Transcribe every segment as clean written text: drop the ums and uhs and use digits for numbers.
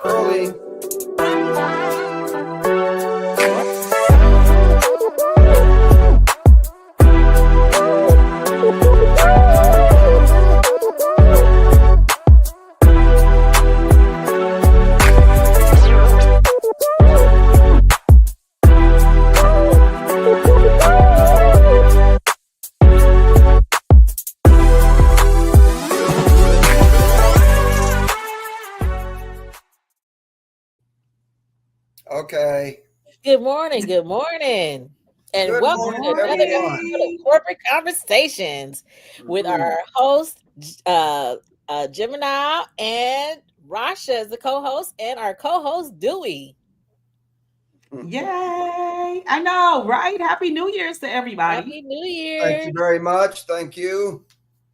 early. Okay. Good morning, and Good welcome morning, to another everyone. episode of Corporate Conversations with our host, Gemini, and Rasha as the co-host, and our co-host, Dewey. Yay! I know, right? Happy New Year's to everybody. Happy New Year. Thank you very much. Thank you.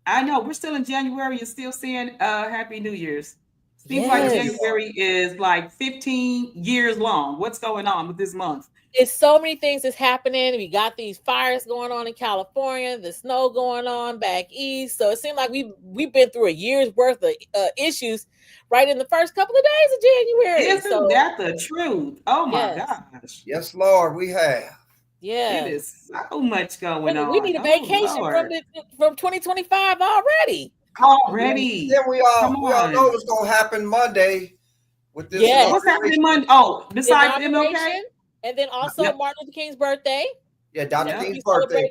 I know, we're still in January and still saying Happy New Year's. Seems Yes. like January is like 15 years long. What's going on with this month? It's so many things that's happening. We got these fires going on in California, the snow going on back east. So it seemed like we've been through a year's worth of issues right in the first couple of days of January. Isn't that the truth? Oh my gosh. Yes, Lord, we have. Yeah. It is so much going on. We need a vacation from 2025 already. Then we all know what's going to happen Monday with this. Yeah, what's happening Monday? Oh, besides MLK? And then also Martin Luther King's birthday. Yeah, Dr. King's birthday.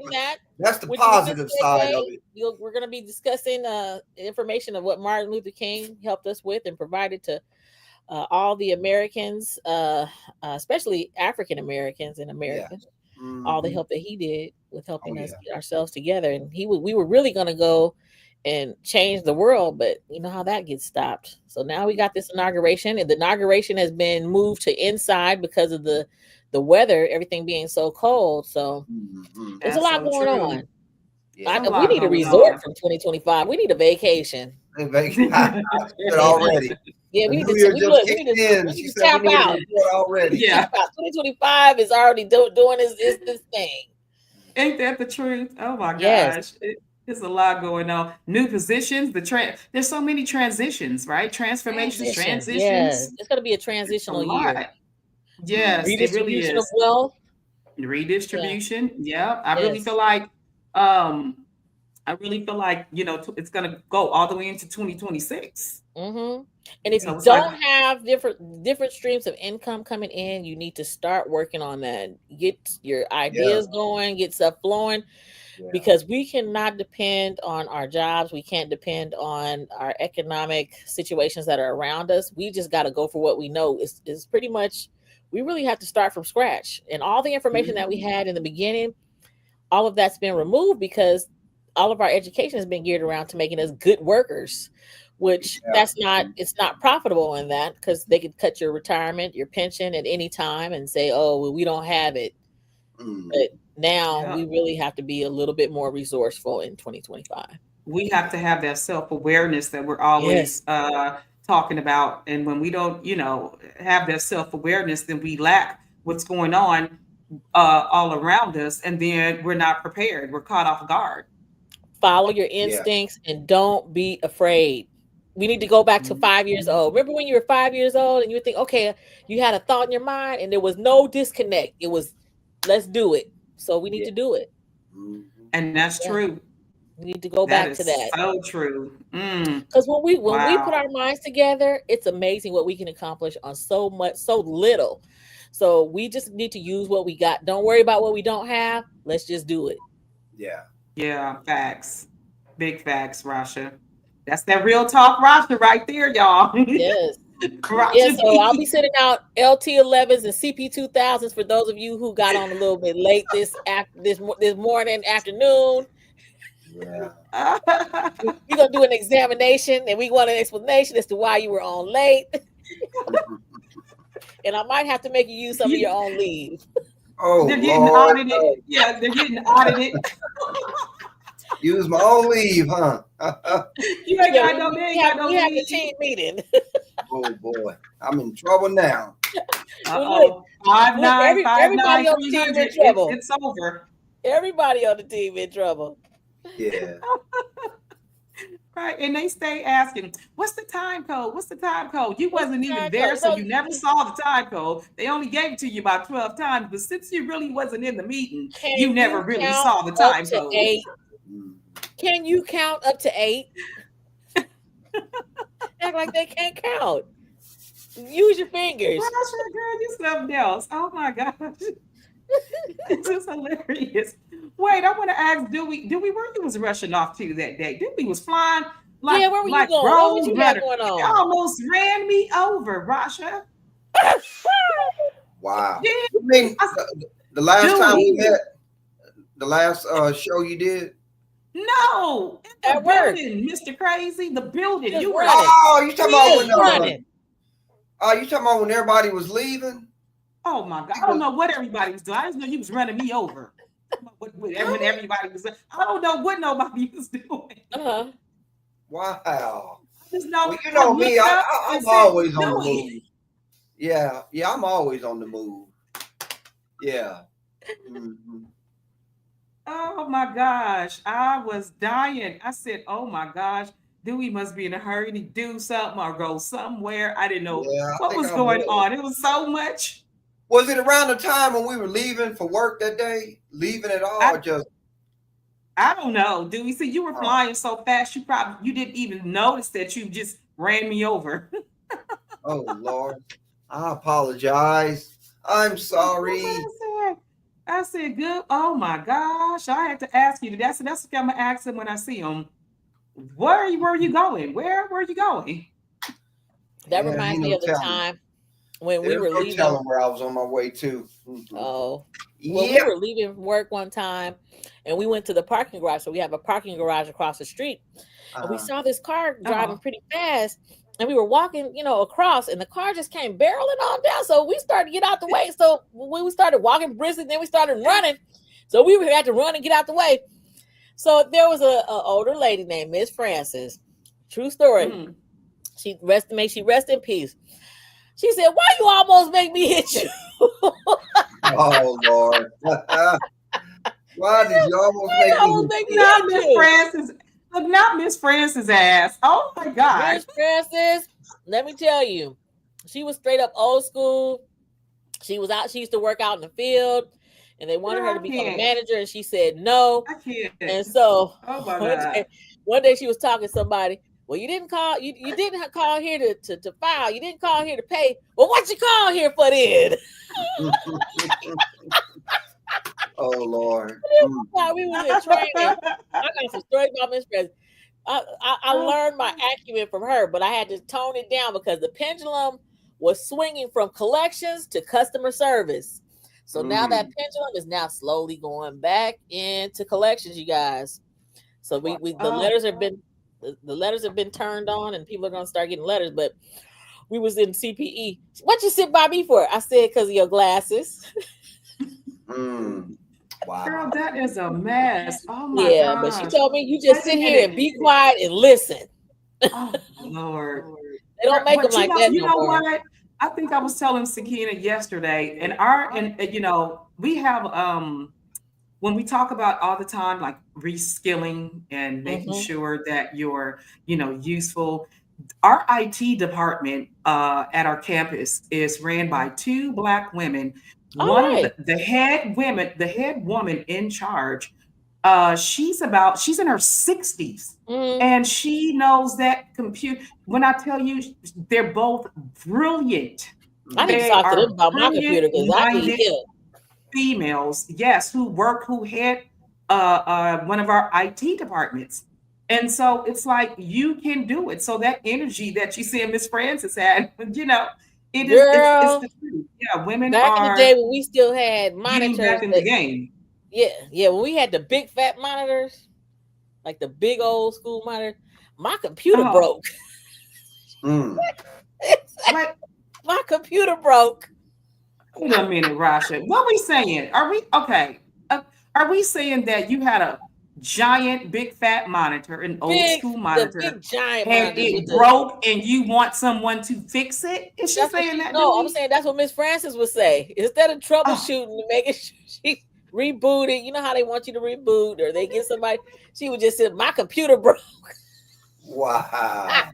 That's the positive side of it. We're going to be discussing information of what Martin Luther King helped us with and provided to all the Americans, especially African Americans in America. Yeah. All the help that he did with helping us get ourselves together. And we were really going to go and change the world, but you know how that gets stopped. So now we got this inauguration, and the inauguration has been moved to inside because of the weather, everything being so cold. So there's a lot going on. Yeah, we need a resort from 2025. We need a vacation. Already. Yeah, we need to tap out already. Yeah, 2025 is already doing this thing. Ain't that the truth? Oh my gosh. There's a lot going on. New positions, there's so many transitions, right? Transitions. Yes. It's going to be a transitional year. Yes, it really is. Of wealth. Redistribution. Yeah. I really feel like it's going to go all the way into 2026. Mm-hmm. And if you don't have different streams of income coming in, you need to start working on that. Get your ideas going, get stuff flowing. Because we cannot depend on our jobs. We can't depend on our economic situations that are around us. We just got to go for what we know. Is pretty much, we really have to start from scratch. And all the information that we had in the beginning, all of that's been removed because all of our education has been geared around to making us good workers, which it's not profitable in that, because they could cut your retirement, your pension at any time and say, oh, well, we don't have it. But now we really have to be a little bit more resourceful in 2025. We have to have that self-awareness that we're always talking about. And when we don't, have that self-awareness, then we lack what's going on all around us. And then we're not prepared. We're caught off guard. Follow your instincts and don't be afraid. We need to go back to 5 years old. Remember when you were 5 years old and you would think, okay, you had a thought in your mind and there was no disconnect. It was, let's do it. So we need to do it. And that's true. We need to go back to that. So true. Because when we put our minds together, it's amazing what we can accomplish on so little. So we just need to use what we got. Don't worry about what we don't have. Let's just do it. Yeah. Yeah. Facts. Big facts, Rasha. That's that real talk, Rasha, right there, y'all. Yes. Yeah, so I'll be sending out LT11s and CP2000s for those of you who got on a little bit late this morning, afternoon. Yeah. We're gonna do an examination and we want an explanation as to why you were on late. And I might have to make you use some of your own leave. Oh, they're getting audited. Yeah, they're getting audited. Use my own leave, huh? You ain't got no leave. We have a team meeting. Oh boy, I'm in trouble now. Uh-oh. 595 on the team in trouble. It's over. Everybody on the team in trouble. Yeah. Right. And they stay asking, what's the time code? What's the time code? You wasn't even there, code? so you never saw the time code. They only gave it to you about 12 times. But since you really wasn't in the meeting, you never really saw the time code. 8? Can you count up to 8? Act like they can't count. Use your fingers. Rasha, girl, you something else. Oh my gosh. It's just hilarious. Wait, I want to ask, Dewey, where you was rushing off to that day? Dewey was flying like, where were you like going? What you got going on? He almost ran me over, Rasha. Wow. Yeah. You mean the last time we met, the last show you did? No, at building, Mr. Crazy, the building. You were you talking about when you talking about when everybody was leaving? Oh my God. I don't know what everybody was doing. I just know you was running me over. When everybody was, I don't know what nobody was doing. Wow. I just know, well, you know me, I'm always on the move. Yeah, I'm always on the move. Yeah. Mm-hmm. Oh my gosh, I was dying. I said, oh my gosh, Dewey must be in a hurry to do something or go somewhere. I didn't know what was going on. It was so much. Was it around the time when we were leaving for work that day? Leaving at all? I don't know. Dewey, see, you were flying so fast, you didn't even notice that you just ran me over. Oh Lord. I apologize. I'm sorry. I said, good. Oh my gosh. I had to ask you. That's what I'm gonna ask him when I see him. Where were you going? Where were you going? That reminds me of the time when we were leaving. Tell him where I was on my way to. Mm-hmm. Oh, well, we were leaving from work one time, and we went to the parking garage. So we have a parking garage across the street, and we saw this car driving pretty fast. And we were walking, across, and the car just came barreling on down. So we started to get out the way. So when we started walking briskly, then we started running. So we had to run and get out the way. So there was an older lady named Miss Francis. True story. Mm. She rest in peace. She said, "Why you almost make me hit you?" Oh Lord! Why did you almost make me hit you? Miss Francis. Look, not Miss Francis' ass. Oh my God. Miss Francis, let me tell you, she was straight up old school. She used to work out in the field, and they wanted her to become a manager, and she said no. I can't. And so God. One day she was talking to somebody. Well, you didn't call here to file. You didn't call here to pay. Well, what you call here for then? Oh Lord! While we were in training, I got some stories about Miss Francis. I learned my acumen from her, but I had to tone it down because the pendulum was swinging from collections to customer service. So now that pendulum is now slowly going back into collections, you guys. So the letters have been turned on, and people are going to start getting letters. But we was in CPE. What you sit by me for? I said because of your glasses. Wow. Girl, that is a mess. Oh my God. But she told me you just sit here and be quiet and listen. Oh Lord. They don't make them like that. You know what? I think I was telling Sakina yesterday, and we have when we talk about all the time like reskilling and making sure that you're, useful. Our IT department at our campus is ran by 2 Black women. One of the head woman in charge, she's in her 60s, and she knows that computer. When I tell you, they're both brilliant. I need to talk to them about my computer because I need help. Females, yes, who head one of our IT departments. And so it's like you can do it. So that energy that you see Miss Francis had, it's the truth. Yeah, women back in the day when we still had monitors back in the game. Yeah, when we had the big fat monitors, like the big old school monitor, my computer broke. My computer broke. Wait a minute, Rasha. What are we saying? Are we okay? Are we saying that you had a giant, big, fat monitor, an old school monitor, big, giant and it broke, and you want someone to fix it? Is she saying that? No, I'm saying that's what Miss Francis would say. Instead of troubleshooting and making sure she rebooted, you know how they want you to reboot, or they get somebody. She would just say, "My computer broke." Wow.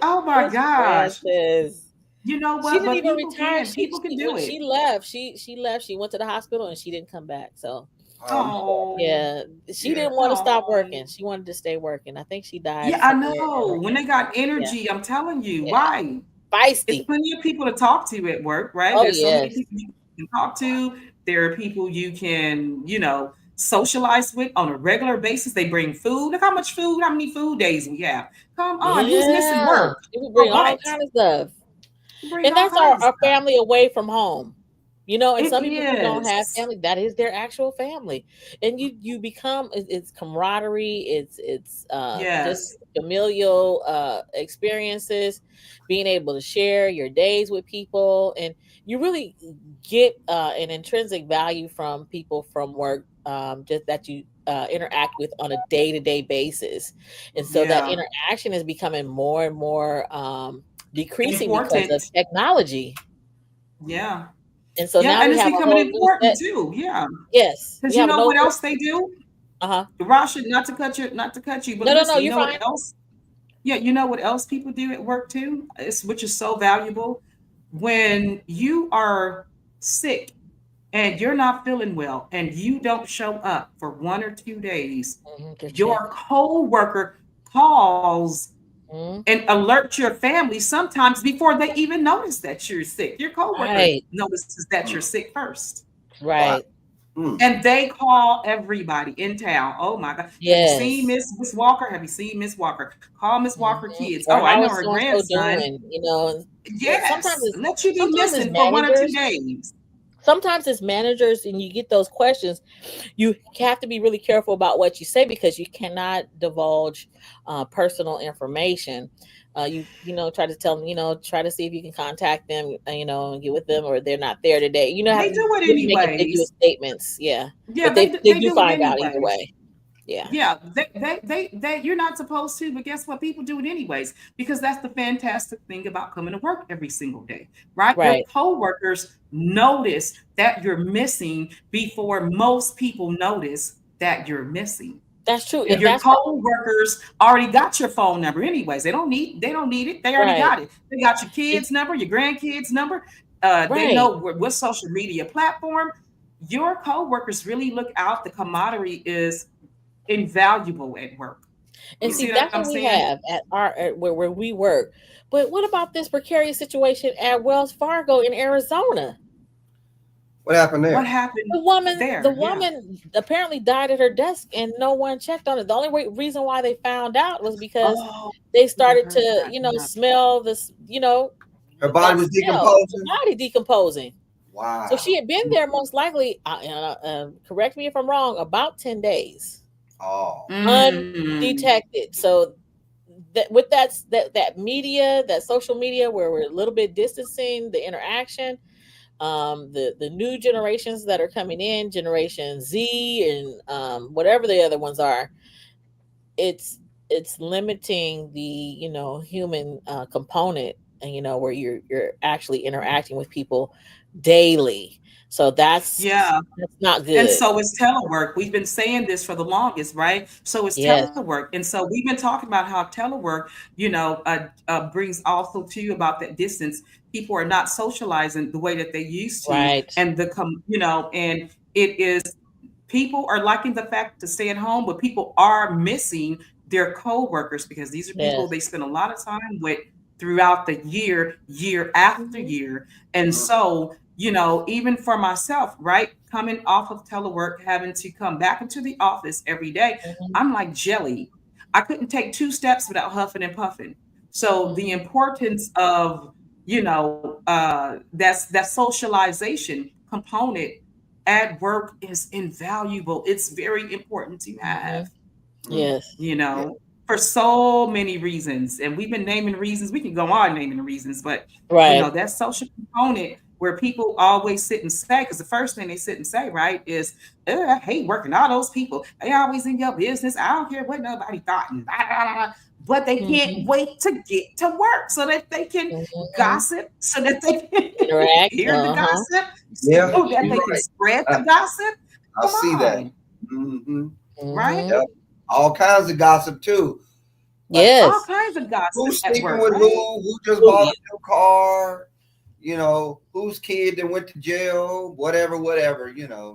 Oh my Miss gosh. Francis. You know She what? didn't But even people retire. can. People can When do it. she left, she left. She went to the hospital and she didn't come back. So I'm sorry. Oh, yeah, she Yeah. didn't want to stop oh. working. She wanted to stay working. I think she died Yeah, I somewhere in know. her When they hands. got Yeah, energy, I'm telling you, yeah, right? It's feisty. plenty of people to talk to at work, right? Oh There's so many yes, people you can talk to. There are people you can, socialize with on a regular basis. They bring food. Look how much food, how many food days we have. Come on, who's missing yeah. work? She would For bring all what? kind of stuff. Bring And all that's kinds of our stuff. family away from home. And It some people who don't have is. family, that is their actual family. And you become, it's camaraderie, it's just Yes. familial experiences, being able to share your days with people, and you really get an intrinsic value from people from work, just that you interact with on a day-to-day basis. And so that Yeah. interaction is becoming more and more decreasing because of Important. technology. Yeah. And so Yeah. now And we it's have a becoming whole new important set. too. Yeah. Yes, Because we you have a know no. what else they do? Uh-huh. Rasha, not to cut you, but No, no, no, listen, you you're know what fine. else? Yeah, you know what else people do at work too? Which is so valuable. When you are sick and you're not feeling well and you don't show up for 1 or 2 days, Good your check. coworker calls Mhm. and alert your family sometimes before they even notice that you're sick. Your coworker Right, notices that you're Mm. sick first. Wow. right. Mm. And they call everybody in town. Oh my God. Have you seen Yes. Miss Walker? Have you seen Miss Walker? Call Miss Walker Mhm. kids. Or Oh, I how know is her so and so grandson. doing? Sometimes Yes. it's Let you be sometimes it's missing for 1 or 2 managers. days. Sometimes it's managers, and you get those questions. You have to be really careful about what you say because you cannot divulge personal information. Try to tell them, try to see if you can contact them, and get with them, or they're not there today. Have They to do it really make ambiguous anyways. statements. Yeah, Yeah, but they they do do it find out either anyways. way. Yeah, Yeah, you're not supposed to, but guess what? People do it anyways because that's the fantastic thing about coming to work every single day, right? Your right. coworkers notice that you're missing before most people notice that you're missing. That's true, Yeah. and Your that's what. coworkers already got your phone number anyways. They don't need it. They already Right, got it. They got your and, kids number, your grandkids number. They right. know what social media platform. Your coworkers really look out. The camaraderie is invaluable at work. And You Mm. see, see what that's I'm what we saying? have where we work. But what about this precarious situation at Wells Fargo in Arizona? What happened What there? happened The there? Yeah. woman apparently died at her desk, and no one checked on it. The only reason why they found out was because Oh, they I started heard to, that. Yeah. smell this, Her body that was smell of the decomposing. body decomposing. So she Wow. had been there most likely. Correct me if I'm wrong. About 10 days, Oh. Mm. undetected. So that with that media, that social media, where we're a little bit distancing the interaction, the new generations that are coming in, Generation Z, and whatever the other ones are, it's limiting the human component, and where you're actually interacting with people daily. So Yeah. that's not And good. so is telework. We've been saying this for the longest, right? So it's Yes, telework. And so we've been talking about how telework, brings also to about that distance. People are not socializing the way that they used to. right. And and it is people are liking the fact to stay at home, but people are missing their coworkers because these are people Yes. they spend a lot of time with throughout the year after Mhm, year. And Mm. so, even for myself, right, coming off of telework, having to come back into the office every day, mhm, I'm like jelly. I couldn't take 2 steps without huffing and puffing. So the mhm, importance of, that socialization component at work is invaluable. It's very important to have, mhm. Mm. Yes, you Yeah. know, for so many reasons. And we've been naming reasons. We can go on naming the reasons, but right. that social component where people always sit and say, because the first thing they sit and say, right, is, I hate working all those people. They always in your business. I don't care what nobody thought. And blah, blah, blah. But they can't Mhm, wait to get to work so that they can mhm. gossip, so that they can Interact. hear the Uh-huh. gossip, Yeah. so that You're they can right. spread I, the gossip. I Come see that. on, Hmm. right? Mhm. Yep. all kinds of gossip too. Like, Yes. all kinds of gossip. Who's at sleeping work, with right? who just bought a new car, whose kid that went to jail, whatever,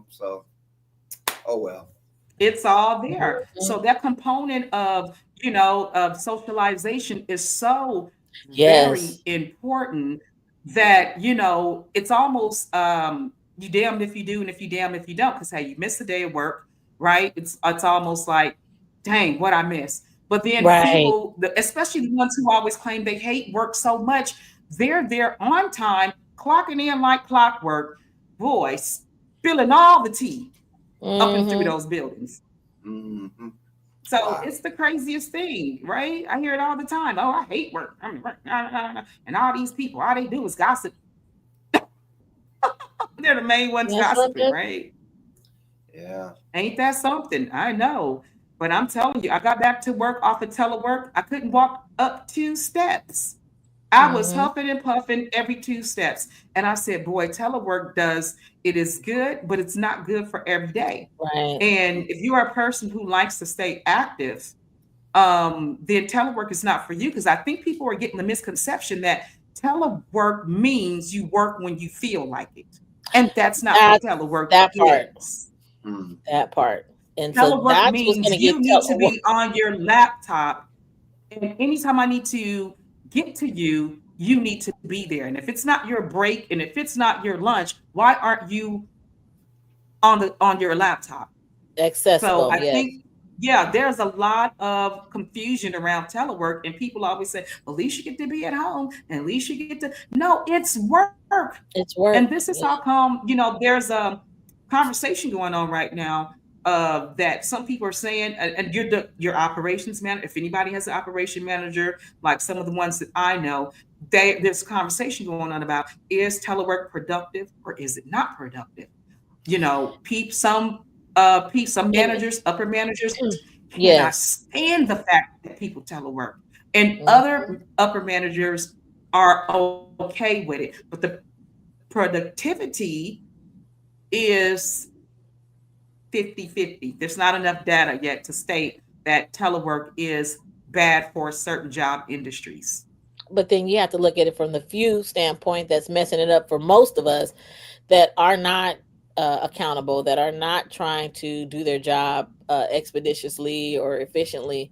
so oh well. It's all there. So that component of, of socialization is so very Yes. important that, it's almost you damned if you do and if you damned if you don't, because hey, you miss a day of work, right? It's almost like, dang, what I miss. But then Right. people, especially the ones who always claim they hate work so much, they're there on time, clocking in like clockwork, boy, spilling all the tea up and through those buildings. Mm-hmm. So Wow. it's the craziest thing, right? I hear it all the time. Oh, I hate work. I mean, and all these people, all they do is gossip. They're the main ones gossiping, right? Yeah. Ain't that something? I know. But I'm telling you, I got back to work off of telework. I couldn't walk up 2 steps. I was huffing and puffing every 2 steps. And I said, boy, telework it is good, but it's not good for every day. Right. And if you are a person who likes to stay active, then telework is not for you, because I think people are getting the misconception that telework means you work when you feel like it. And that's not what telework that part. is. That part. And telework so that's means what's going to you get need to be on your laptop. And anytime I need to get to you, you need to be there. And if it's not your break and if it's not your lunch, why aren't you on your laptop? accessible? So I Yes. think, there's a lot of confusion around telework, and people always say, well, at least you get to be at home, and at least you get to. No, it's work. It's work. And this is how come, there's a conversation going on right now that some people are saying, and your operations manager, if anybody has an operation manager, like some of the ones that I know, there's a conversation going on about, is telework productive or is it not productive? Some managers, upper managers cannot stand the fact that people telework, and other upper managers are okay with it. But the productivity is 50-50. There's not enough data yet to state that telework is bad for certain job industries. But then you have to look at it from the few standpoint that's messing it up for most of us that are not accountable, that are not trying to do their job expeditiously or efficiently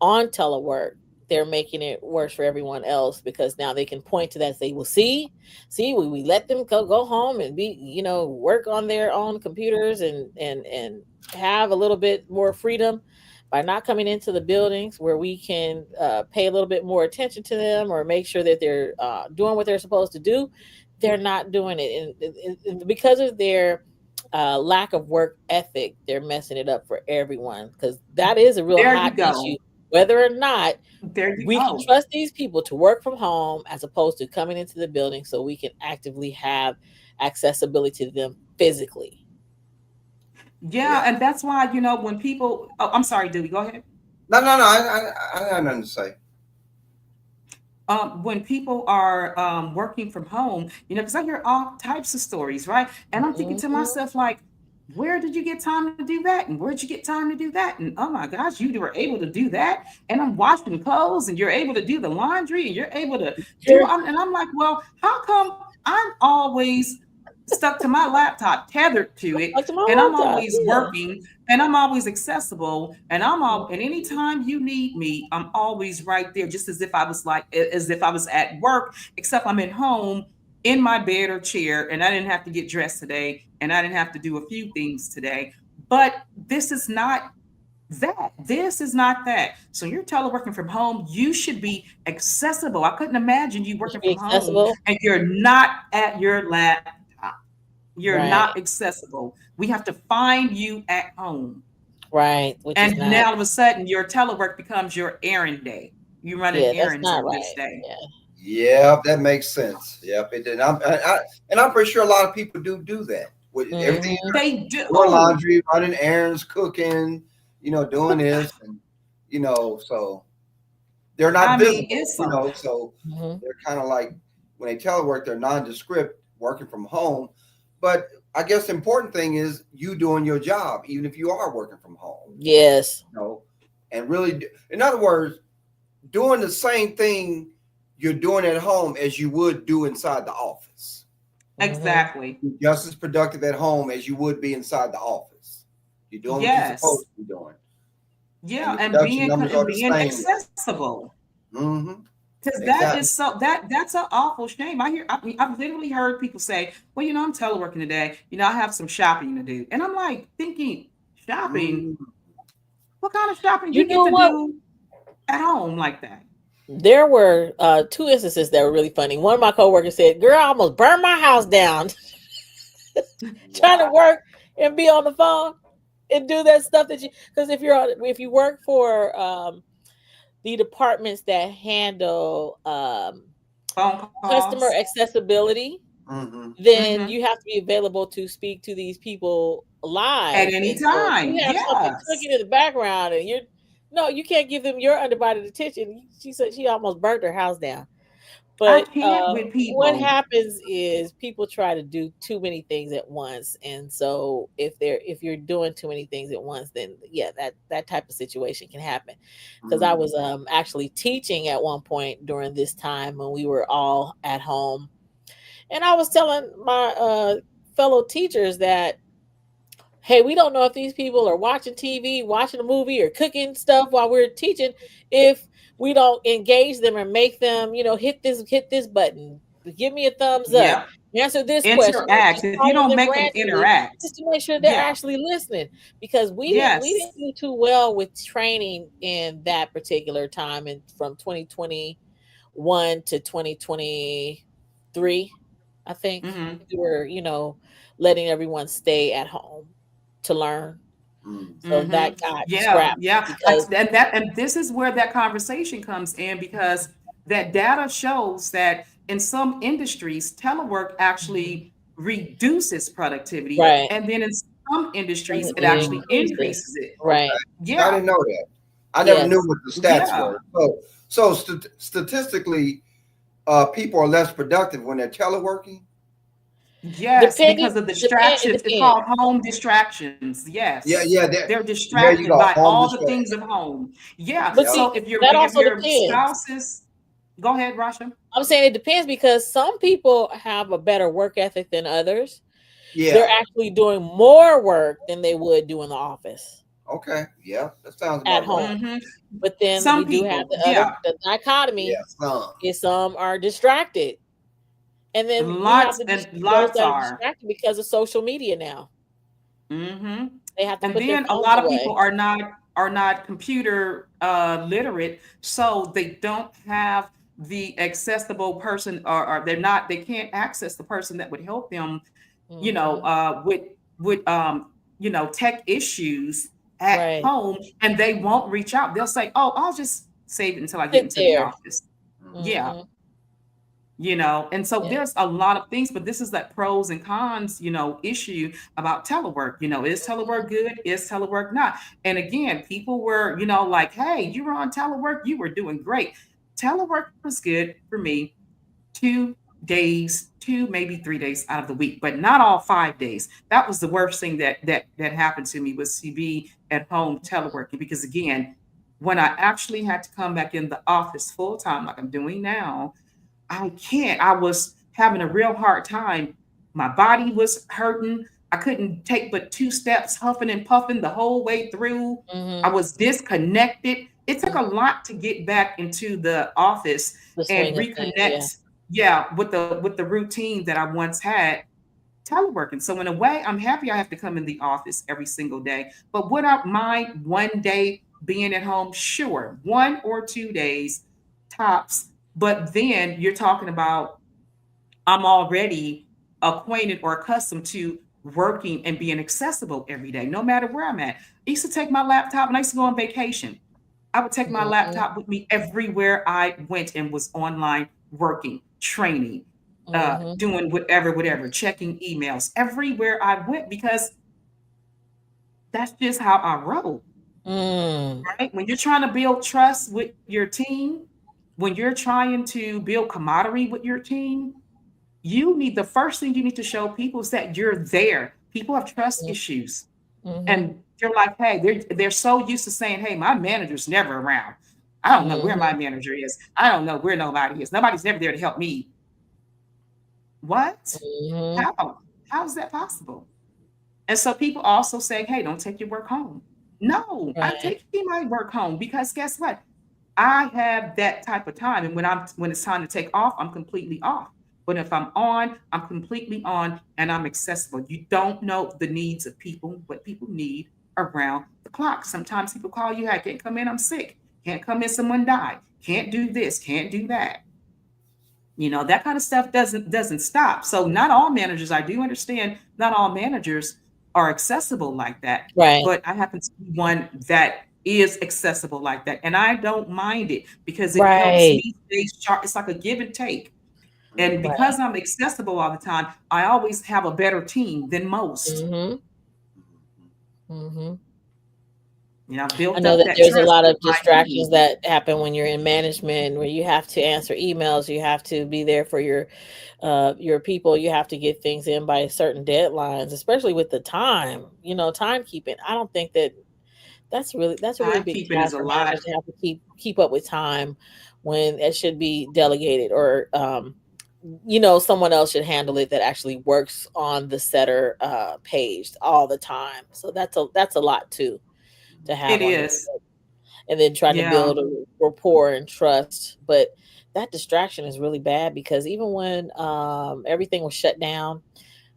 on telework. They're making it worse for everyone else, because now they can point to that and say, well, see, we let them go home and be, work on their own computers and have a little bit more freedom by not coming into the buildings where we can pay a little bit more attention to them or make sure that they're doing what they're supposed to do. They're not doing it. And because of their lack of work ethic, they're messing it up for everyone, because that is a real hot issue. Whether or not we can trust these people to work from home as opposed to coming into the building, so we can actively have accessibility to them physically. Yeah, and that's why, when people, I'm sorry, Dewey, go ahead. No, I got nothing to say. When people are working from home, because I hear all types of stories, right? And I'm thinking to myself, like, where did you get time to do that? And where'd you get time to do that? And oh my gosh, you were able to do that. And I'm washing clothes, and you're able to do the laundry, and you're able to and I'm like, well, how come I'm always stuck to my laptop, tethered to it, and I'm always working, and I'm always accessible, and and anytime you need me, I'm always right there, just as if I was at work, except I'm at home in my bed or chair, and I didn't have to get dressed today, and I didn't have to do a few things today. But this is not that. This is not that. So you're teleworking from home. You should be accessible. I couldn't imagine you working from home and you're not at your laptop. You're not accessible. We have to find you at home. Right. And now all of a sudden your telework becomes your errand day. You run errands on this day. Yeah, that makes sense. Yep, it did. I'm pretty sure a lot of people do that. With everything they do. Doing laundry, running errands, cooking, doing this, and so they're not visible. So they're kind of like, when they telework, they're nondescript, working from home. But I guess the important thing is you doing your job, even if you are working from home. Yes. and really, in other words, doing the same thing you're doing at home as you would do inside the office. Exactly. You're just as productive at home as you would be inside the office. You're doing what you're supposed to be doing. Yeah, and being accessible. Because that is that's an awful shame. I've literally heard people say, well, I'm teleworking today. I have some shopping to do. And I'm like thinking, shopping? What kind of shopping you get to do at home like that? There were 2 instances that were really funny. One of my coworkers said, girl, I almost burned my house down trying to work and be on the phone and do that stuff because if you work for the departments that handle customer accessibility, then you have to be available to speak to these people live at any time. You have something cooking in the background, and you can't give them your undivided attention. She said she almost burnt her house down. But what happens is people try to do too many things at once, and so if you're doing too many things at once, then that type of situation can happen. Because I was actually teaching at one point during this time when we were all at home, and I was telling my fellow teachers that, hey, we don't know if these people are watching TV, watching a movie, or cooking stuff while we're teaching if we don't engage them and make them, hit this button, give me a thumbs up, answer this question. If you don't make them interact, just to make sure they're actually listening, because we didn't do too well with training in that particular time, and from 2021 to 2023, I think we were, letting everyone stay at home to learn. So that got scrapped. And this is where that conversation comes in, because that data shows that in some industries, telework actually reduces productivity, and then in some industries, it actually increases it. Right? Yeah, I didn't know that. I never knew what the stats were. So statistically, people are less productive when they're teleworking. Yes, because of distractions. It's called home distractions. Yes. Yeah. They're distracted by all the things of home. Yeah. But so if your spouse is, go ahead, Rasha. I'm saying it depends, because some people have a better work ethic than others. Yeah. They're actually doing more work than they would do in the office. Okay. Yeah. That sounds at home. But then we do have the dichotomy. Is some are distracted. And then lots are distracted because of social media now. They have to. And then a lot of people are not computer literate, so they don't have the accessible person, or they can't access the person that would help them, with tech issues at home, and they won't reach out. They'll say, "Oh, I'll just save it until I get into the office." Yeah. And so there's a lot of things, but this is that pros and cons, issue about telework. Is telework good? Is telework not? And again, people were, like, hey, you were on telework, you were doing great. Telework was good for me 2 days, 2, maybe 3 days out of the week, but not all 5 days. That was the worst thing that happened to me, was to be at home teleworking, because again, when I actually had to come back in the office full time, like I'm doing now, I was having a real hard time. My body was hurting. I couldn't take but 2 steps, huffing and puffing the whole way through. I was disconnected. It took a lot to get back into the office and reconnect. With the routine that I once had teleworking. So in a way, I'm happy I have to come in the office every single day. But would I mind one day being at home? Sure, 1 or 2 days tops. But then you're talking about, I'm already acquainted or accustomed to working and being accessible every day, no matter where I'm at. I used to take my laptop when I used to go on vacation. I would take my laptop with me everywhere I went and was online working, training, doing whatever, checking emails, everywhere I went, because that's just how I roll. Right? When you're trying to build trust with your team, when you're trying to build camaraderie with your team, the first thing you need to show people is that you're there. People have trust issues. And They're like, hey, they're so used to saying, hey, my manager's never around. I don't know where my manager is. I don't know where nobody is. Nobody's never there to help me. What? How? How is that possible? And so people also say, hey, don't take your work home. No, I'm taking my work home because guess what? I have that type of time. And when it's time to take off, I'm completely off. But if I'm on, I'm completely on and I'm accessible. You don't know the needs of people, what people need around the clock. Sometimes people call you, I can't come in, I'm sick. Can't come in, someone died. Can't do this, can't do that. That kind of stuff doesn't stop. So not all managers, I do understand, not all managers are accessible like that. Right. But I happen to be one that is accessible like that. And I don't mind it because it helps me stay sharp. It's like a give and take. And because I'm accessible all the time, I always have a better team than most. I know that there's a lot of distractions that happen when you're in management, where you have to answer emails, you have to be there for your people, you have to get things in by certain deadlines, especially with the time, timekeeping. I don't think that's a really big task for managers to have to keep up with time when it should be delegated, or someone else should handle it that actually works on the setter page all the time. So that's a lot too, to have it on is. And then trying to build a rapport and trust. But that distraction is really bad, because even when everything was shut down,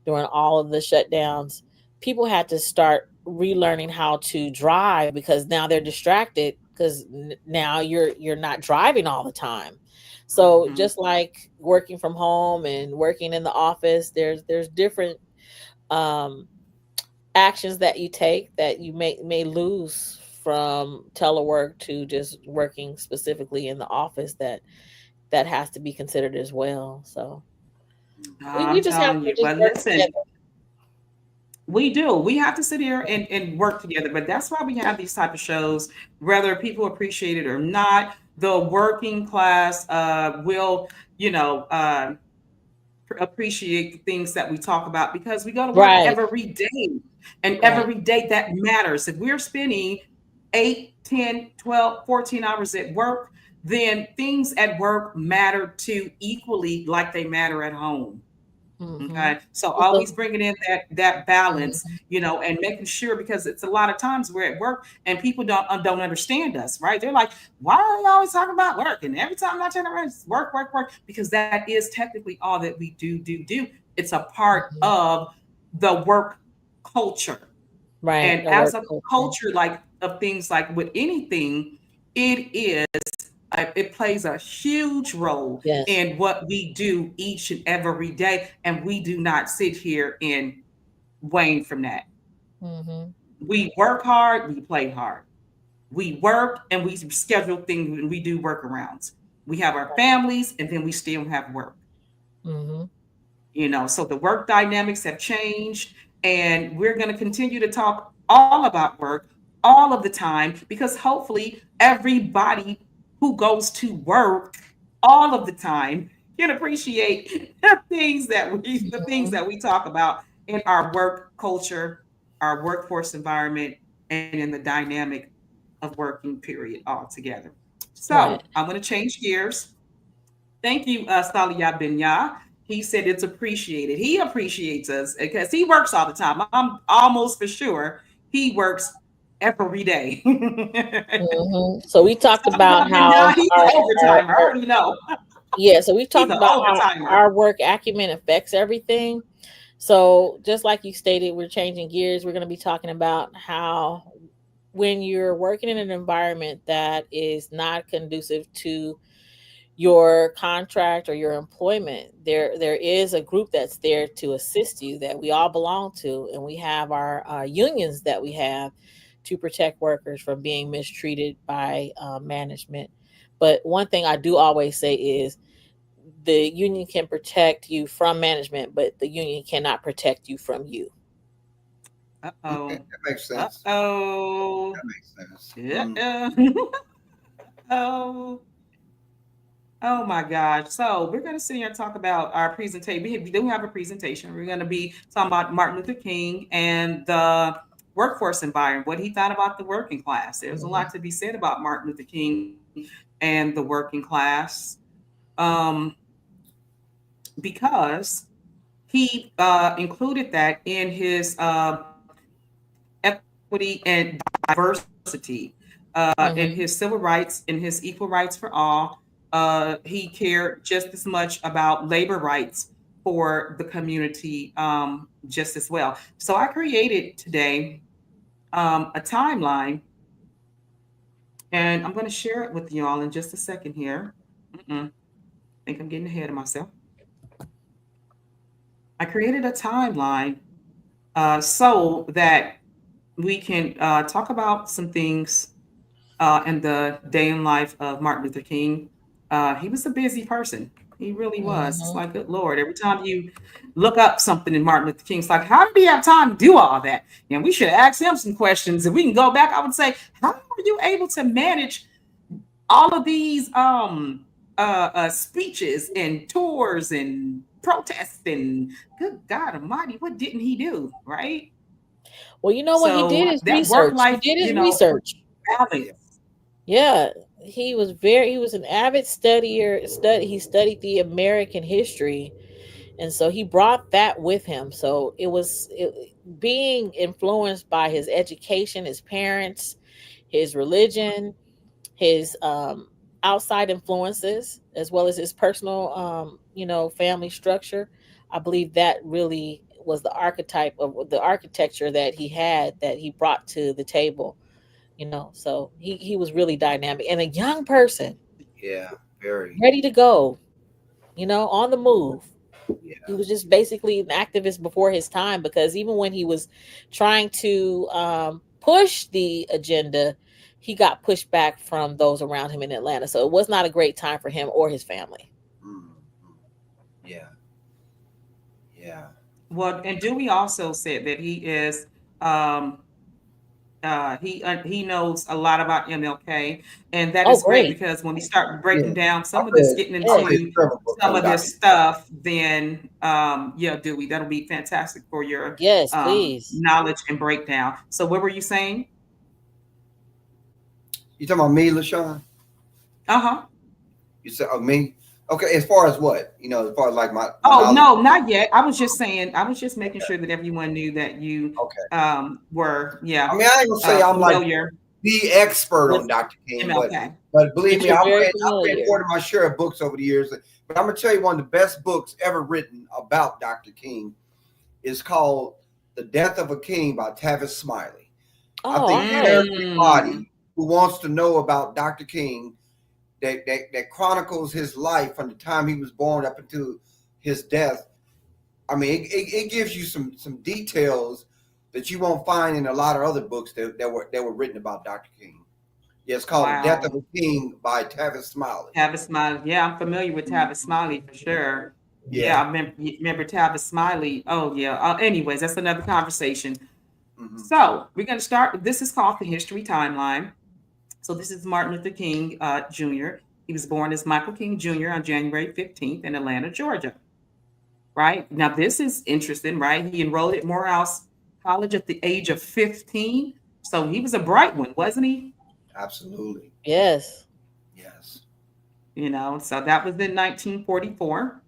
during all of the shutdowns, people had to start relearning how to drive, because now they're distracted, because now you're not driving all the time. So just like working from home and working in the office, there's different actions that you take that you may lose from telework to just working specifically in the office, that has to be considered as well. So we just have to just work together. We do. We have to sit here and work together. But that's why we have these type of shows, whether people appreciate it or not. The working class will, appreciate the things that we talk about, because we go to work every day, and every day that matters. If we're spending 8, 10, 12, 14 hours at work, then things at work matter too, equally like they matter at home. Okay, so always bringing in that balance, and making sure, because it's a lot of times we're at work and people don't understand us, right? They're like, why are you always talking about work? And every time I turn around, it's work, work, work, because that is technically all that we do. It's a part of the work culture, right? And as a culture, like of things, like with anything, it plays a huge role in what we do each and every day. And we do not sit here and wane from that. We work hard, we play hard. We work and we schedule things, and we do workarounds. We have our families, and then we still have work. So the work dynamics have changed, and we're going to continue to talk all about work all of the time, because hopefully everybody who goes to work all of the time can appreciate the things that we talk about in our work culture, our workforce environment, and in the dynamic of working period altogether. So I'm going to change gears. Thank you, Salia Binya. He said it's appreciated. He appreciates us because he works all the time. I'm almost for sure he works every day. So we talked about how he's an overtimer. I already know. Yeah, so we've talked about how our work acumen affects everything. So just like you stated, we're changing gears. We're going to be talking about how, when you're working in an environment that is not conducive to your contract or your employment, there is a group that's there to assist you, that we all belong to, and we have our unions that we have to protect workers from being mistreated by management. But one thing I do always say is, the union can protect you from management, but the union cannot protect you from you. Uh-oh. That makes sense. Uh-oh. That makes sense. Yeah. Oh my gosh. So we're going to sit here and talk about our presentation. We do have a presentation. We're going to be talking about Martin Luther King and the workforce environment, what he thought about the working class. There's a lot to be said about Martin Luther King and the working class, because he included that in his equity and diversity, in his civil rights, in his equal rights for all. He cared just as much about labor rights for the community, just as well. So I created today a timeline, and I'm going to share it with you all in just a second here. I think I'm getting ahead of myself. I created a timeline so that we can talk about some things in the day in life of Martin Luther King. He was a busy person. He really was. It's like, good Lord, every time you look up something in Martin Luther King, it's like, how did he have time to do all that? And we should ask him some questions. If we can go back, I would say, how are you able to manage all of these speeches and tours and protests? And good God Almighty, what didn't he do? Right. Well, you know what he did is research. He did his research. Yeah, he was an avid studier. He studied the American history, and so he brought that with him. So being influenced by his education, his parents, his religion, his outside influences, as well as his personal, family structure. I believe that really was the archetype of the architecture that he brought to the table. So he was really dynamic and a young person. Yeah, very ready to go, on the move. Yeah. He was just basically an activist before his time, because even when he was trying to push the agenda, he got pushed back from those around him in Atlanta. So it was not a great time for him or his family. Yeah. Well, and Dewey also said that he is he knows a lot about MLK, and that is great, because when we start breaking down some of this, getting into some of this stuff, then Dewey, that'll be fantastic for your please knowledge and breakdown. So what were you saying? You talking about me, LaShawn? You said me? Okay, as far as what? As far as like my no, not yet. I was just making sure that everyone knew that you were I mean, I ain't gonna say I'm like the expert on Dr. King, but believe me, I've read more than my share of books over the years. But I'm gonna tell you, one of the best books ever written about Dr. King is called The Death of a King by Tavis Smiley. I think everybody who wants to know about Dr. King, that chronicles his life from the time he was born up until his death. I mean, it gives you some details that you won't find in a lot of other books that were written about Dr. King. Yeah, it's called The Death of a King by Tavis Smiley. Tavis Smiley. Yeah, I'm familiar with Tavis Smiley for sure. Yeah, I remember Tavis Smiley. Oh, yeah. Anyways, that's another conversation. So we're going to start. This is called the History Timeline. So this is Martin Luther King Jr. He was born as Michael King Jr. on January 15th in Atlanta, Georgia. Right? Now, this is interesting, right? He enrolled at Morehouse College at the age of 15. So he was a bright one, wasn't he? Absolutely. Yes. So that was in 1944.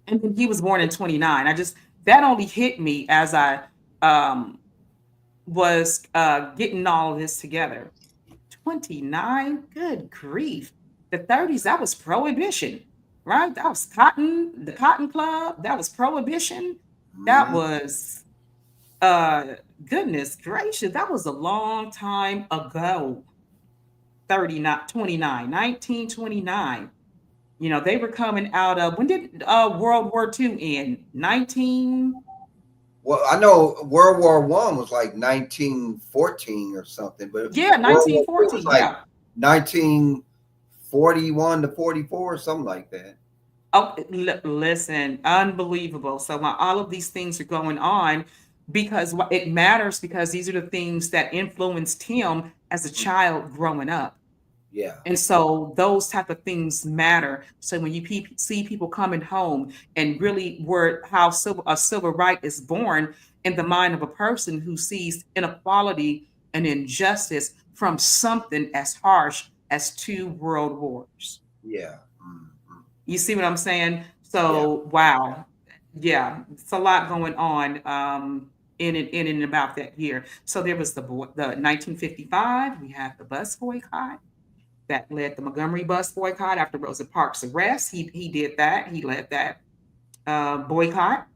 And then he was born in 29. That only hit me as I was getting all of this together. 29, good grief. The 30s, that was prohibition, right? That was the Cotton Club. That was prohibition. That was, goodness gracious, that was a long time ago. 1929. They were coming out of, when did World War II end? Well, I know World War I was like 1914 or something, but 1914, was like 1941 to 44 or something like that. Oh, listen, unbelievable. So while all of these things are going on, because it matters, because these are the things that influenced him as a child growing up. Yeah. And so those type of things matter. So when you see people coming home and really how a civil right is born, in the mind of a person who sees inequality and injustice from something as harsh as 2 world wars. Yeah. You see what I'm saying? So, wow. Yeah, it's a lot going on in and about that year. So there was the 1955, we had the bus boycott that led the Montgomery bus boycott after Rosa Parks' arrest. He did that. He led that boycott.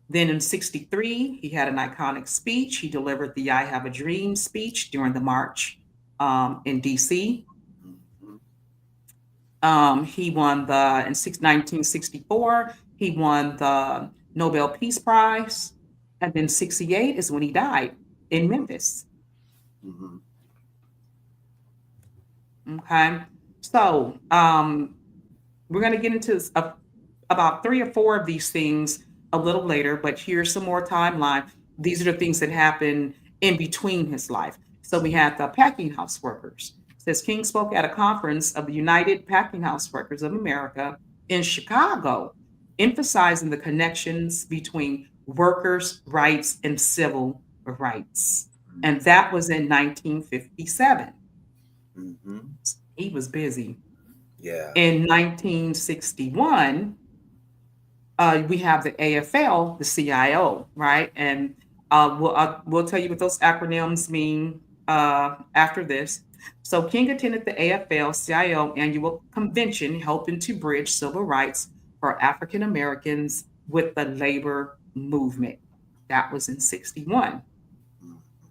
Then in 63, he had an iconic speech. He delivered the I Have a Dream speech during the march in DC. He won in 1964, he won the Nobel Peace Prize. And then 68 is when he died in Memphis. Okay. So we're going to get into about 3 or 4 of these things a little later, but here's some more timeline. These are the things that happened in between his life. So we had the Packinghouse workers. It says King spoke at a conference of the United Packinghouse Workers of America in Chicago, emphasizing the connections between workers' rights and civil rights. And that was in 1957. He was busy. Yeah. In 1961, we have the AFL-CIO, right? And we'll tell you what those acronyms mean after this. So King attended the AFL-CIO annual convention, helping to bridge civil rights for African Americans with the labor movement. That was in 61.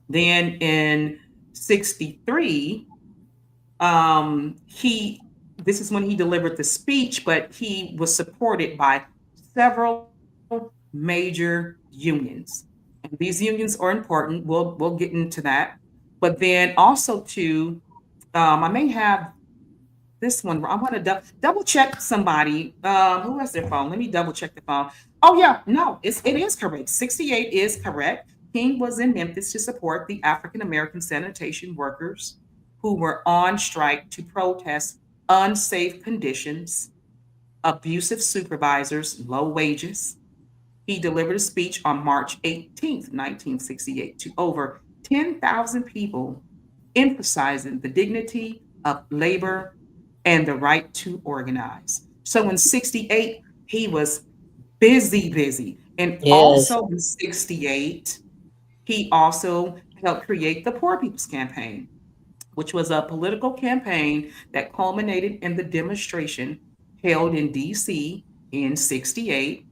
Then in 63, this is when he delivered the speech, but he was supported by several major unions. And these unions are important. We'll get into that. But then also too, I may have this one. I want to double check somebody who has their phone. Let me double check the phone. Oh yeah, no, it is correct. 68 is correct. King was in Memphis to support the African American sanitation workers who were on strike to protest unsafe conditions, abusive supervisors, low wages. He delivered a speech on March 18th, 1968, to over 10,000 people, emphasizing the dignity of labor and the right to organize. So in 68, he was busy. And also in 68, he also helped create the Poor People's Campaign, which was a political campaign that culminated in the demonstration held in DC in 68,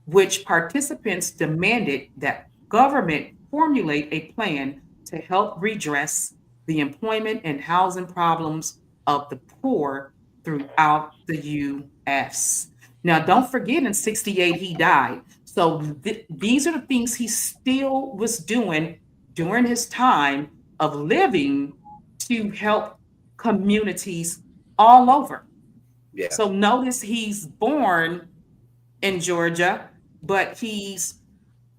which participants demanded that government formulate a plan to help redress the employment and housing problems of the poor throughout the U.S. Now, don't forget, in 68, he died. So these are the things he still was doing during his time of living to help communities all over. Yeah. So notice he's born in Georgia, but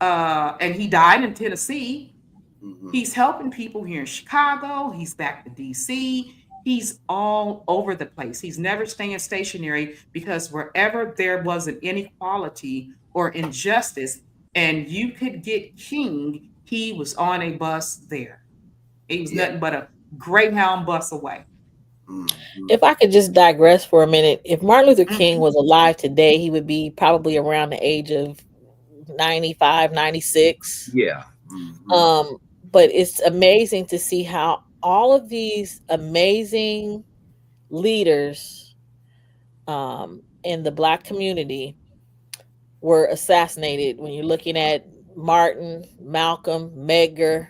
and he died in Tennessee. He's helping people here in Chicago. He's back to DC. He's all over the place. He's never staying stationary, because wherever there was an inequality or injustice and you could get King, he was on a bus there. He was nothing but a Greyhound bus away. If I could just digress for a minute, if Martin Luther King was alive today, he would be probably around the age of 95, 96. Yeah. But it's amazing to see how all of these amazing leaders in the Black community were assassinated. When you're looking at Martin, Malcolm, Medgar,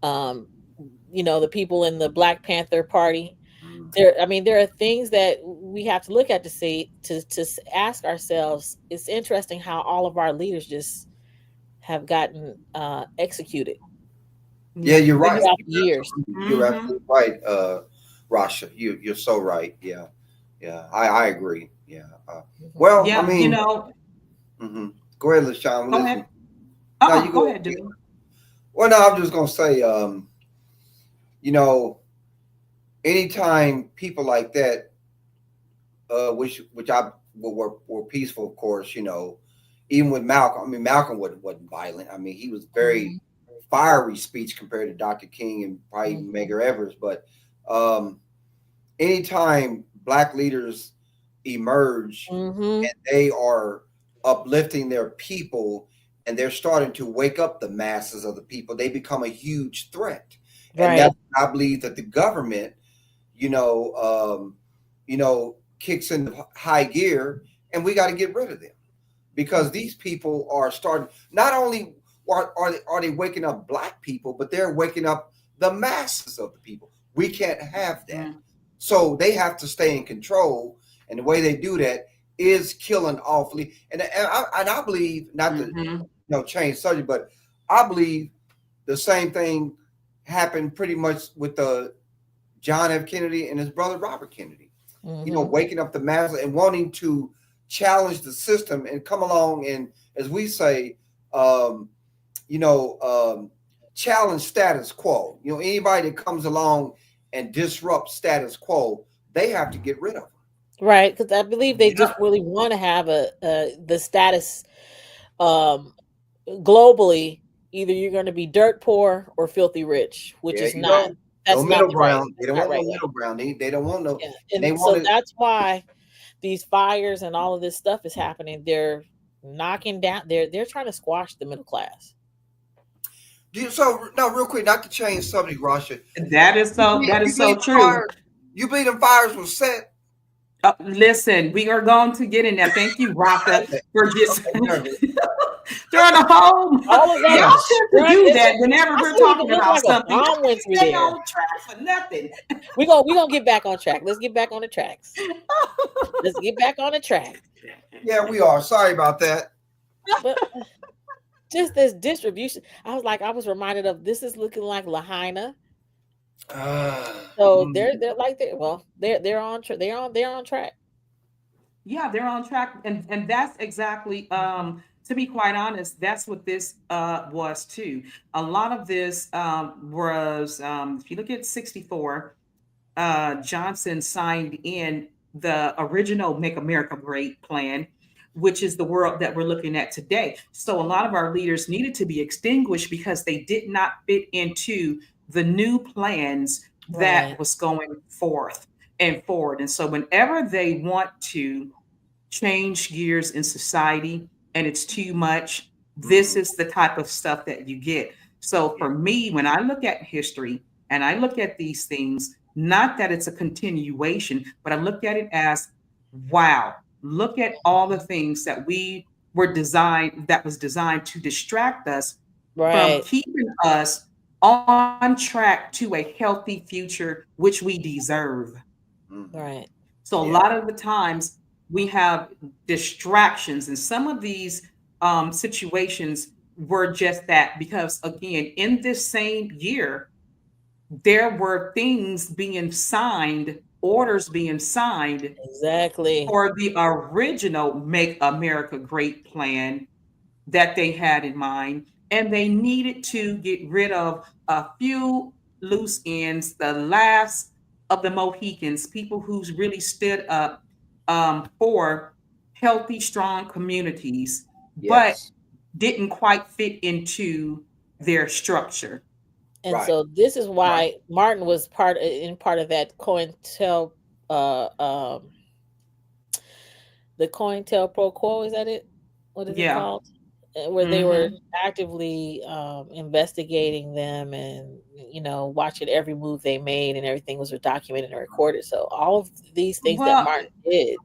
the people in the Black Panther Party. There are things that we have to look at to ask ourselves. It's interesting how all of our leaders just have gotten executed. Yeah, you're right. Years. You're absolutely right, Rasha. You're so right. Yeah. I agree. Yeah. Well, yeah, I mean, go ahead, LaShawn. Go ahead. No, go ahead, dude. Well, no, I'm just gonna say, anytime people like that, which were peaceful, of course, even with Malcolm. I mean, Malcolm wasn't violent. I mean, he was very fiery speech compared to Dr. King and probably even Medgar Evers. But anytime Black leaders emerge and they are uplifting their people and they're starting to wake up the masses of the people, they become a huge threat. And that's, I believe that the government, kicks into high gear, and we got to get rid of them, because these people are starting. Not only are they waking up Black people, but they're waking up the masses of the people. We can't have that. So they have to stay in control, and the way they do that is killing awfully. And I believe, not to change subject, but I believe the same thing happened pretty much with the John F. Kennedy and his brother Robert Kennedy. Waking up the masses and wanting to challenge the system and come along and, as we say, challenge status quo. Anybody that comes along and disrupts status quo, they have to get rid of them. Right, because I believe they just really want to have the status globally. Either you're going to be dirt poor or filthy rich, which is not. That's no middle ground. They don't want no middle ground. They don't want no. And that's why these fires and all of this stuff is happening. They're knocking down. They're trying to squash the middle class. So no, real quick, not to change subject, Rasha. That is so true. You believe them fires were set? Listen, we are going to get in there. Thank you, Rafa, for just during the whole. All of that. Y'all tend to do that whenever we're talking about something. Stay on track for nothing. We're gonna get back on track. Let's get back on the tracks. Let's get back on the track. Yeah, we are. Sorry about that. But just this distribution, I was reminded of, this is looking like Lahaina. So they're on track. Yeah, they're on track, and that's exactly, to be quite honest, that's what this was too. A lot of this was, if you look at 64, Johnson signed in the original Make America Great plan, which is the world that we're looking at today. So a lot of our leaders needed to be extinguished because they did not fit into the new plans that was going forth and forward. And so whenever they want to change gears in society and it's too much, this is the type of stuff that you get. So for me, when I look at history and I look at these things, not that it's a continuation, but I look at it as, wow, look at all the things that was designed to distract us from keeping us on track to a healthy future, which we deserve. Right. So a lot of the times we have distractions, and some of these situations were just that, because again, in this same year, there were things being signed, orders being signed for the original Make America Great plan that they had in mind. And they needed to get rid of a few loose ends, the last of the Mohicans, people who really stood up for healthy, strong communities, but didn't quite fit into their structure. And so this is why Martin was part of that the COINTELPRO quo, is that it? What is it called? Where they were actively investigating them and, watching every move they made, and everything was documented and recorded. So all of these things that Martin did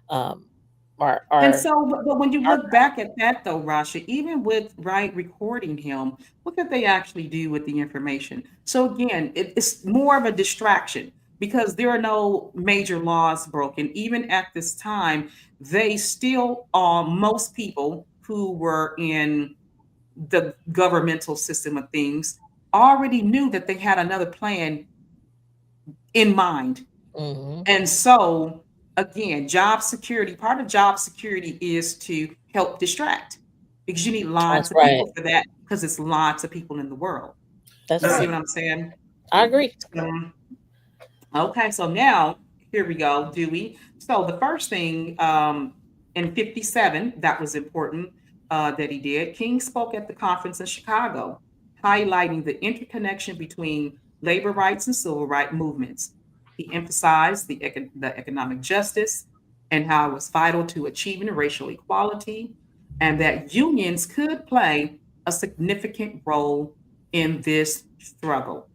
are. And so, but when you look back at that, though, Rasha, even with recording him, what could they actually do with the information? So again, it's more of a distraction, because there are no major laws broken. Even at this time, they still most people who were in the governmental system of things already knew that they had another plan in mind. And so again, job security, part of job security is to help distract, because you need lots of people for that, because it's lots of people in the world. You see what I'm saying? I agree. Okay, so now here we go, Dewey. So the first thing in 57, that was important that he did. King spoke at the conference in Chicago, highlighting the interconnection between labor rights and civil rights movements. He emphasized the economic justice and how it was vital to achieving racial equality, and that unions could play a significant role in this struggle.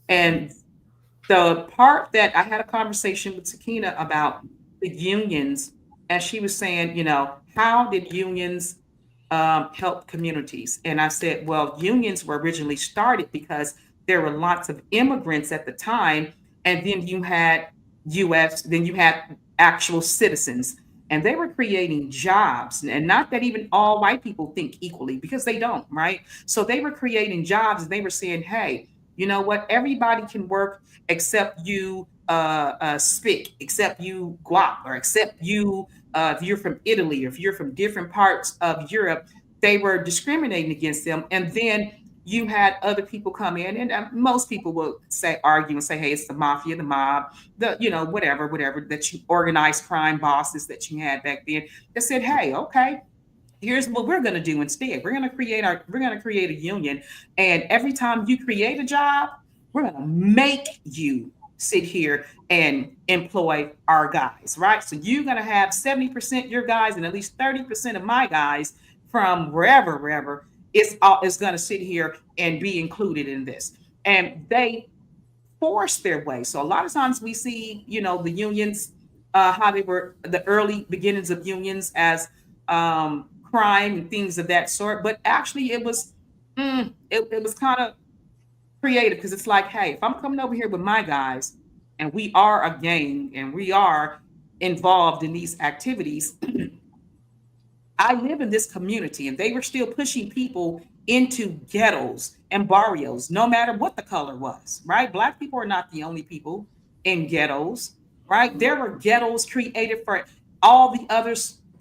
And the part that I had a conversation with Sakina about the unions, as she was saying, how did unions help communities? And I said, well, unions were originally started because there were lots of immigrants at the time, and then you had then you had actual citizens, and they were creating jobs. And not that even all white people think equally, because they don't, right? So they were creating jobs, and they were saying, hey, you know what? Everybody can work except you Spick, except you Guap, or except you if you're from Italy, or if you're from different parts of Europe. They were discriminating against them. And then you had other people come in, and most people will argue and say, hey, it's the mafia, the mob, whatever, that you organized crime bosses that you had back then, that said, hey, okay, here's what we're going to do instead. We're going to create a union. And every time you create a job, we're going to make you sit here and employ our guys, right? So you're going to have 70% your guys and at least 30% of my guys from wherever is going to sit here and be included in this. And they force their way. So a lot of times we see, the unions, how they were the early beginnings of unions as crime and things of that sort. But actually it was kind of creative, because it's like, hey, if I'm coming over here with my guys and we are a gang and we are involved in these activities, I live in this community, and they were still pushing people into ghettos and barrios, no matter what the color was, right? Black people are not the only people in ghettos, right? There were ghettos created for all the other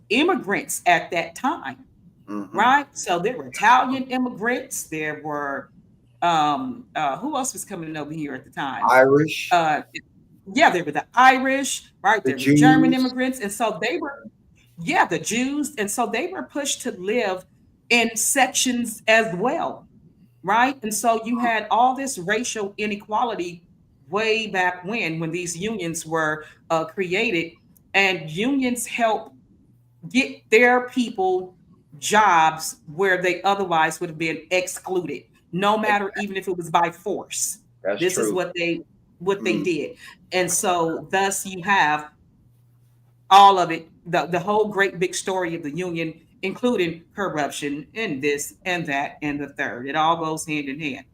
immigrants at that time, right? So there were Italian immigrants. There were, who else was coming over here at the time? Irish. They were the Irish, right? There were German immigrants. And so they were, the Jews. And so they were pushed to live in sections as well, right? And so you had all this racial inequality way back when these unions were created, and unions help get their people jobs where they otherwise would have been excluded, no matter even if it was by force. This is what they did. And so thus you have all of it, the whole great big story of the union, including corruption and this and that and the third. It all goes hand in hand.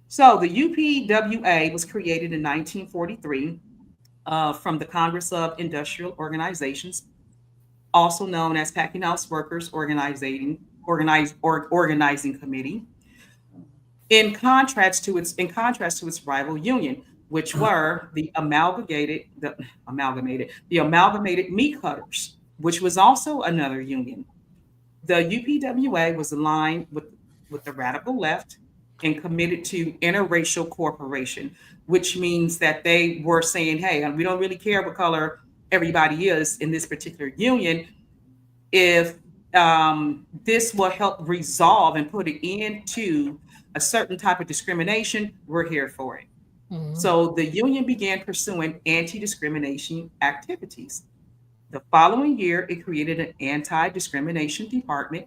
So the UPWA was created in 1943 from the Congress of Industrial Organizations, also known as Packinghouse Workers Organizing Committee, in contrast to its rival union, which were the amalgamated meat cutters, which was also another union. The UPWA was aligned with the radical left and committed to interracial cooperation, which means that they were saying, hey, we don't really care what color everybody is in this particular union. If this will help resolve and put it into a certain type of discrimination, we're here for it. So the union began pursuing anti-discrimination activities. The following year, it created an anti-discrimination department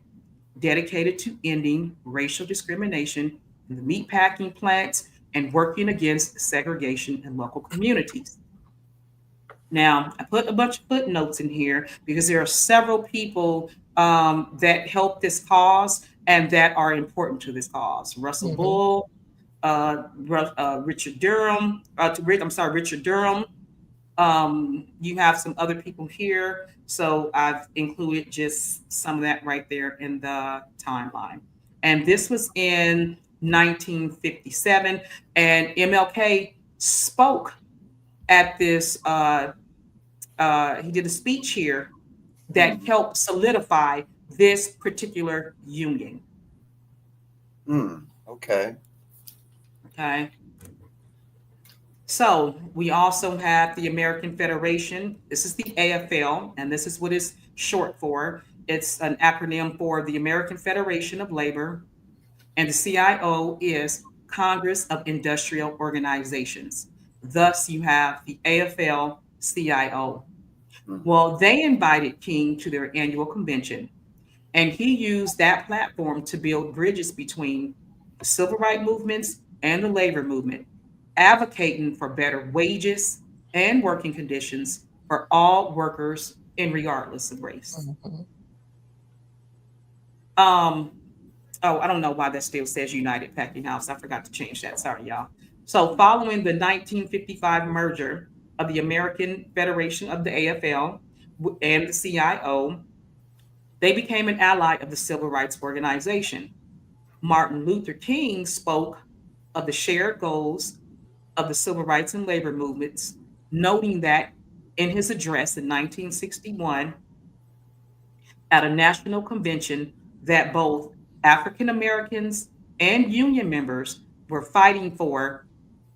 dedicated to ending racial discrimination in the meatpacking plants and working against segregation in local communities. Now, I put a bunch of footnotes in here because there are several people that help this cause and that are important to this cause. Russell Bull, Richard Durham. Richard Durham. You have some other people here, so I've included just some of that right there in the timeline. And this was in 1957, and MLK spoke at this. He did a speech here that helped solidify this particular union. Okay. So we also have the American Federation. This is the AFL, and this is what is short for. It's an acronym for the American Federation of Labor, and the CIO is Congress of Industrial Organizations. Thus, you have the AFL-CIO. Well, they invited King to their annual convention, and he used that platform to build bridges between the civil rights movements and the labor movement, advocating for better wages and working conditions for all workers in regardless of race. Oh, I don't know why that still says United Packinghouse. I forgot to change that. Sorry, y'all. So, following the 1955 merger of the American Federation of the AFL and the CIO, they became an ally of the Civil Rights Organization. Martin Luther King spoke of the shared goals of the civil rights and labor movements, noting that in his address in 1961 at a national convention that both African Americans and union members were fighting for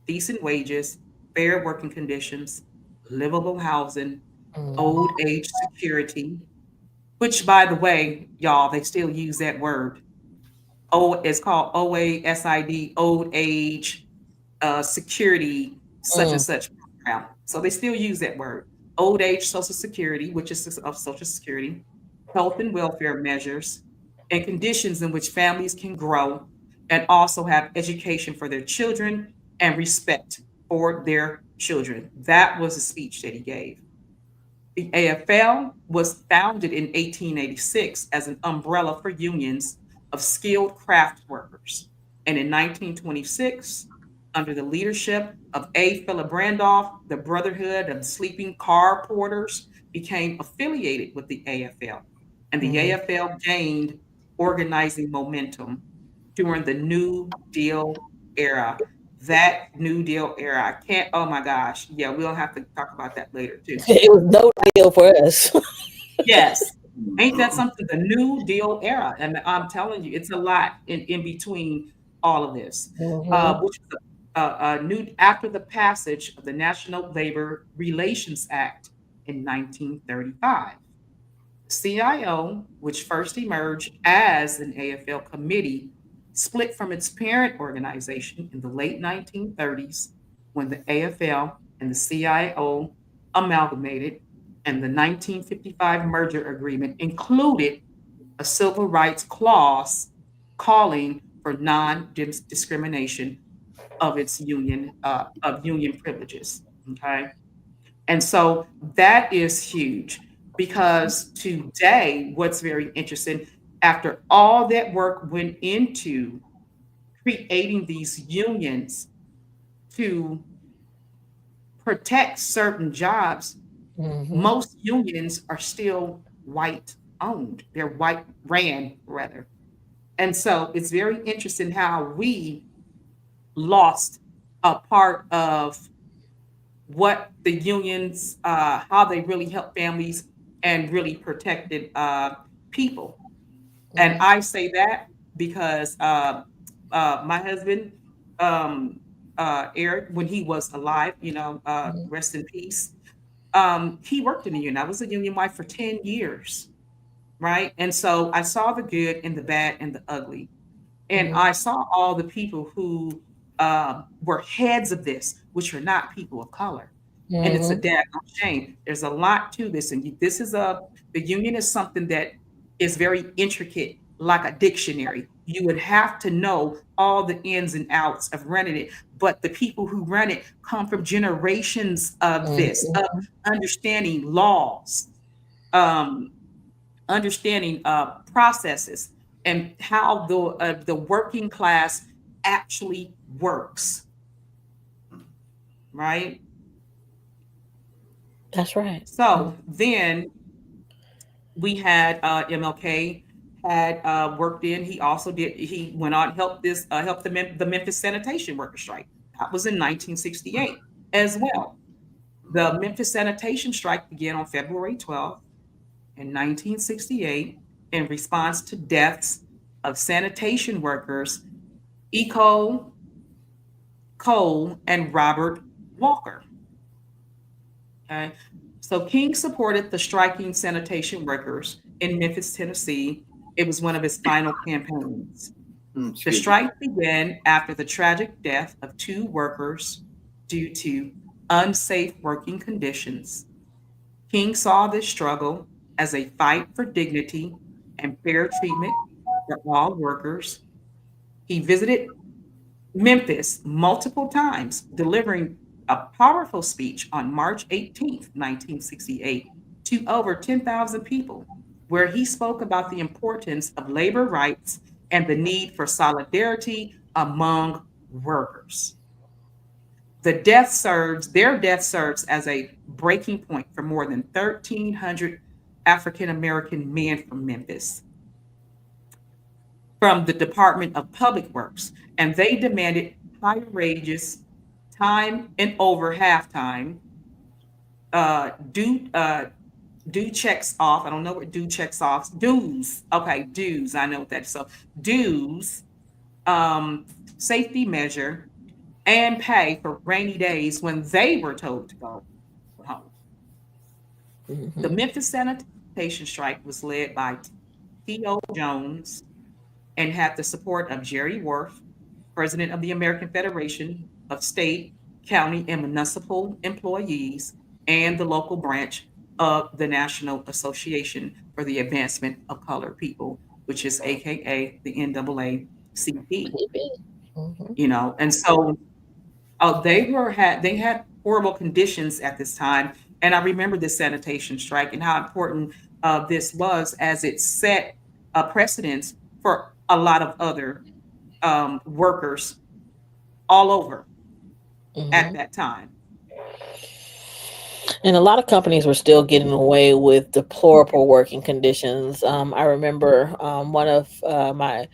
decent wages, fair working conditions, livable housing, old age security, which, by the way, y'all, they still use that word. Oh, it's called OASID, old age security, such and such program. So they still use that word. Old age social security, which is of social security, health and welfare measures, and conditions in which families can grow and also have education for their children and respect for their children. That was a speech that he gave. The AFL was founded in 1886 as an umbrella for unions of skilled craft workers. And in 1926, under the leadership of A. Philip Randolph, the Brotherhood of Sleeping Car Porters became affiliated with the AFL. And the AFL gained organizing momentum during the New Deal era. That New Deal era. I can't, oh my gosh. Yeah, we'll have to talk about that later too. It was no deal for us. Yes. Ain't that something? The New Deal era. And I'm telling you, it's a lot in between all of this, which was new after the passage of the National Labor Relations Act in 1935. CIO, which first emerged as an AFL committee, split from its parent organization in the late 1930s when the AFL and the CIO amalgamated, and the 1955 merger agreement included a civil rights clause calling for non-discrimination of its union of union privileges. Okay. And so that is huge because today, what's very interesting, after all that work went into creating these unions to protect certain jobs, most unions are still white owned. They're white ran, rather. And so it's very interesting how we lost a part of what the unions, how they really help families and really protected people. And I say that because my husband, Eric, when he was alive, rest in peace, he worked in the union. I was a union wife for 10 years, right? And so I saw the good and the bad and the ugly. And I saw all the people who were heads of this, which are not people of color. And it's a daggone shame. There's a lot to this. And this is the union is something that is very intricate, like a dictionary. You would have to know all the ins and outs of running it. But the people who run it come from generations of this, of understanding laws, understanding processes, and how the working class actually works, right? That's right. So then we had MLK had worked in. He also did. He went on helped the Memphis sanitation worker strike. That was in 1968 as well. The Memphis sanitation strike began on February 12th in 1968 in response to deaths of sanitation workers Eco Cole and Robert Walker. Okay. So King supported the striking sanitation workers in Memphis, Tennessee. It was one of his final campaigns. The strike began after the tragic death of 2 workers due to unsafe working conditions. King saw this struggle as a fight for dignity and fair treatment for all workers. He visited Memphis multiple times, delivering a powerful speech on March 18th, 1968, to over 10,000 people, where he spoke about the importance of labor rights and the need for solidarity among workers. Their death serves as a breaking point for more than 1,300 African American men from Memphis, from the Department of Public Works, and they demanded higher wages, time and over halftime, due checks off. I don't know what due checks off. Dues. Okay, dues. I know what that is. So dues, safety measure, and pay for rainy days when they were told to go home. Mm-hmm. The Memphis sanitation strike was led by T.O. Jones and had the support of Jerry Worth, president of the American Federation of State, County, and Municipal Employees, and the local branch of the National Association for the Advancement of Colored People, which is AKA the NAACP. Mm-hmm. You know, and so they had horrible conditions at this time, and I remember the sanitation strike and how important this was, as it set a precedence for a lot of other workers all over at that time. And a lot of companies were still getting away with deplorable working conditions. I remember one of my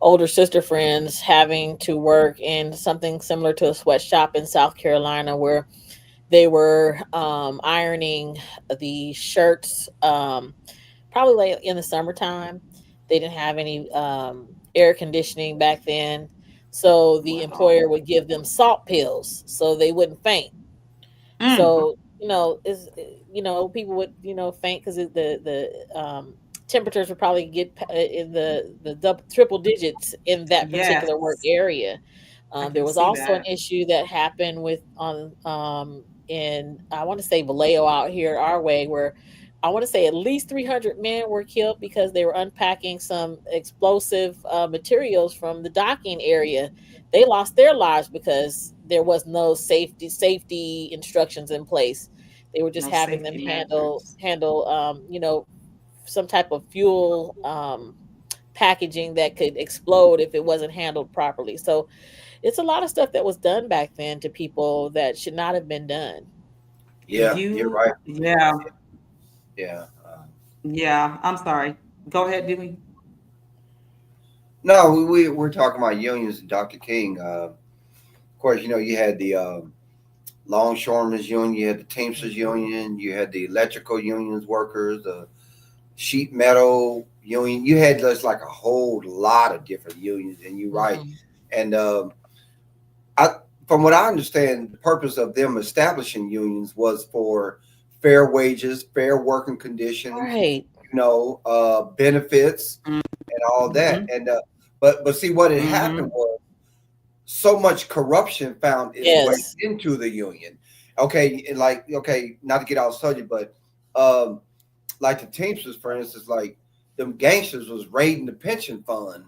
older sister friends having to work in something similar to a sweatshop in South Carolina, where they were ironing the shirts, probably like in the summertime. They didn't have any air conditioning back then. So the employer would give them salt pills so they wouldn't faint. So, people would, faint because the temperatures would probably get in the triple digits in that particular work area. There was also an issue that happened in, I want to say, Vallejo out here our way, where I want to say at least 300 men were killed because they were unpacking some explosive materials from the docking area. They lost their lives because there was no safety instructions in place. They were just having them handle some type of fuel packaging that could explode if it wasn't handled properly. So it's a lot of stuff that was done back then to people that should not have been done. Yeah, you're right. Yeah. Yeah. Yeah. I'm sorry. Go ahead, Dewey. No, we're talking about unions, Dr. King. Of course, you had the longshoremen's union, you had the Teamsters union, you had the electrical unions workers, the sheet metal union. You had just like a whole lot of different unions, and you're right. And from what I understand, the purpose of them establishing unions was for fair wages, fair working conditions, right? Benefits, and all that. And but see, what had happened was so much corruption found its way into the union. Okay, and not to get off subject, but like the Teamsters, for instance, like them gangsters was raiding the pension fund,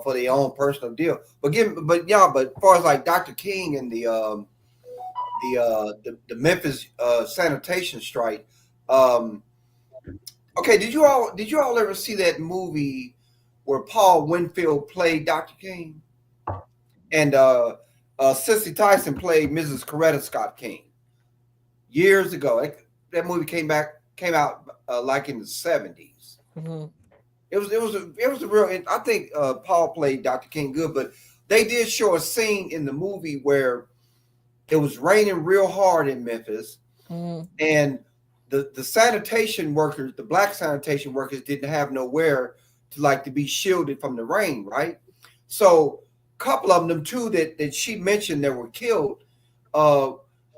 for their own personal deal. But as far as like Dr. King and the Memphis sanitation strike, okay, did you all ever see that movie where Paul Winfield played Dr. King and Cicely Tyson played Mrs. Coretta Scott King years ago? That movie came out like in the 70s. It was a real. I think Paul played Dr. King good, but they did show a scene in the movie where it was raining real hard in Memphis, and the sanitation workers, the black sanitation workers, didn't have nowhere to be shielded from the rain, right? So a couple of them too that she mentioned that were killed,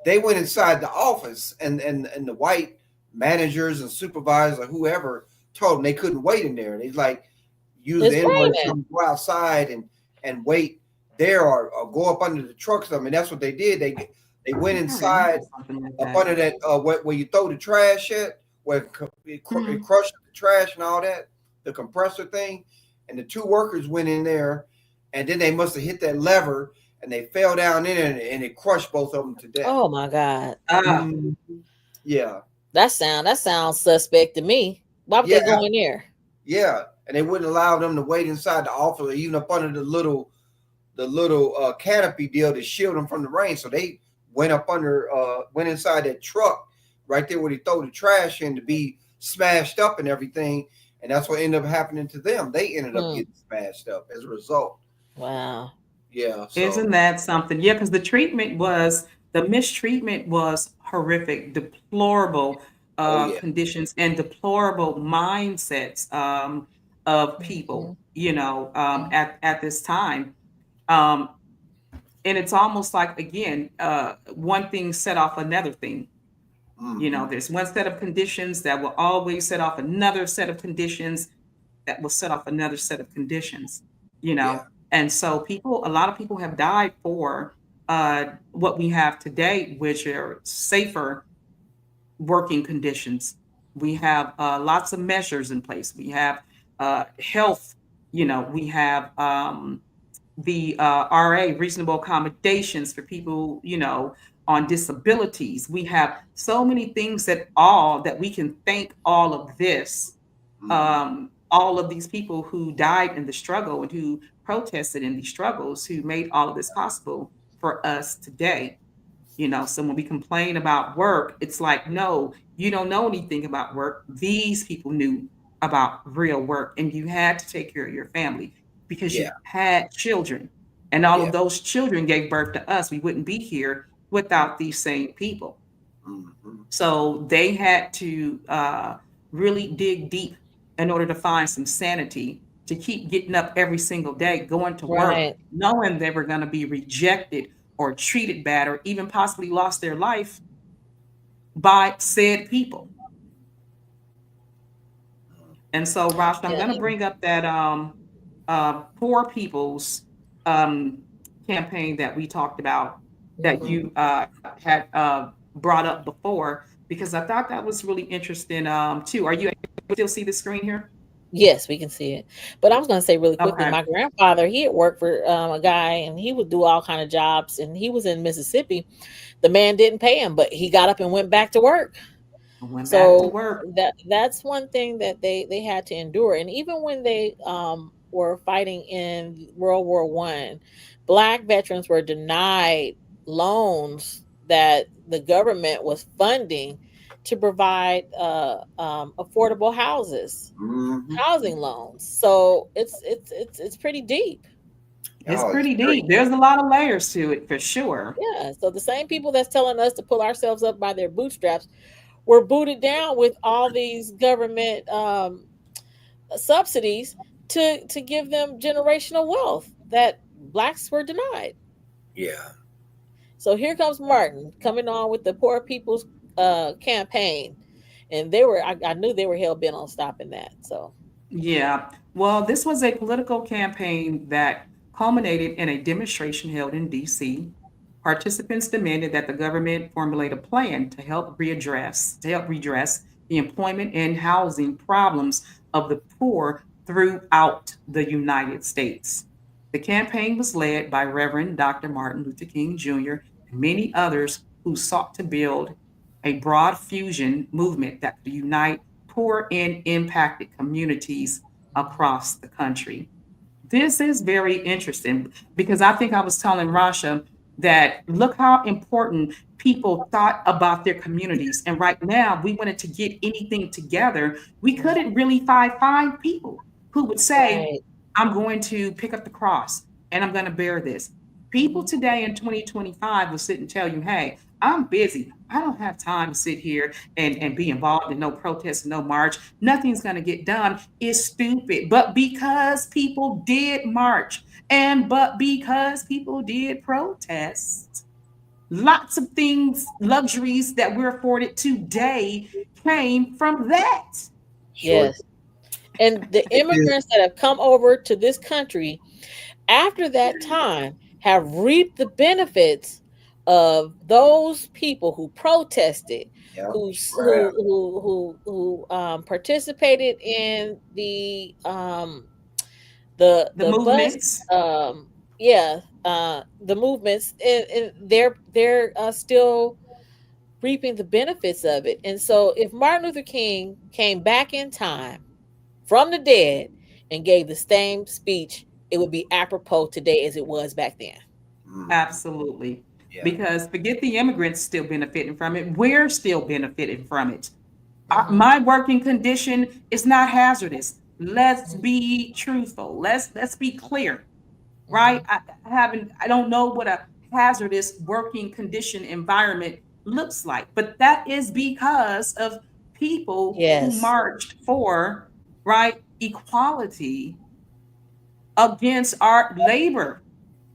they went inside the office, and the white managers and supervisors or whoever told them they couldn't wait in there. And he's like, use the N-word, go outside and wait there, or go up under the trucks. I mean, that's what they did. They went inside up under that where you throw the trash at, where it crushed the trash and all that, the compressor thing. And the two workers went in there, and then they must have hit that lever, and they fell down in it, and it crushed both of them to death. Oh my God! Yeah, that sounds suspect to me. Why would they go in there? Yeah, and they wouldn't allow them to wait inside the office, or even up under the little canopy deal to shield them from the rain. So they went up under, went inside that truck right there where they throw the trash in to be smashed up and everything. And that's what ended up happening to them. They ended up getting smashed up as a result. Wow. Yeah. So. Isn't that something? Yeah, because the mistreatment was horrific, deplorable conditions and deplorable mindsets of people, at this time. And it's almost like, again, one thing set off another thing. There's one set of conditions that will always set off another set of conditions that will set off another set of conditions, And so a lot of people have died for what we have today, which are safer working conditions. We have lots of measures in place. We have health, we have the RA, reasonable accommodations for people, on disabilities. We have so many things that we can thank all of this, all of these people who died in the struggle and who protested in these struggles, who made all of this possible for us today. So when we complain about work, it's like, no, you don't know anything about work. These people knew about real work, and you had to take care of your family because you had children, and all of those children gave birth to us. We wouldn't be here without these same people. So they had to really dig deep in order to find some sanity to keep getting up every single day, going to work, knowing they were going to be rejected or treated bad, or even possibly lost their life by said people. And so, Rosh, I'm going to bring up that Poor People's campaign that we talked about, that you had brought up before, because I thought that was really interesting too. Are you able to still see the screen here? Yes, we can see it. But I was going to say really quickly, my grandfather, he had worked for a guy, and he would do all kind of jobs, and he was in Mississippi. The man didn't pay him, but he got up and went back to work. That's one thing that they had to endure. And even when they were fighting in World War I, Black veterans were denied loans that the government was funding to provide affordable housing loans. So it's pretty deep. It's pretty deep. There's a lot of layers to it, for sure. Yeah. So the same people that's telling us to pull ourselves up by their bootstraps were booted down with all these government subsidies to give them generational wealth that Blacks were denied. Yeah. So here comes Martin coming on with the Poor People's campaign, and I knew they were hell bent on stopping that. So yeah, well, this was a political campaign that culminated in a demonstration held in D.C. Participants demanded that the government formulate a plan to help redress the employment and housing problems of the poor throughout the United States. The campaign was led by Reverend Dr. Martin Luther King Jr. and many others who sought to build a broad fusion movement that could unite poor and impacted communities across the country. This is very interesting because I think I was telling Rasha that look how important people thought about their communities. And right now, we wanted to get anything together. We couldn't really find people who would say, I'm going to pick up the cross and I'm going to bear this. People today in 2025 will sit and tell you, hey, I'm busy. I don't have time to sit here and be involved in no protest, no march. Nothing's going to get done. It's stupid. But because people did march, but because people did protest, Lots of things, luxuries that we're afforded today came from that. Yes. And the immigrants that have come over to this country after that time have reaped the benefits of those people who protested, who participated in the movements. The movements, and they're still reaping the benefits of it. And so if Martin Luther King came back in time from the dead and gave the same speech, it would be apropos today as it was back then. Absolutely. Because forget the immigrants still benefiting from it. We're still benefiting from it. My working condition is not hazardous. Let's be truthful. Let's be clear, right? I don't know what a hazardous working condition environment looks like, but that is because of people who marched for, right, equality against our labor,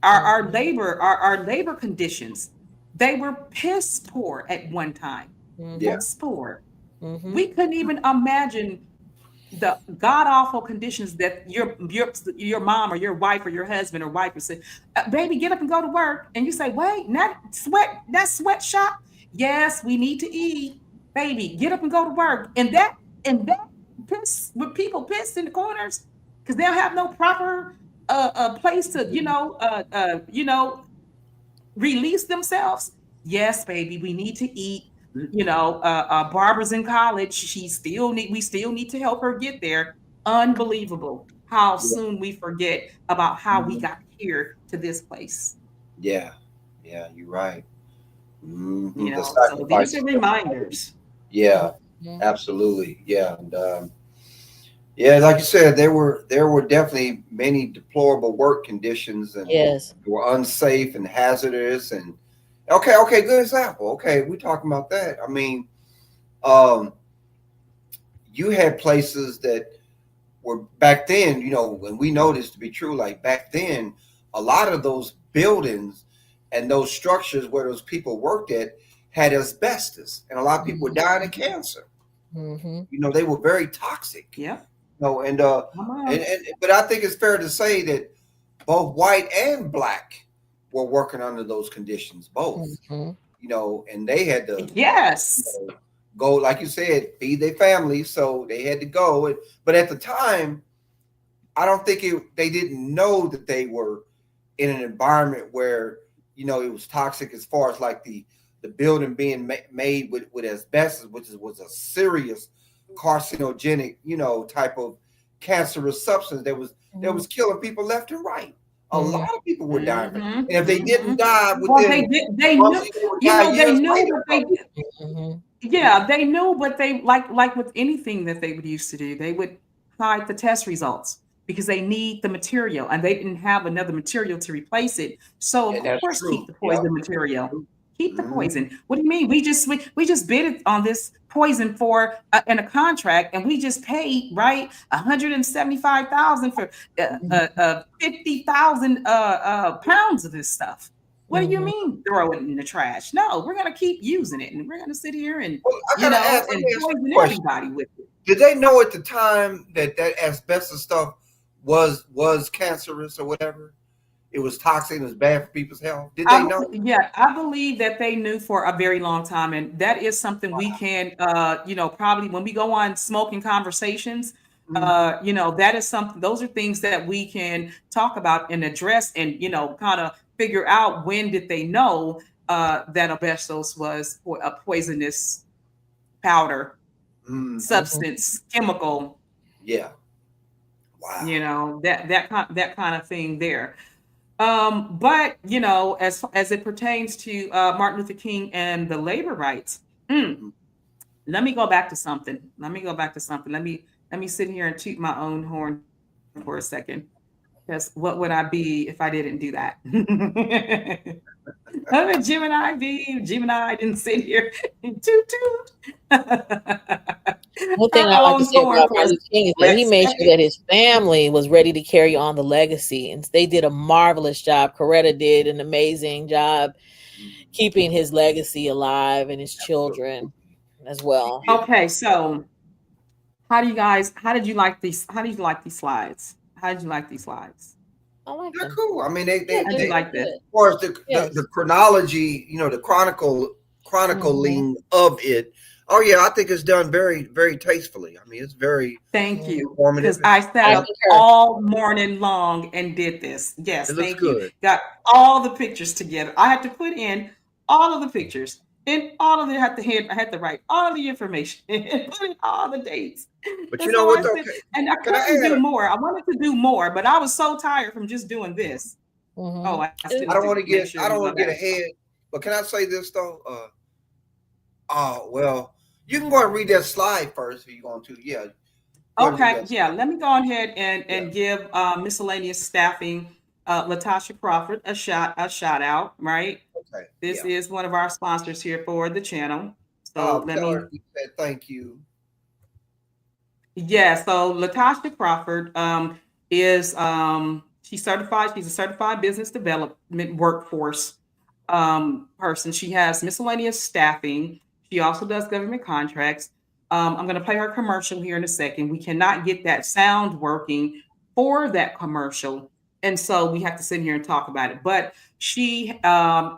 our labor conditions. They were piss poor at one time. Piss poor. We couldn't even imagine the god awful conditions that your mom or your wife or your husband or wife would say, baby, get up and go to work. And you say, wait, that sweatshop. Yes, we need to eat. Baby, get up and go to work. And that piss, with people piss in the corners because they don't have no proper place to, release themselves. Yes, baby, we need to eat. Barbara's in college. We still need to help her get there. Unbelievable how soon we forget about how we got here to this place. Yeah, you're right. So these are reminders. Yeah, absolutely. Yeah, and like you said, there were definitely many deplorable work conditions, and they were unsafe and hazardous. And okay, good example. Okay, we talking about that. I mean, you had places that were back then, and we know this to be true. Like back then, a lot of those buildings and those structures where those people worked at had asbestos, and a lot of people were dying of cancer. They were very toxic. Yeah. And but I think it's fair to say that both white and black were working under those conditions, both. And they had to go, like you said, feed their families, so they had to go. But at the time, I don't think they didn't know that they were in an environment where it was toxic, as far as like the building being made with asbestos, which was a serious carcinogenic, type of cancerous substance that was killing people left and right. A lot of people were dying, and if they didn't die within, they knew, but they like with anything that they would used to do, they would hide the test results because they need the material, and they didn't have another material to replace it. So of course, keep the poison material. Keep the poison. What do you mean? We just bid on this poison for in a contract, and we just paid $175,000 for 50,000 pounds of this stuff. What do you mean throw it in the trash? No, we're gonna keep using it, and we're gonna sit here and poison everybody with it. Did they know at the time that asbestos stuff was cancerous or whatever? It was toxic, it was bad for people's health. Did they know? Yeah, I believe that they knew for a very long time. And that is something we can, probably when we go on smoking conversations, that is something, those are things that we can talk about and address and, kind of figure out when did they know that asbestos was a poisonous powder, substance, chemical. Yeah. Wow. That kind of thing there. But as it pertains to Martin Luther King and the labor rights, let me go back to something. Let me sit here and toot my own horn for a second. Because what would I be if I didn't do that? I'm a Gemini bee. Gemini didn't sit here and toot. One thing I like to say about Martin Luther King is that he made sure that his family was ready to carry on the legacy, and they did a marvelous job. Coretta did an amazing job, keeping his legacy alive and his children as well. Okay, so how did you like these? How did you like these slides? How did you like these slides? I like They're them. cool. I mean, they like that. As far as the chronology, the chronicling of it. Oh yeah, I think it's done very, very tastefully. I mean, it's very thank you, informative. because I sat up all morning long and did this. Yes, thank you. Got all the pictures together. I had to put in all of the pictures and all of it. I had to write all the information and put in all the dates. But and you know what? Okay. And I couldn't do more. I wanted to do more, but I was so tired from just doing this. Oh, I don't want to get ahead. But can I say this though? Well, you can go and read that slide first if you want to. Yeah. Okay. Yeah. Let me go ahead and give miscellaneous staffing, Latasha Crawford a shout out. Right. Okay. This is one of our sponsors here for the channel. So let me say thank you. Yeah. So Latasha Crawford is she's certified. She's a certified business development workforce person. She has miscellaneous staffing. She also does government contracts. I'm going to play her commercial here in a second. We cannot get that sound working for that commercial, and so we have to sit here and talk about it. But she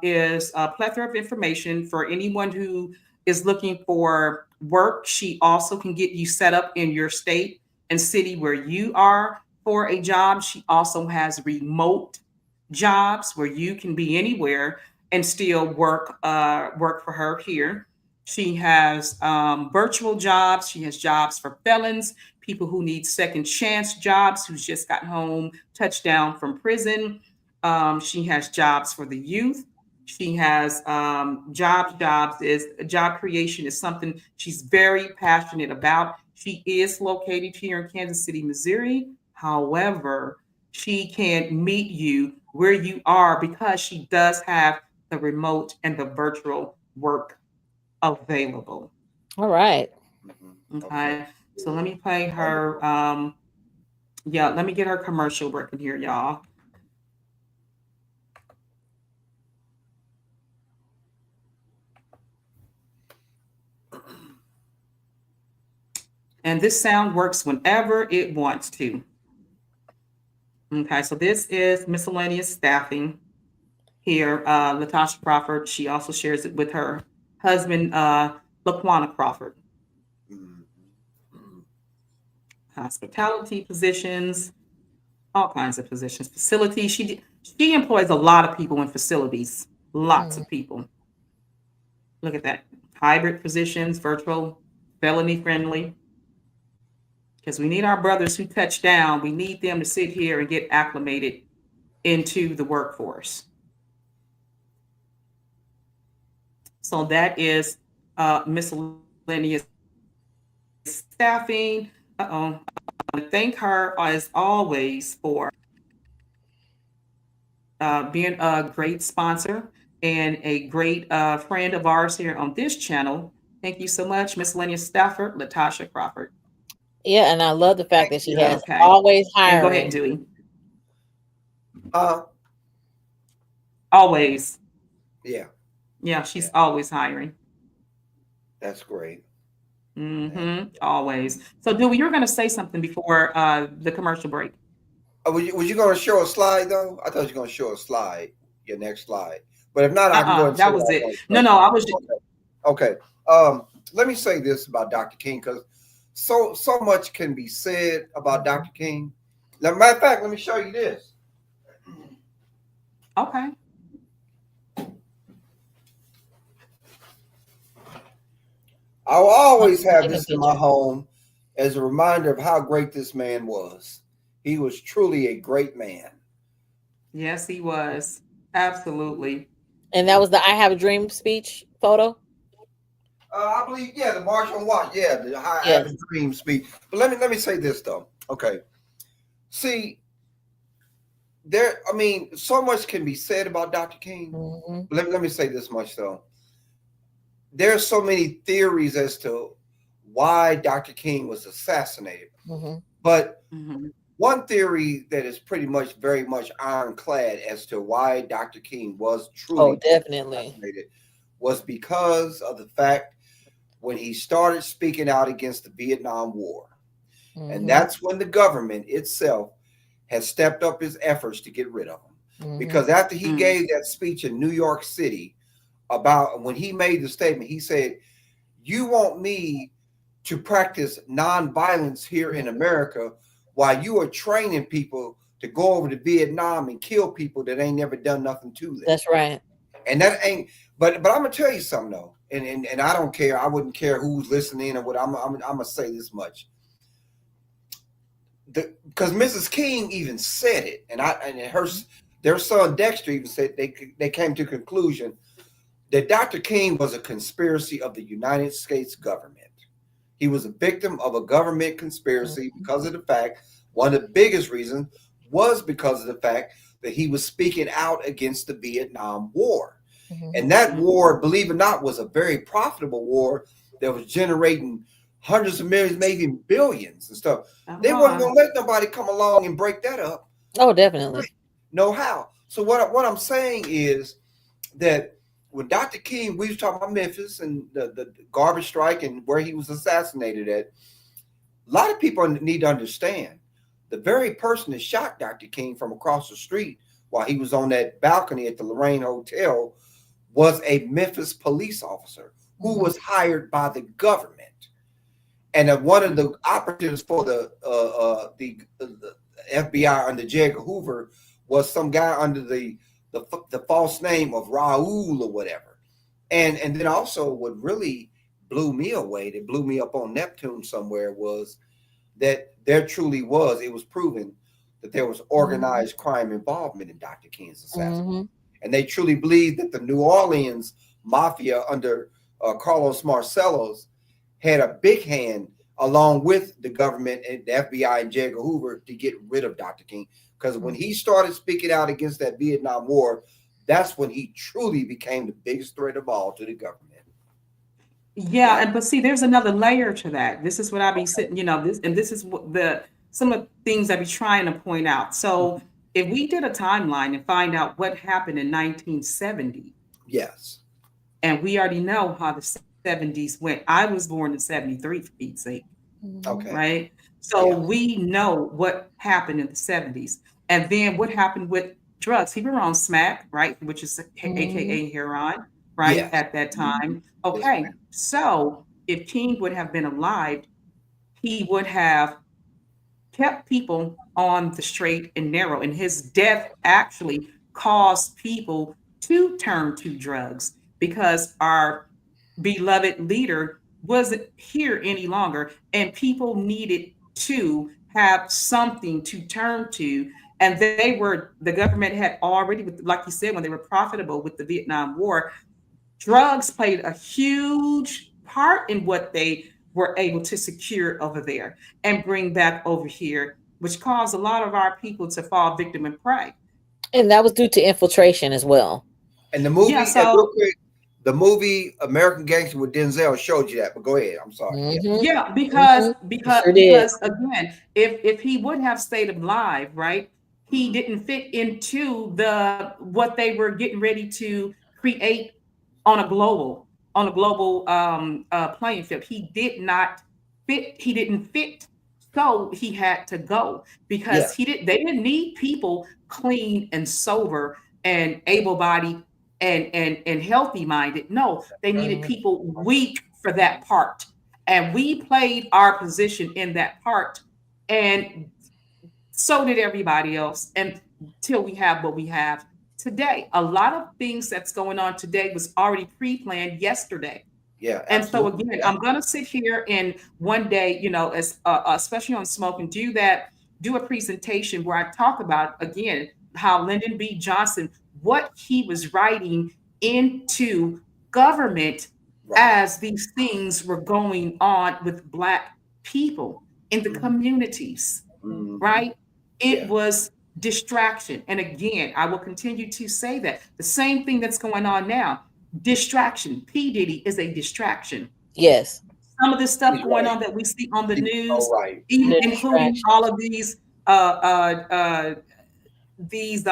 is a plethora of information for anyone who is looking for work. She also can get you set up in your state and city where you are for a job. She also has remote jobs where you can be anywhere and still work for her here. She has virtual jobs. She has jobs for felons, people who need second chance jobs, who's just gotten home, touchdown from prison. She has jobs for the youth. She has jobs is job creation is something she's very passionate about. She is located here in Kansas City, Missouri. However, she can meet you where you are because she does have the remote and the virtual work available. All right. Okay. So let me play her. Let me get her commercial working here, y'all. And this sound works whenever it wants to. Okay, so this is miscellaneous staffing here. Latasha Crawford, she also shares it with her husband, Laquana Crawford. Hospitality positions, all kinds of positions. Facilities, she employs a lot of people in facilities, lots of people. Look at that. Hybrid positions, virtual, felony friendly. Because we need our brothers who touch down, we need them to sit here and get acclimated into the workforce. So that is miscellaneous staffing. I want to thank her as always for being a great sponsor and a great friend of ours here on this channel. Thank you so much, miscellaneous staffer, Latasha Crawford. Yeah, and I love the fact that she has always hiring. And go ahead, Dewey. Always. Yeah. Yeah, she's always hiring. That's great. Always. So, Dewey, you were going to say something before the commercial break. Was you going to show a slide though? I thought you were going to show a slide, your next slide. But if not, I can go and that was it. No, I was just... Okay. Let me say this about Dr. King, because so much can be said about Dr. King. Matter of fact, let me show you this. Okay. I will always have this in my home as a reminder of how great this man was. He was truly a great man. Yes, he was. Absolutely. And that was the I Have a Dream speech photo? I believe, the March on Watch. Yeah, the I Have a Dream speech. But let me say this, though. Okay. See, so much can be said about Dr. King. Let me say this much, though. There's so many theories as to why Dr. King was assassinated. But One theory that is pretty much very much ironclad as to why Dr. King was truly definitely assassinated was because of the fact when he started speaking out against the Vietnam War. And that's when the government itself has stepped up its efforts to get rid of him. Because after he gave that speech in New York City about when he made the statement, he said, "You want me to practice nonviolence here in America while you are training people to go over to Vietnam and kill people that ain't never done nothing to them." That's right. And that ain't, but I'm gonna tell you something though, and I don't care. I wouldn't care who's listening or what. I'm gonna say this much. Because Mrs. King even said it, and their son Dexter even said they came to a conclusion that Dr. King was a conspiracy of the United States government. He was a victim of a government conspiracy because of the fact, one of the biggest reasons was because of the fact that he was speaking out against the Vietnam War. And that war, believe it or not, was a very profitable war that was generating hundreds of millions, maybe billions and stuff. They weren't going to let nobody come along and break that up. Oh, definitely. No how. So what I'm saying is that when Dr. King, we was talking about Memphis and the garbage strike and where he was assassinated at, a lot of people need to understand the very person that shot Dr. King from across the street while he was on that balcony at the Lorraine Hotel was a Memphis police officer who was hired by the government. And one of the operatives for the FBI under J. Edgar Hoover was some guy under the false name of Raul or whatever. And then also what really blew me away, that blew me up on Neptune somewhere, was that there truly was, it was proven that there was organized crime involvement in Dr. King's assassination. And they truly believed that the New Orleans mafia under Carlos Marcellos had a big hand along with the government and the FBI and J. Edgar Hoover to get rid of Dr. King. Because when he started speaking out against that Vietnam War, that's when he truly became the biggest threat of all to the government. Yeah, but see, there's another layer to that. This is what I be sitting, this is what some of the things I be trying to point out. So if we did a timeline and find out what happened in 1970. Yes. And we already know how the 70s went. I was born in 73, for Pete's sake. Okay. Right? So we know what happened in the 70s. And then what happened with drugs. He was on smack, right? Which is AKA heroin, right? Yes. At that time. Okay. Yes. So if King would have been alive, he would have kept people on the straight and narrow. And his death actually caused people to turn to drugs because our beloved leader wasn't here any longer, and people needed to have something to turn to. And the government had already, like you said, when they were profitable with the Vietnam War, drugs played a huge part in what they were able to secure over there and bring back over here, which caused a lot of our people to fall victim and prey. And that was due to infiltration as well. And the movie, real quick, the movie American Gangster with Denzel showed you that, but go ahead. I'm sorry. Yeah, because again, if he would have stayed alive, right, he didn't fit into what they were getting ready to create on a global playing field. He did not fit. He didn't fit. So he had to go because they didn't need people clean and sober and able-bodied and healthy-minded. No, they needed people weak for that part. And we played our position in that part, and so did everybody else, until we have what we have today. A lot of things that's going on today was already pre-planned yesterday. Yeah. And so again, I'm going to sit here and one day, as especially on Smoke, and do a presentation where I talk about, again, how Lyndon B. Johnson, what he was writing into government as these things were going on with Black people in the communities, right? It was distraction. And again, I will continue to say that. The same thing that's going on now, distraction. P. Diddy is a distraction. Yes. Some of the stuff going on that we see on the news, even including all of these these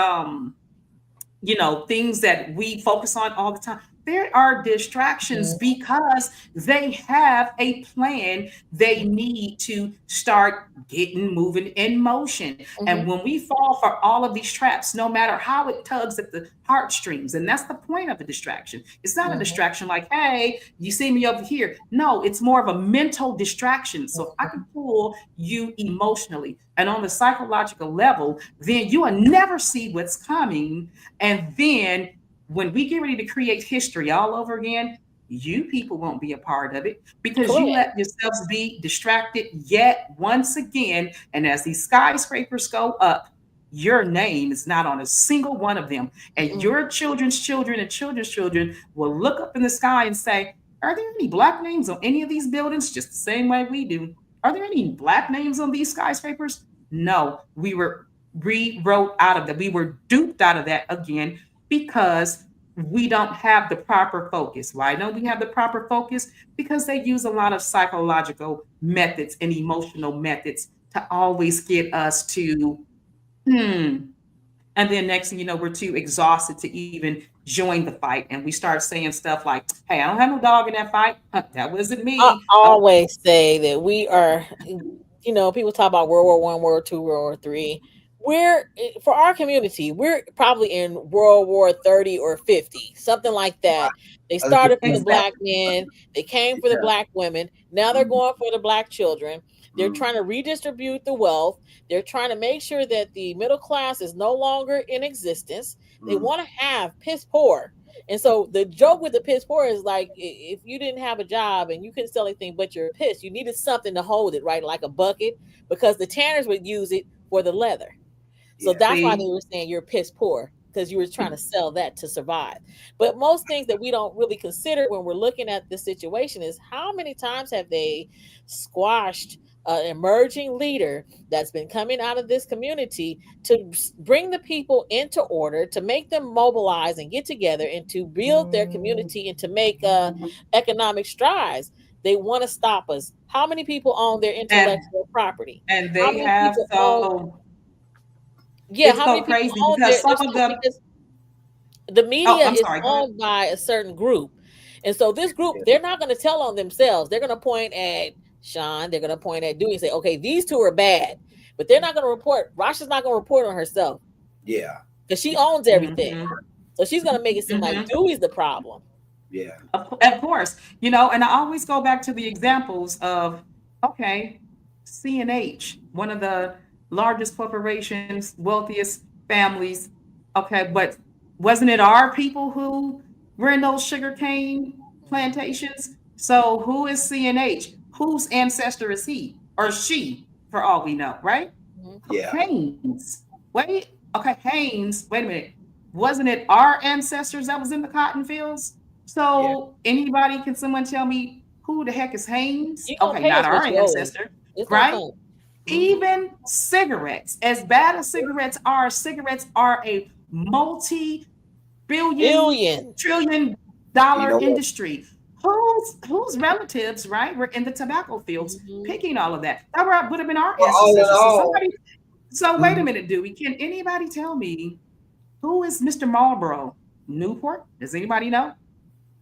things that we focus on all the time. There are distractions because they have a plan they need to start getting moving in motion. And when we fall for all of these traps, no matter how it tugs at the heartstrings, and that's the point of a distraction. It's not a distraction like, hey, you see me over here. No, it's more of a mental distraction. So if I can pull you emotionally and on the psychological level, then you will never see what's coming. And then when we get ready to create history all over again, you people won't be a part of it because you let yourselves be distracted yet once again. And as these skyscrapers go up, your name is not on a single one of them. And your children's children and children's children will look up in the sky and say, are there any Black names on any of these buildings? Just the same way we do. Are there any Black names on these skyscrapers? No, we were rewrote out of that. We were duped out of that again because we don't have the proper focus. Why don't we have the proper focus? Because they use a lot of psychological methods and emotional methods to always get us to, and then next thing you know, we're too exhausted to even join the fight. And we start saying stuff like, hey, I don't have no dog in that fight. That wasn't me. I always say that we are, people talk about World War I, World War II, World War III. For our community, we're probably in World War 30 or 50, something like that. They started for the Black men. They came for the Black women. Now they're going for the Black children. They're trying to redistribute the wealth. They're trying to make sure that the middle class is no longer in existence. They want to have piss poor. And so the joke with the piss poor is like, if you didn't have a job and you couldn't sell anything but your piss, you needed something to hold it, right? Like a bucket, because the tanners would use it for the leather. So that's why they were saying you're piss poor, because you were trying to sell that to survive. But most things that we don't really consider when we're looking at this situation is how many times have they squashed an emerging leader that's been coming out of this community to bring the people into order, to make them mobilize and get together and to build their community and to make economic strides. They want to stop us. How many people own their intellectual property? And they have so... Yeah, how many people own their stuff? Because the media is owned by a certain group. And so this group, they're not going to tell on themselves. They're going to point at Sean, they're going to point at Dewey and say, okay, these two are bad. But they're not going to report. Rasha's not going to report on herself. Yeah. Because she owns everything. So she's going to make it seem like Dewey's the problem. Yeah. Of course. And I always go back to the examples of, okay, C&H, one of the largest corporations, wealthiest families. Okay, but wasn't it our people who were in those sugarcane plantations? So who is C&H? Whose ancestor is he or she, for all we know, right? Yeah. Haynes. Wait, okay, Haynes. Wait a minute. Wasn't it our ancestors that was in the cotton fields? So can someone tell me who the heck is Haynes? Okay, not our ancestor, right? Even cigarettes, as bad as cigarettes are a multi-billion, trillion-dollar industry. Whose relatives, right, were in the tobacco fields picking all of that? That would have been our ancestors. So wait a minute, Dewey. Can anybody tell me who is Mr. Marlboro? Newport? Does anybody know?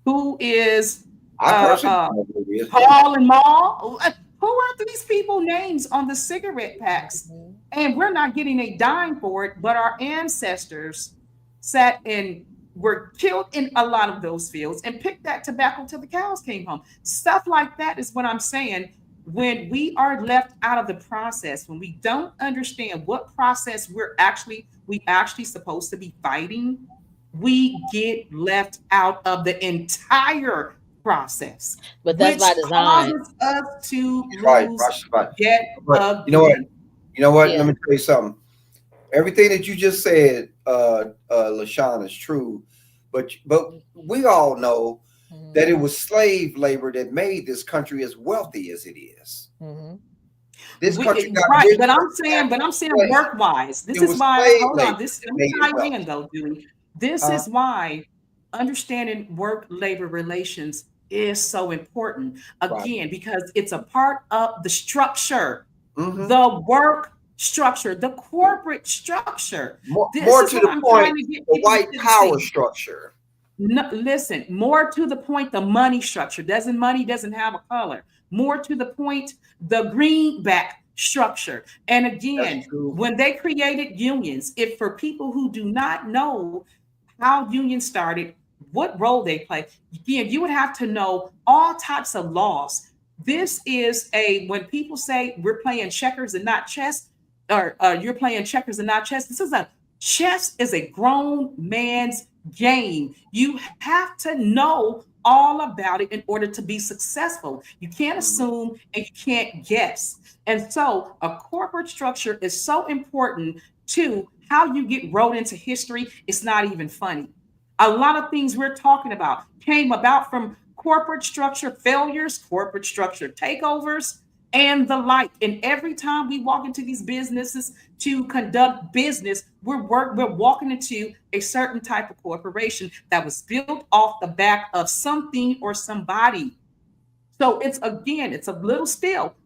Who is Paul and Mall? Who are these people names on the cigarette packs? And we're not getting a dime for it, but our ancestors sat and were killed in a lot of those fields and picked that tobacco till the cows came home. Stuff like that is what I'm saying. When we are left out of the process, when we don't understand what process we actually supposed to be fighting, we get left out of the entire process. But that's by design. Causes us to lose. But you know what? Let me tell you something. Everything that you just said, LaShawn, is true. But we all know that it was slave labor that made this country as wealthy as it is. This country got rich, but I'm saying work-wise. This is why, hold on, this is why understanding work-labor relations is so important. Again, because it's a part of the structure, the work structure, the corporate structure. More to the point, the white power structure. No, listen, more to the point, the money structure. Money doesn't have a color. More to the point, the greenback structure. And again, when they created unions, if for people who do not know how unions started, what role they play, again, you would have to know all types of laws. This is when people say we're playing checkers and not chess, or you're playing checkers and not chess, chess is a grown man's game. You have to know all about it in order to be successful. You can't assume and you can't guess. And so a corporate structure is so important to how you get wrote into history. It's not even funny. A lot of things we're talking about came about from corporate structure failures, corporate structure takeovers, and the like. And every time we walk into these businesses to conduct business, we're walking into a certain type of corporation that was built off the back of something or somebody. So it's a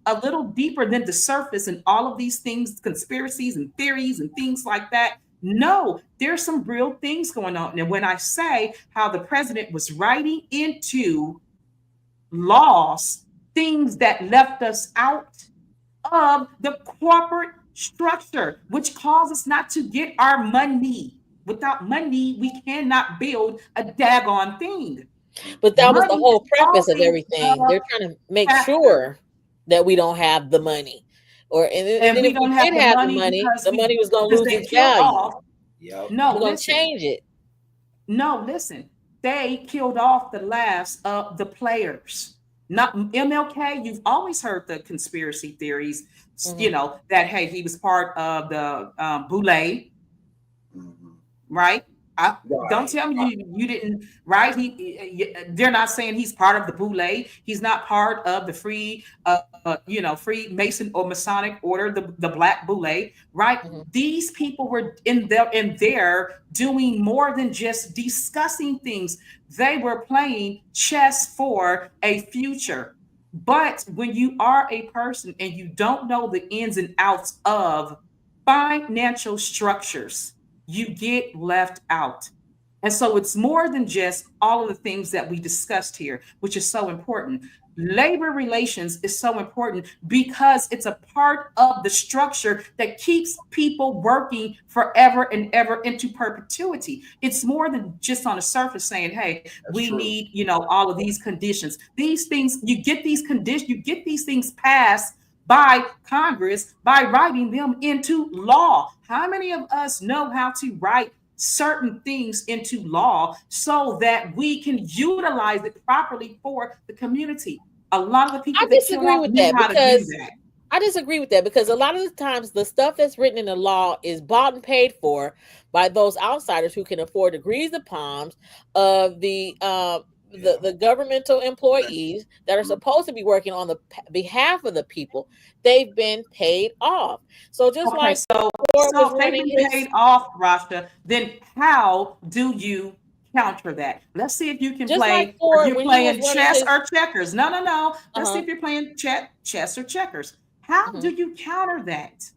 little deeper than the surface and all of these things, conspiracies and theories and things like that. No, there's some real things going on. And when I say how the president was writing into laws, things that left us out of the corporate structure, which causes us not to get our money. Without money, we cannot build a daggone thing. But that was the whole purpose of everything. They're trying to make sure that we don't have the money. And then if we did have the money was going to lose its value. Yep. No, we're going to change it. No, listen. They killed off the last of the players. Not MLK. You've always heard the conspiracy theories, that, hey, he was part of the Boule, right? Don't tell me you didn't, right? They're not saying he's part of the Boule. He's not part of the free Mason or Masonic order, the Black Boule, right? Mm-hmm. These people were in there doing more than just discussing things. They were playing chess for a future. But when you are a person and you don't know the ins and outs of financial structures, you get left out. And so it's more than just all of the things that we discussed here, which is so important. Labor relations is so important because it's a part of the structure that keeps people working forever and ever into perpetuity. It's more than just on the surface saying, hey, we need, all of these conditions. These things, you get these conditions, you get these things passed by Congress by writing them into law. How many of us know how to write certain things into law so that we can utilize it properly for the community? A lot of the people I disagree with that because a lot of the times the stuff that's written in the law is bought and paid for by those outsiders who can afford to grease the palms of the governmental employees that are supposed to be working on the behalf of the people. They've been paid off. So just so if they've been paid off, Rasha, then how do you counter that? Let's see if you can play. Are you playing chess or checkers? No. Let's see if you're playing chess or checkers. How do you counter that?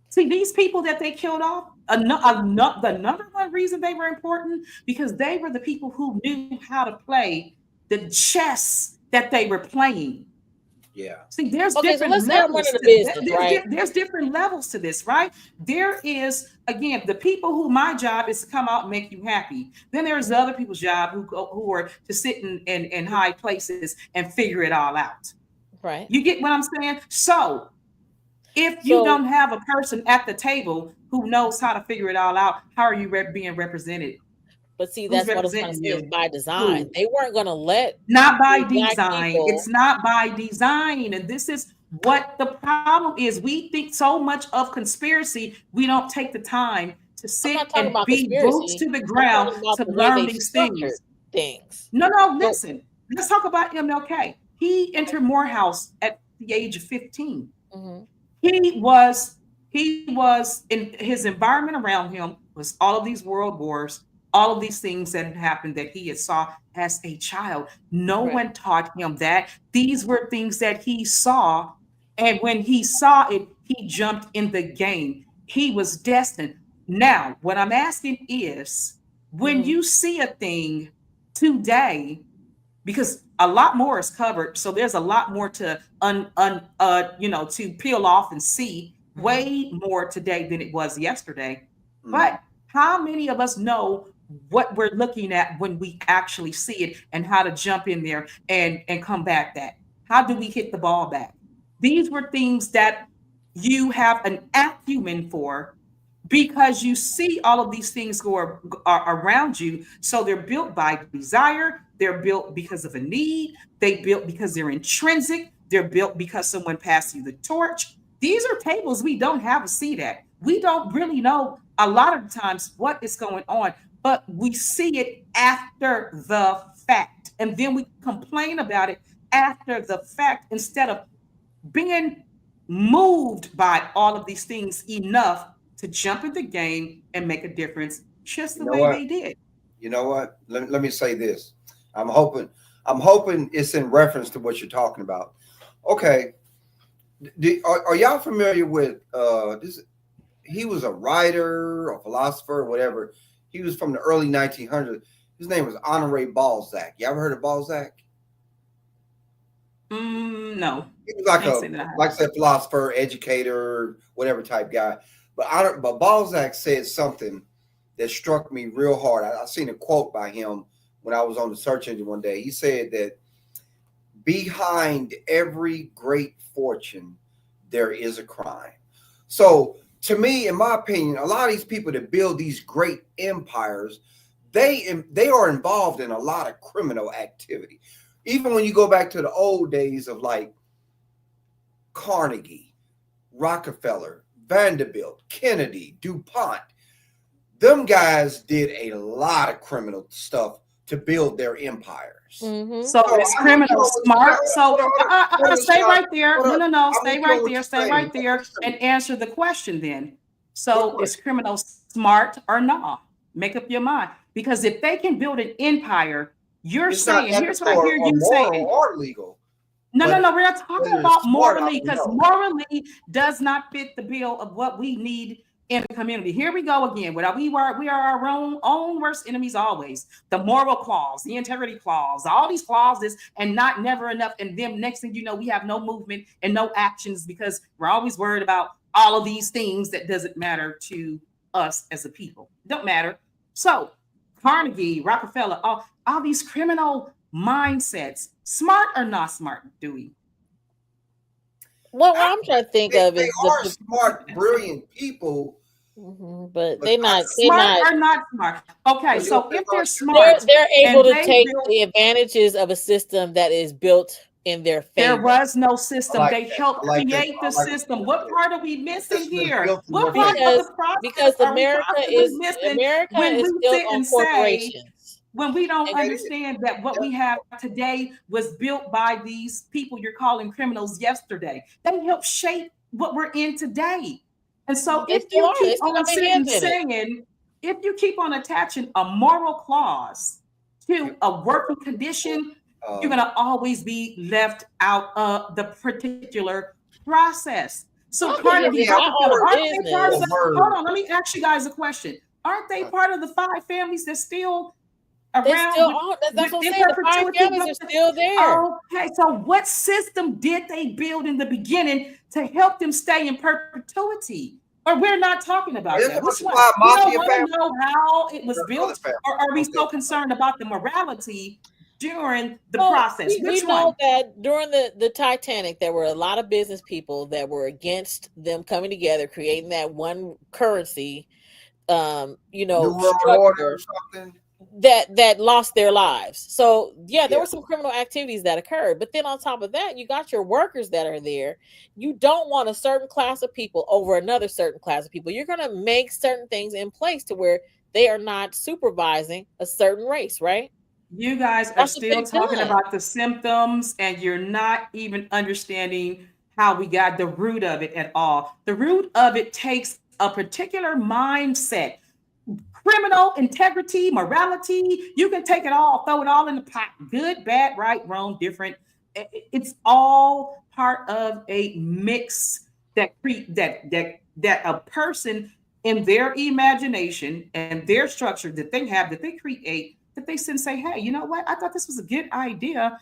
See, these people that they killed off, the number one reason they were important because they were the people who knew how to play the chess that they were playing. Yeah. See, there's different levels to this. There's different levels to this, right? There is, again, the people who my job is to come out and make you happy. Then there's other people's job who are to sit in high places and figure it all out. Right. You get what I'm saying? So if you don't have a person at the table who knows how to figure it all out, how are you being represented? But see, that's what I'm trying to say is by design. They weren't going to let. Not by design. It's not by design. And this is what the problem is. We think so much of conspiracy, we don't take the time to sit and be boots to the ground to learn these things. No, listen. Let's talk about MLK. He entered Morehouse at the age of 15. Mm-hmm. He was in his environment around him was all of these world wars, all of these things that had happened that he had saw as a child. No one taught him that. These were things that he saw. And when he saw it, He jumped in the game. He was destined. Now, what I'm asking is, when you see a thing today, because a lot more is covered, so there's a lot more to to peel off and see, way more today than it was yesterday. But how many of us know what we're looking at when we actually see it, and how to jump in there and combat that? How do we hit the ball back? These were things that you have an acumen for, because you see all of these things are around you. So they're built by desire. They're built because of a need. They built because they're intrinsic. They're built because someone passed you the torch. These are tables we don't have a seat at. We don't really know a lot of times what is going on, but we see it after the fact. And then we complain about it after the fact, instead of being moved by all of these things enough to jump in the game and make a difference, just the way they did. You know what? Let me say this. I'm hoping it's in reference to what you're talking about. Okay. Are y'all familiar with this? He was a writer, a philosopher, whatever. He was from the early 1900s. His name was Honoré Balzac. You ever heard of Balzac? No. He was like I said, philosopher, educator, whatever type guy. But Balzac said something that struck me real hard. I seen a quote by him when I was on the search engine one day. He said that behind every great fortune, there is a crime. So to me, in my opinion, a lot of these people that build these great empires, they are involved in a lot of criminal activity. Even when you go back to the old days of like Carnegie, Rockefeller, Vanderbilt, Kennedy, DuPont, them guys did a lot of criminal stuff to build their empires. So is criminal smart? So stay right there. No. Stay right there and answer the question then. So is criminal smart or not? Make up your mind. Because if they can build an empire, you're saying, here's what I hear you saying. Or legal. No. We're not talking about morally, because morally does not fit the bill of what we need in the community. Here we go again. We are our own worst enemies always. The moral clause, the integrity clause, all these clauses, and not never enough. And then next thing you know, we have no movement and no actions, because we're always worried about all of these things that doesn't matter to us as a people. Don't matter. So Carnegie, Rockefeller, all these criminal mindsets, smart or not smart, Dewey? What I'm trying to think of is they are smart, brilliant people, but they're not smart or not smart. Okay, so if they're smart, they're able to take the advantages of a system that is built in their favor. There was no system. They helped create the system. What part are we missing here? What part of the process because America is built on corporations. When we don't understand that what we have today was built by these people you're calling criminals yesterday. They helped shape what we're in today. And so if you keep on saying, if you keep on attaching a moral clause to a working condition, you're going to always be left out of the particular process. So Carnegie, aren't they part of hold on, let me ask you guys a question. Aren't they part of the 5 families that still around? That's what I'm saying. The 5 families are still there. Okay, so what system did they build in the beginning to help them stay in perpetuity? Or we're not talking about that. Which one? We don't want to know how it was built, or are we so concerned about the morality during the process? We know that during the Titanic, there were a lot of business people that were against them coming together, creating that one currency, structure that lost their lives. So there were some criminal activities that occurred, but then on top of that, you got your workers that are there. You don't want a certain class of people over another certain class of people. You're going to make certain things in place to where they are not supervising a certain race, right? You guys are still talking about the symptoms, and you're not even understanding how we got the root of it at all. The root of it takes a particular mindset. Criminal integrity, morality, you can take it all, throw it all in the pot. Good, bad, right, wrong, different. It's all part of a mix that a person in their imagination and their structure that they have, that they create, that they sit and say, hey, you know what? I thought this was a good idea.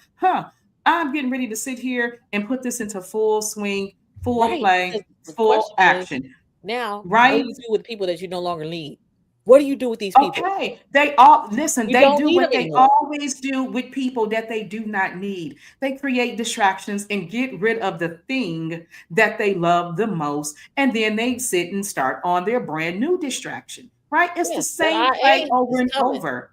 I'm getting ready to sit here and put this into full swing, full play, full action. Now, right? What do you do with people that you no longer need? What do you do with these people? Okay, they all listen. They do what they always do with people that they do not need. They create distractions and get rid of the thing that they love the most, and then they sit and start on their brand new distraction. Right? It's the same play over and over.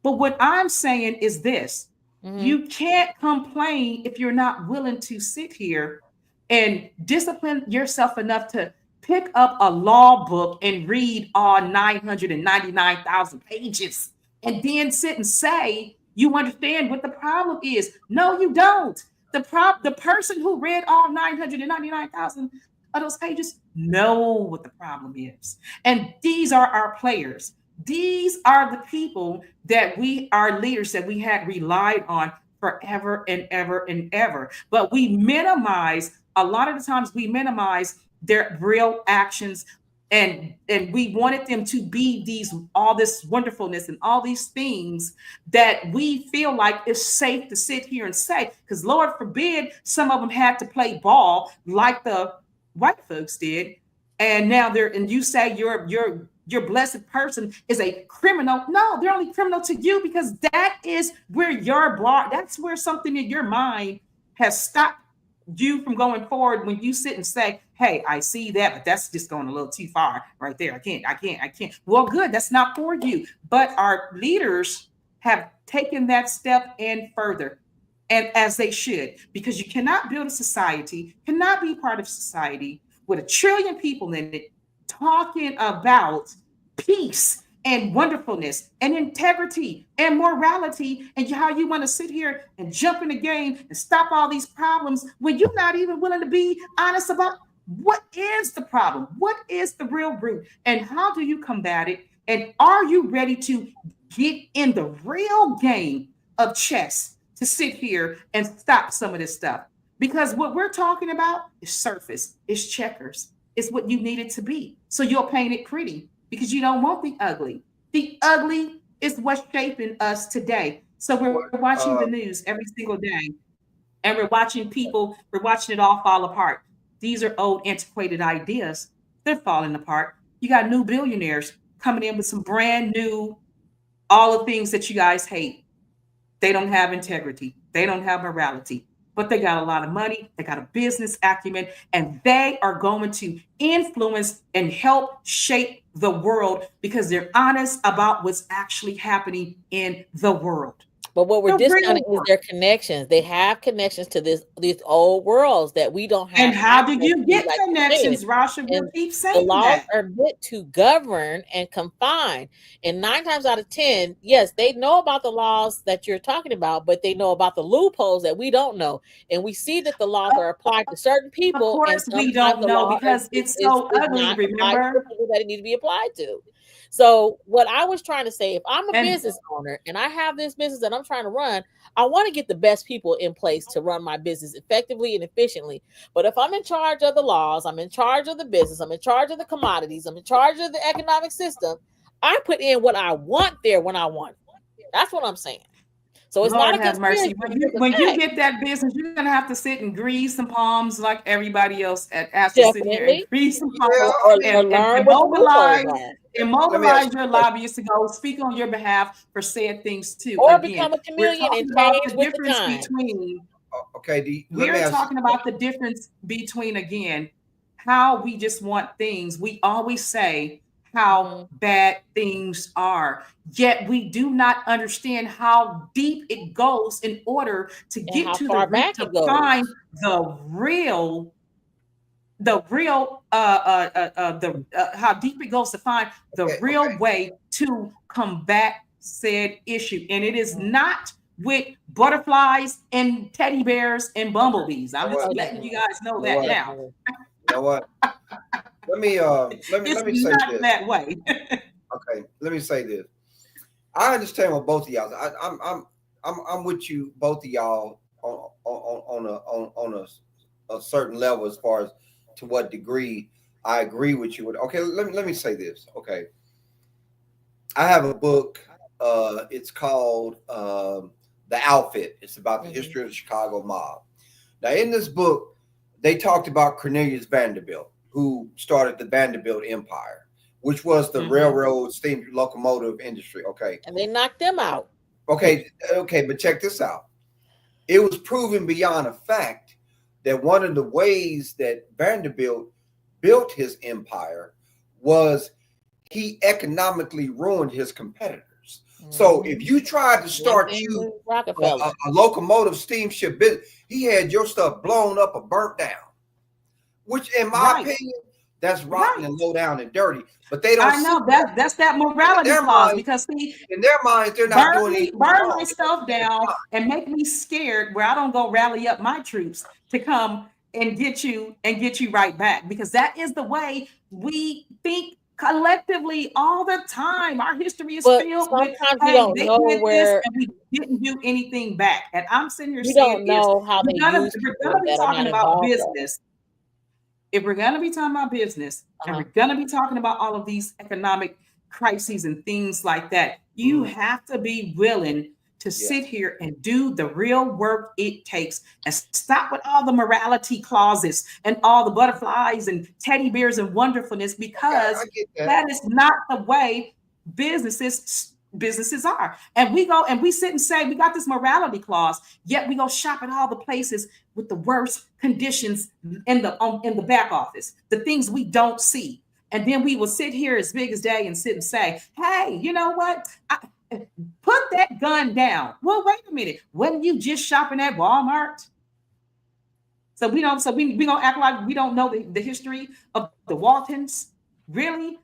But what I'm saying is this: you can't complain if you're not willing to sit here and discipline yourself enough to pick up a law book and read all 999,000 pages and then sit and say you understand what the problem is. No, you don't. The person who read all 999,000 of those pages know what the problem is. And these are our players. These are the people that our leaders that we had relied on forever and ever and ever. But we minimize, a lot of the times we minimize their real actions, and we wanted them to be all this wonderfulness and all these things that we feel like is safe to sit here and say, because Lord forbid some of them had to play ball like the white folks did, and now you say your blessed person is a criminal. No, they're only criminal to you because that is where that's where something in your mind has stopped you from going forward when you sit and say, hey, I see that, but that's just going a little too far right there. I can't. Well, good. That's not for you. But our leaders have taken that step in further, and as they should, because you cannot build a society, cannot be part of society with 1 trillion people in it talking about peace and wonderfulness and integrity and morality, and how you want to sit here and jump in the game and stop all these problems when you're not even willing to be honest about what is the problem, what is the real root, and how do you combat it, and are you ready to get in the real game of chess to sit here and stop some of this stuff. Because what we're talking about is surface, it's checkers, it's what you need it to be. So you'll paint it pretty because you don't want the ugly. The ugly is what's shaping us today. So we're watching the news every single day, and we're watching it all fall apart. These are old, antiquated ideas. They're falling apart. You got new billionaires coming in with some brand new, all the things that you guys hate. They don't have integrity. They don't have morality, but they got a lot of money. They got a business acumen, and they are going to influence and help shape the world because they're honest about what's actually happening in the world. But what we're discounting is their connections. They have connections to these old worlds that we don't have. And how do you get connections, Rasha? We keep saying the laws are meant to govern and confine. And 9 times out of 10, yes, they know about the laws that you're talking about, but they know about the loopholes that we don't know. And we see that the laws are applied to certain people. Of course, we don't know because it's so ugly. Remember people that it needs to be applied to. So what I was trying to say, if I'm a business owner and I have this business that I'm trying to run, I want to get the best people in place to run my business effectively and efficiently. But if I'm in charge of the laws, I'm in charge of the business, I'm in charge of the commodities, I'm in charge of the economic system, I put in what I want there when I want it. That's what I'm saying. So it's Lord not a have mercy. When you get that business, you're gonna have to sit and grease some palms like everybody else at to sit here and grease some palms and mobilize your lobbyists to go speak on your behalf for said things too. Or become a chameleon and change with the time. We're talking about the difference between, again, how we just want things. We always say how bad things are, yet we do not understand how deep it goes in order to get to the root, to find the real how deep it goes to find the real way to combat said issue. And it is not with butterflies and teddy bears and bumblebees. I'm just letting you guys know that now. You know what? Let me say this. That way. Okay, let me say this. I understand what both of y'all. I'm with you, both of y'all, on a certain level as far as to what degree I agree with you. Okay, let me say this. Okay, I have a book. It's called The Outfit. It's about the history of the Chicago mob. Now, in this book, they talked about Cornelius Vanderbilt, who started the Vanderbilt Empire, which was the railroad steam locomotive industry. Okay, and they knocked them out. Okay, but check this out. It was proven beyond a fact that one of the ways that Vanderbilt built his empire was he economically ruined his competitors. So if you tried to start a locomotive steamship business, he had your stuff blown up or burnt down, which in my opinion, that's rotten and low down and dirty. But they don't. I know that's that morality clause, because see, in their minds they're not doing anything burn my stuff down and make me scared where I don't go rally up my troops to come and get you right back, because that is the way we think collectively all the time. Our history is filled with, we don't know where and we didn't do anything back. And I'm sitting here saying, don't know how they use we're gonna be talking about business. If we're going to be talking about business and we're going to be talking about all of these economic crises and things like that, you have to be willing to sit here and do the real work it takes, and stop with all the morality clauses and all the butterflies and teddy bears and wonderfulness, because that is not the way businesses are. And we go and we sit and say we got this morality clause, yet we go shop at all the places with the worst conditions in the back office, the things we don't see. And then we will sit here as big as day and sit and say, hey, you know what? Put that gun down. Well, wait a minute. Wasn't you just shopping at Walmart? So we don't act like we don't know the history of the Waltons. Really?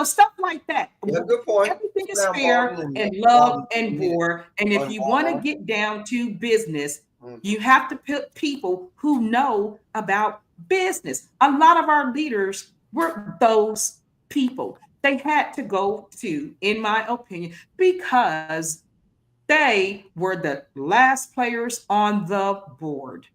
Stuff like that. Yeah, good point. Everything is fair and love and war. And if you want to get down to business, you have to put people who know about business. A lot of our leaders were those people. They had to go to, in my opinion, because they were the last players on the board.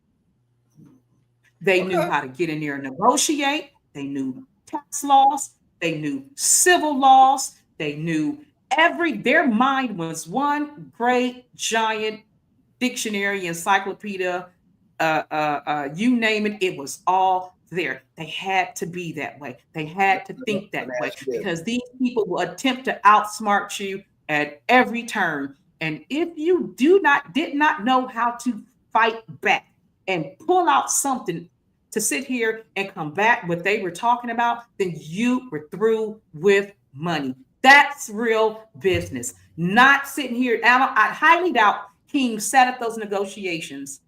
They knew how to get in there and negotiate. They knew tax laws. They knew civil laws. They knew their mind was one great giant dictionary, encyclopedia, you name it, it was all there. They had to be that way. They had to think that way, because these people will attempt to outsmart you at every turn. And if you did not know how to fight back and pull out something to sit here and combat what they were talking about, then you were through with money. That's real business. Not sitting here. I highly doubt King sat at those negotiations,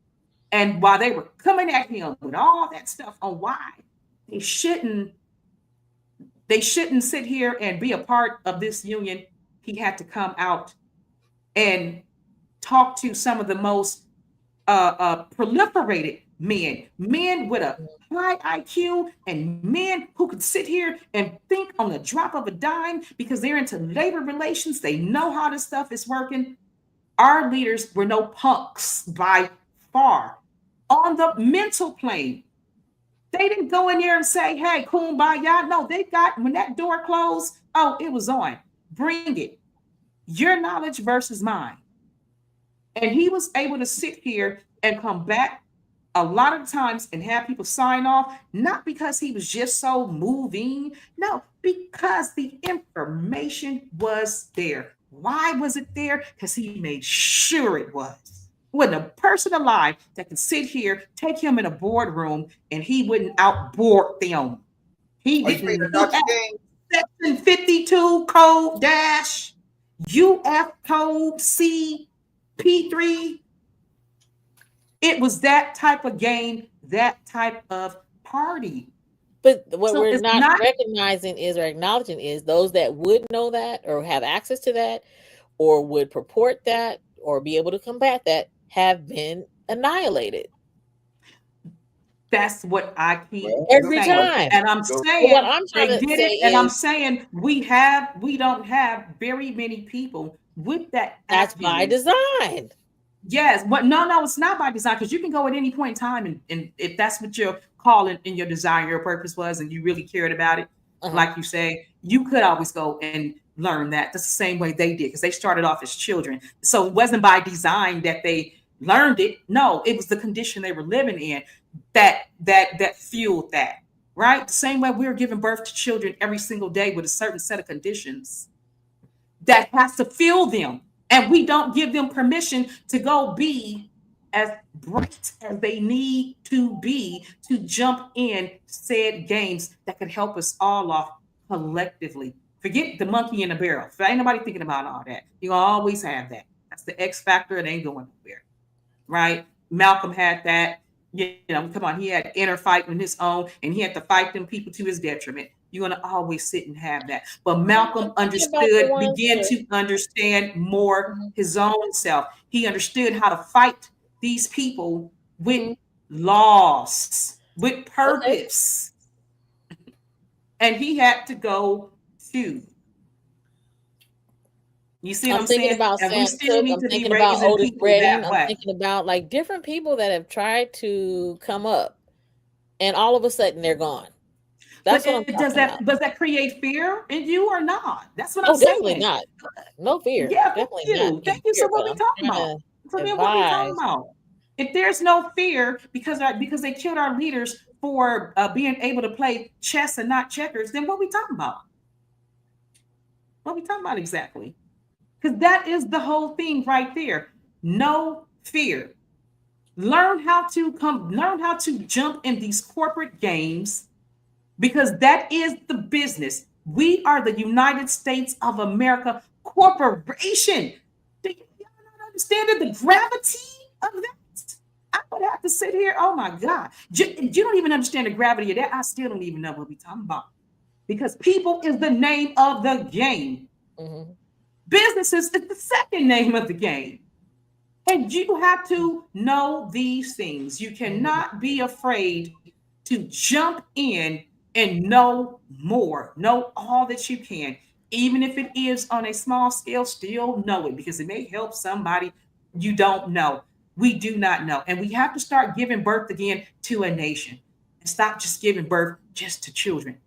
and while they were coming at him with all that stuff on why they shouldn't sit here and be a part of this union, he had to come out and talk to some of the most proliferated men with a high IQ, and men who could sit here and think on the drop of a dime because they're into labor relations. They know how this stuff is working. Our leaders were no punks by far. On the mental plane, they didn't go in there and say, hey, kumbaya. No, when that door closed, it was on. Bring it. Your knowledge versus mine. And he was able to sit here and come back a lot of times and have people sign off, not because he was just so moving. No, because the information was there. Why was it there? Because he made sure it was. Wasn't a person alive that could sit here, take him in a boardroom, and he wouldn't outboard them. He didn't. Section 52 code dash UF code C P3. It was that type of game, that type of party. But what we're not recognizing is, or acknowledging is, those that would know that or have access to that or would purport that or be able to combat that have been annihilated. That's what I keep every saying. time. And I'm saying what I'm trying to say and I'm saying we don't have very many people with that. That's by design. Yes, but no, it's not by design, because you can go at any point in time and if that's what your calling and your desire, your purpose was, and you really cared about it, like you say, you could always go and learn that. That's the same way they did, because they started off as children. So it wasn't by design that they learned it. No, it was the condition they were living in that fueled that. Right? The same way we're giving birth to children every single day with a certain set of conditions that has to fuel them. And we don't give them permission to go be as bright as they need to be to jump in said games that can help us all off collectively. Forget the monkey in the barrel. If ain't nobody thinking about all that, you always have that. That's the X factor. It ain't going nowhere. Right? Malcolm had that. Come on, he had inner fight in his own, and he had to fight them people to his detriment. You're going to always sit and have that. But Malcolm began to understand more his own self. He understood how to fight these people with laws, with purpose. And he had to go to. You see what I'm saying? About Sam Cooke, I'm thinking about Otis Redding. I'm thinking about like different people that have tried to come up, and all of a sudden they're gone. That's what I'm talking about. Does that create fear in you or not? That's what I'm saying. Definitely not. No fear. Yeah, definitely not. Thank you. So what we talking about? So then what we talking about? If there's no fear because they killed our leaders for being able to play chess and not checkers, then what we talking about? What we talking about exactly? Because that is the whole thing right there. No fear. Learn how to jump in these corporate games, because that is the business. We are the United States of America Corporation. Do you not understand the gravity of that? I would have to sit here. Oh my God. You don't even understand the gravity of that. I still don't even know what we're talking about. Because people is the name of the game. Mm-hmm. Businesses is the second name of the game. And you have to know these things. You cannot be afraid to jump in and know more. Know all that you can. Even if it is on a small scale, still know it, because it may help somebody you don't know. We do not know. And we have to start giving birth again to a nation and stop just giving birth just to children.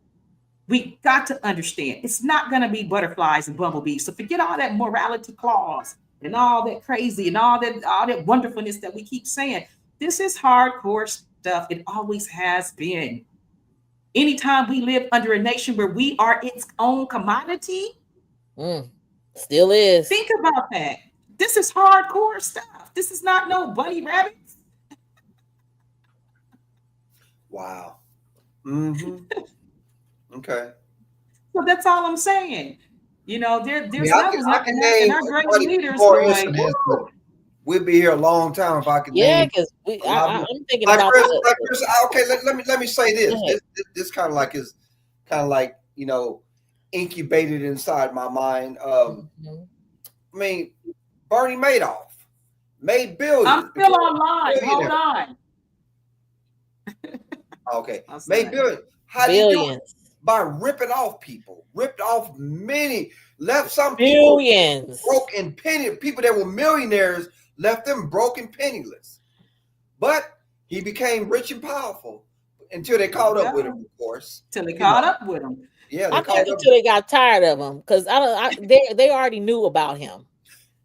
We got to understand it's not going to be butterflies and bumblebees. So forget all that morality clause and all that crazy and all that wonderfulness that we keep saying. This is hardcore stuff. It always has been. Anytime we live under a nation where we are its own commodity, still is. Think about that. This is hardcore stuff. This is not no bunny rabbits. Wow. Mm-hmm. Okay. So that's all I'm saying. There's levels and our great leaders. We'll be here a long time if I can. Yeah, because I'm thinking about. Okay, let me say this. This kind of like incubated inside my mind. I mean, Bernie Madoff made billions. I'm still online. Hold on. Okay, made billions. How do you do it? By ripping off people, ripped off many, left some billions broke and penny. People that were millionaires left them broke and penniless. But he became rich and powerful until they caught up with him, of course. Until they caught up with him. Yeah, until they got tired of him, because they already knew about him.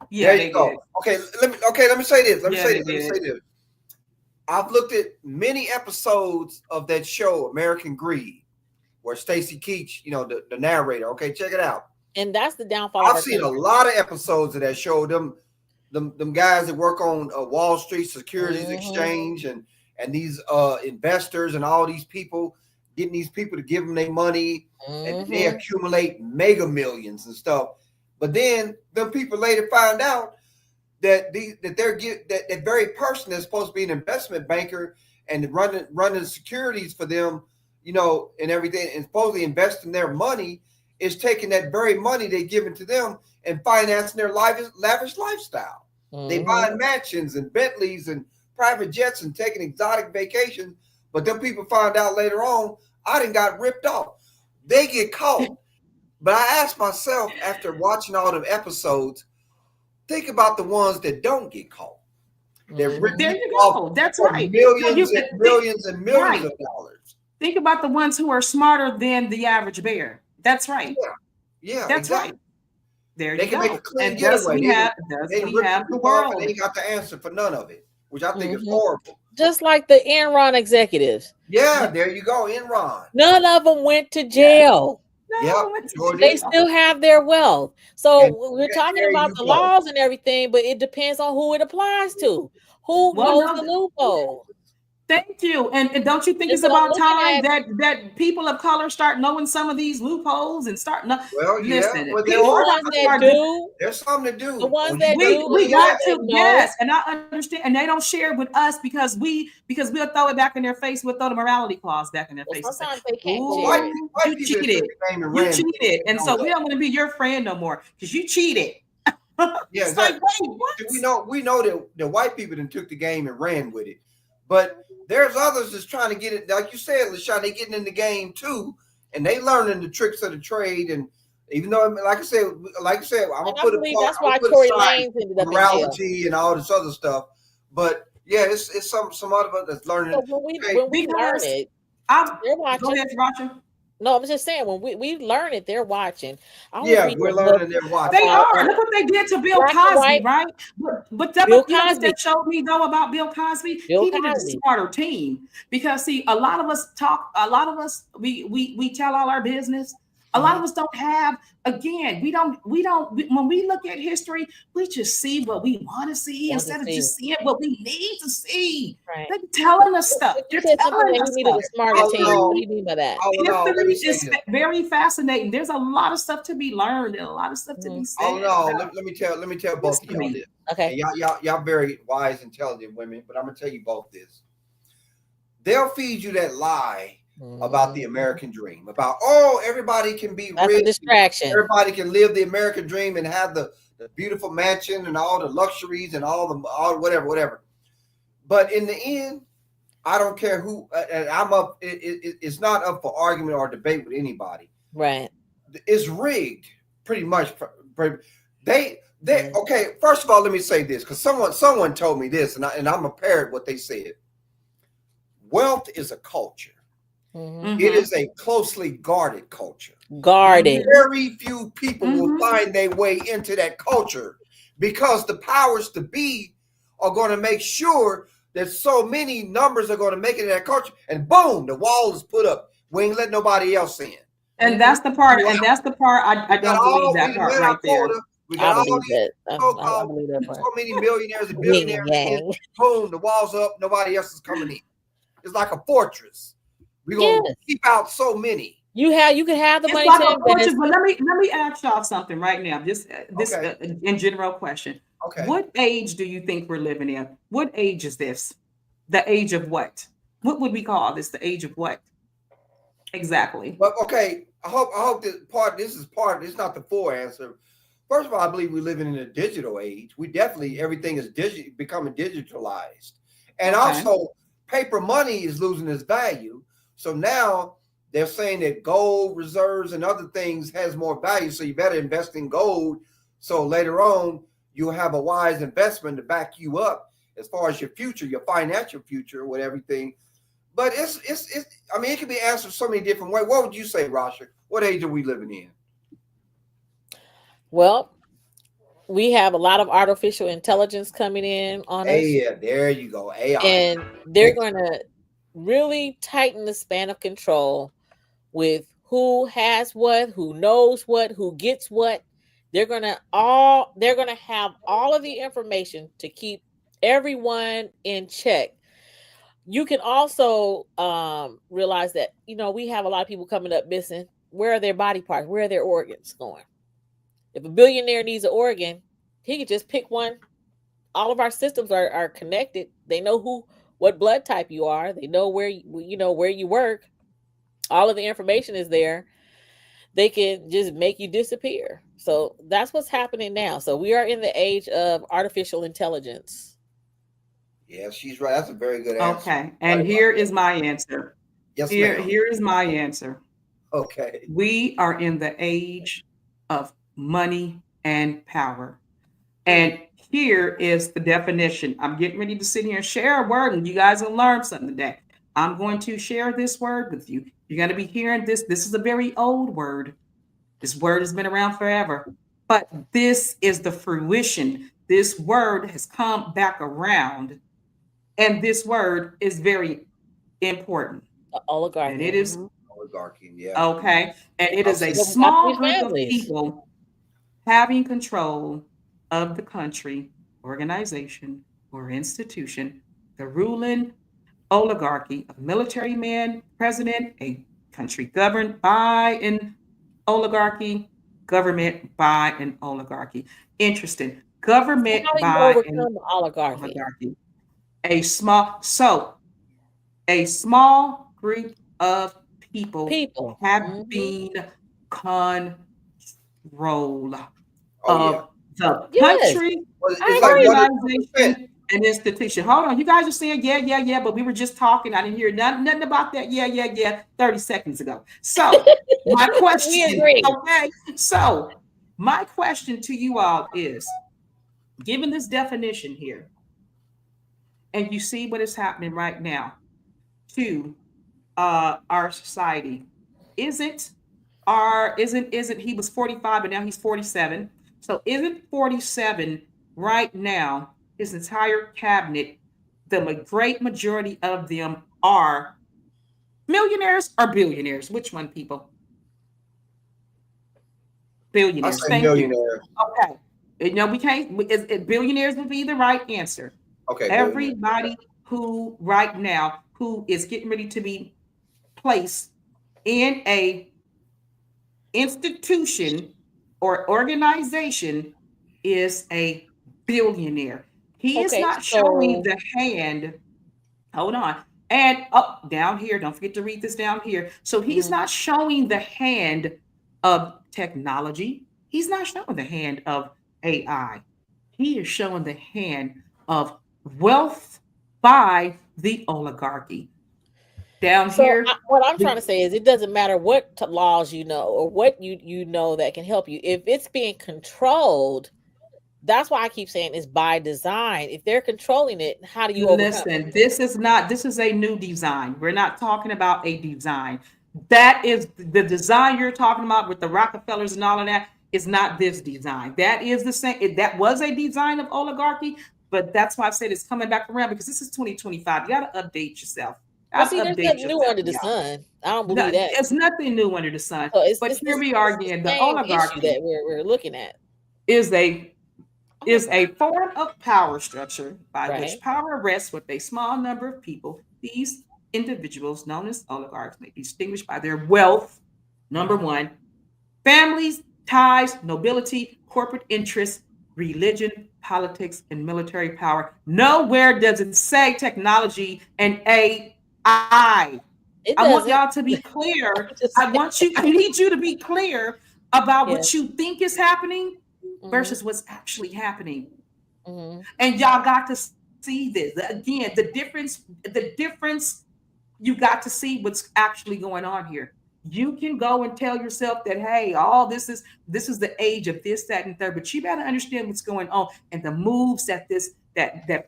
Yeah, there you go. Did. Okay, let me say this. Let me say this. I've looked at many episodes of that show, American Greed, where Stacy Keach, the narrator. Okay, check it out. And that's the downfall. I've seen a lot of episodes of that show. Them guys that work on Wall Street Securities Exchange and these investors and all these people, getting these people to give them their money, and they accumulate mega millions and stuff. But then them people later find out that that very person that's supposed to be an investment banker and running securities for them, and everything, and supposedly investing their money, is taking that very money they giving to them and financing their lavish lifestyle. They buying mansions and Bentleys and private jets and taking exotic vacations. But them people find out later on, I done got ripped off. They get caught. But I asked myself, after watching all them episodes, think about the ones that don't get caught. They're ripping there you off go. That's for right. millions and millions and millions of dollars. Think about the ones who are smarter than the average bear. That's right. Yeah, that's exactly. right. There they you can go. make a clean And getaway. We have the world. And they ain't got the answer for none of it, which I think is horrible. Just like the Enron executives. Yeah, there you go, Enron. None of them went to jail. They still have their wealth. So we're talking about the laws and everything, but it depends on who it applies to. Who knows the loophole? Thank you. And don't you think it's about time that people of color start knowing some of these loopholes and start listen? Well, there are ones that do. There's something to do. The ones that do, we got to and I understand, and they don't share with us because we'll throw it back in their face. We'll throw the morality clause back in their face. Sometimes they can't. You cheated. You cheated, and so we don't want to be your friend no more because you cheated. Yeah, exactly. Like, wait, what? We know that the white people then took the game and ran with it, but there's others that's trying to get it, like you said, LaShawn, they getting in the game too, and they learning the tricks of the trade. And even though, like I said, I'm gonna put it. That's why Tory Lanez ended up morality and all this other stuff. But yeah, it's some other us that's learning. So when we learn it, they're watching. Go ahead, Roger. No, I'm just saying when we learn it, they're watching. We're learning. They're watching. They are. Look what they did to Bill Cosby, right? But that showed me though about Bill Cosby. He needed a smarter team because see, a lot of us we tell all our business. A lot of us don't have. Again, we don't. When we look at history, we just see what we want to see instead of just seeing what we need to see. Right. They're telling us stuff. They're telling us needed a smarter team. What do you mean by that? History is very fascinating. There's a lot of stuff to be learned and a lot of stuff to be said. Let me tell both of y'all this. Okay. And y'all very wise, intelligent women, but I'm gonna tell you both this. They'll feed you that lie about the American dream, about everybody can be rich, a distraction. Everybody can live the American dream and have the beautiful mansion and all the luxuries and all whatever. But in the end, I don't care who. And I'm up. It's not up for argument or debate with anybody. Right. It's rigged, pretty much. They okay. First of all, let me say this because someone told me this, and I'm gonna parrot what they said. Wealth is a culture. Mm-hmm. It is a closely guarded culture. Very few people will find their way into that culture because the powers to be are going to make sure that so many numbers are going to make it in that culture, and boom, the wall is put up. We ain't let nobody else in. And that's the part. I don't believe that part right there. We got all these so many millionaires and billionaires. Boom, the wall's up. Nobody else is coming in. It's like a fortress. We're gonna keep out so many. You can have the money to invest. But let me ask y'all something right now. Just this in general question. Okay. What age do you think we're living in? What age is this? The age of what? What would we call this? The age of what? Exactly. But okay, I hope this is it's not the full answer. First of all, I believe we're living in a digital age. Everything is becoming digitalized. And also paper money is losing its value. So now they're saying that gold reserves and other things has more value. So you better invest in gold. So later on, you'll have a wise investment to back you up as far as your future, your financial future with everything. But it can be answered so many different ways. What would you say, Rasha? What age are we living in? Well, we have a lot of artificial intelligence coming in on us. Yeah, there you go. AI. And they're going to really tighten the span of control with who has what, who knows what, who gets what. They're going to have all of the information to keep everyone in check. You can also realize that, we have a lot of people coming up missing. Where are their body parts? Where are their organs going? If a billionaire needs an organ, he could just pick one. All of our systems are connected. They know what blood type you are. They know where you work. All of the information is there. They can just make you disappear. So that's what's happening now. So we are in the age of artificial intelligence. Yeah, she's right. That's a very good answer. Okay. And here is my answer. Yes, here is my answer. Okay. We are in the age of money and power. And here is the definition. I'm getting ready to sit here and share a word, and you guys will learn something today. I'm going to share this word with you. You're going to be hearing this. This is a very old word. This word has been around forever, but this is the fruition. This word has come back around, and this word is very important. Oligarchy. And it is oligarchy, yeah. Okay. And it is a small group of people having control of the country, organization, or institution, the ruling oligarchy of military man, president, a country governed by an oligarchy, government by an oligarchy. Interesting. Government by an oligarchy. A small group of people have been control of the country, organization, and institution. Hold on, you guys are saying yeah, but we were just talking. I didn't hear nothing about that. Yeah, 30 seconds ago. So my question, okay. So my question to you all is, given this definition here, and you see what is happening right now to our society, isn't he was 45 and now he's 47? So isn't 47 right now, his entire cabinet, the great majority of them are millionaires or billionaires? Which one, people? Billionaires. Thank you. Okay. We can't. Billionaires would be the right answer. Okay. Everybody who right now who is getting ready to be placed in a institution or organization is a billionaire. He is not showing the hand. Hold on. And up down here, don't forget to read this down here. So he's not showing the hand of technology. He's not showing the hand of AI. He is showing the hand of wealth by the oligarchy. Down here. What I'm trying to say is, it doesn't matter what laws you know or what you know that can help you. If it's being controlled, that's why I keep saying it's by design. If they're controlling it, how do you listen? This is a new design. We're not talking about a design. That is the design you're talking about with the Rockefellers and all of that is not this design. That is the same. That was a design of oligarchy, but that's why I said it's coming back around, because this is 2025. You got to update yourself. There's nothing new under the sun. I don't believe that. There's nothing new under the sun. But here we are again. The oligarchy that we're looking at is a form of power structure by which power rests with a small number of people. These individuals, known as oligarchs, may be distinguished by their wealth, number one, families, ties, nobility, corporate interests, religion, politics, and military power. Nowhere does it say technology and AI. I want y'all to be clear. I need you to be clear about what you think is happening versus what's actually happening. And y'all got to see this. Again, the difference, you got to see what's actually going on here. You can go and tell yourself that, hey, this is the age of this, that, and third, but you better understand what's going on and the moves that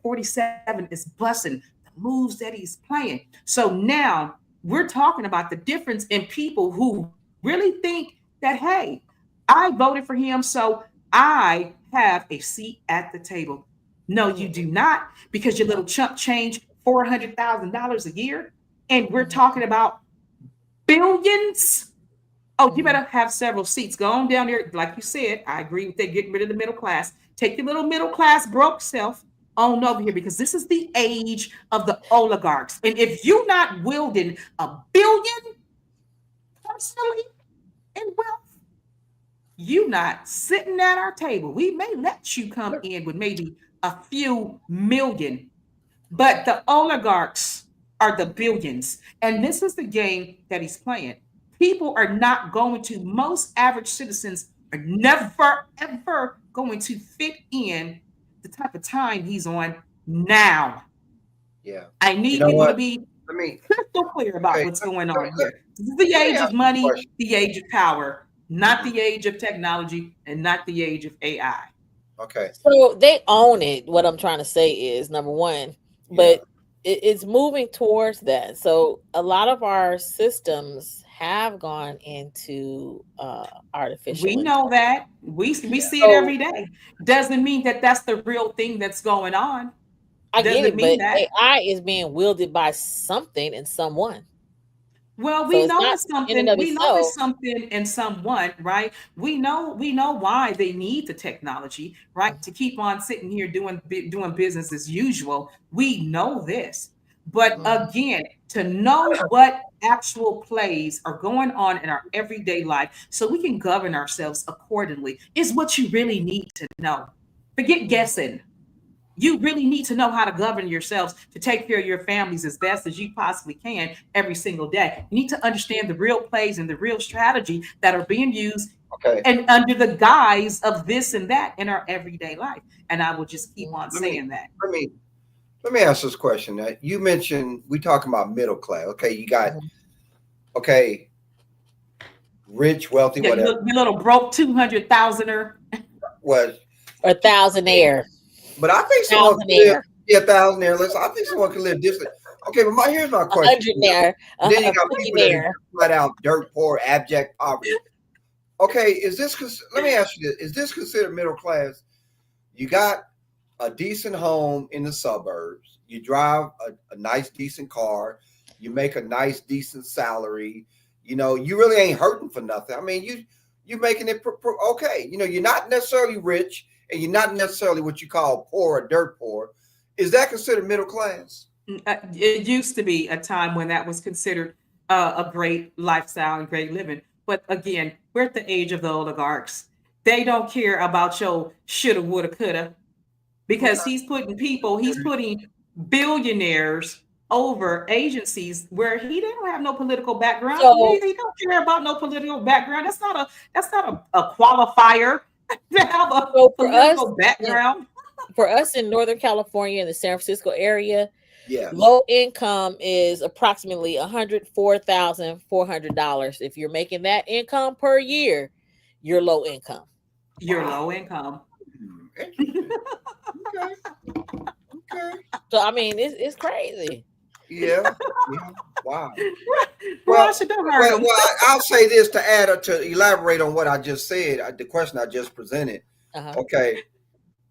47 is busting, the moves that he's playing. So now we're talking about the difference in people who really think that, hey, I voted for him, so I have a seat at the table. No, you do not, because your little chump change $400,000 a year, and we're talking about billions. Oh, you better have several seats. Go on down there. Like you said, I agree with that. Getting rid of the middle class. Take your little middle class broke self on over here, because this is the age of the oligarchs. And if you're not wielding $1 billion personally in wealth, you not sitting at our table. We may let you come in with maybe a few million, but the oligarchs are the billions. And this is the game that he's playing. People are not going to, most average citizens are never, ever going to fit in the type of time he's on now. Yeah. I need people to be crystal clear about what's going on here. This is the age of money, the age of power, not the age of technology, and not the age of AI. Okay. So they own it. What I'm trying to say is number one, but it's moving towards that. So a lot of our systems have gone into artificial We know intelligence. that. We see it So every day. Doesn't mean that that's the real thing that's going on. I get Doesn't it, mean but that. AI is being wielded by something and someone. Well, So we it's know not it's in and something. of We know it's itself. something in someone, right? We know why they need the technology, right? To keep on sitting here doing business as usual. We know this. But Mhm. again, to know what actual plays are going on in our everyday life so we can govern ourselves accordingly is what you really need to know. Forget guessing. You really need to know how to govern yourselves to take care of your families as best as you possibly can every single day. You need to understand the real plays and the real strategy that are being used Okay. and under the guise of this and that in our everyday life. And I will just keep on Let me saying that. let me let me ask this question. You mentioned we talking about middle class. Okay, you got Mhm. okay, rich, wealthy, Yeah, whatever. you little broke 200,000er. Was Or thousandaire. but I think someone could live Thousandaire. yeah, thousand there. Listen, I think someone could live different. Okay, but here's my A question. hundredaire. Then you A got people that are pennydaire. just flat out dirt poor, abject poverty. Okay, let me ask you this: is this considered middle class? You got a decent home in the suburbs. You drive a nice, decent car. You make a nice, decent salary. You know, you really ain't hurting for nothing. I mean, you making it okay. You know, you're not necessarily rich, and you're not necessarily what you call poor or dirt poor. Is that considered middle class? It used to be a time when that was considered a great lifestyle and great living. But again, we're at the age of the oligarchs. They don't care about your shoulda, woulda, coulda, because Okay. he's putting billionaires over agencies where he didn't have no political background. He, So, he don't care about no political background. That's not a qualifier to have a so political background. for us in Northern California in the San Francisco area, Yes. low income is approximately $104,400. If you're making that income per year, you're low income. You're low income. Interesting. Okay. Okay. So I mean, it's crazy. Yeah. Yeah. Wow. Well, Rasha, don't hurt him. I'll say this to add or to elaborate on what I just said, the question I just presented. Uh-huh. Okay.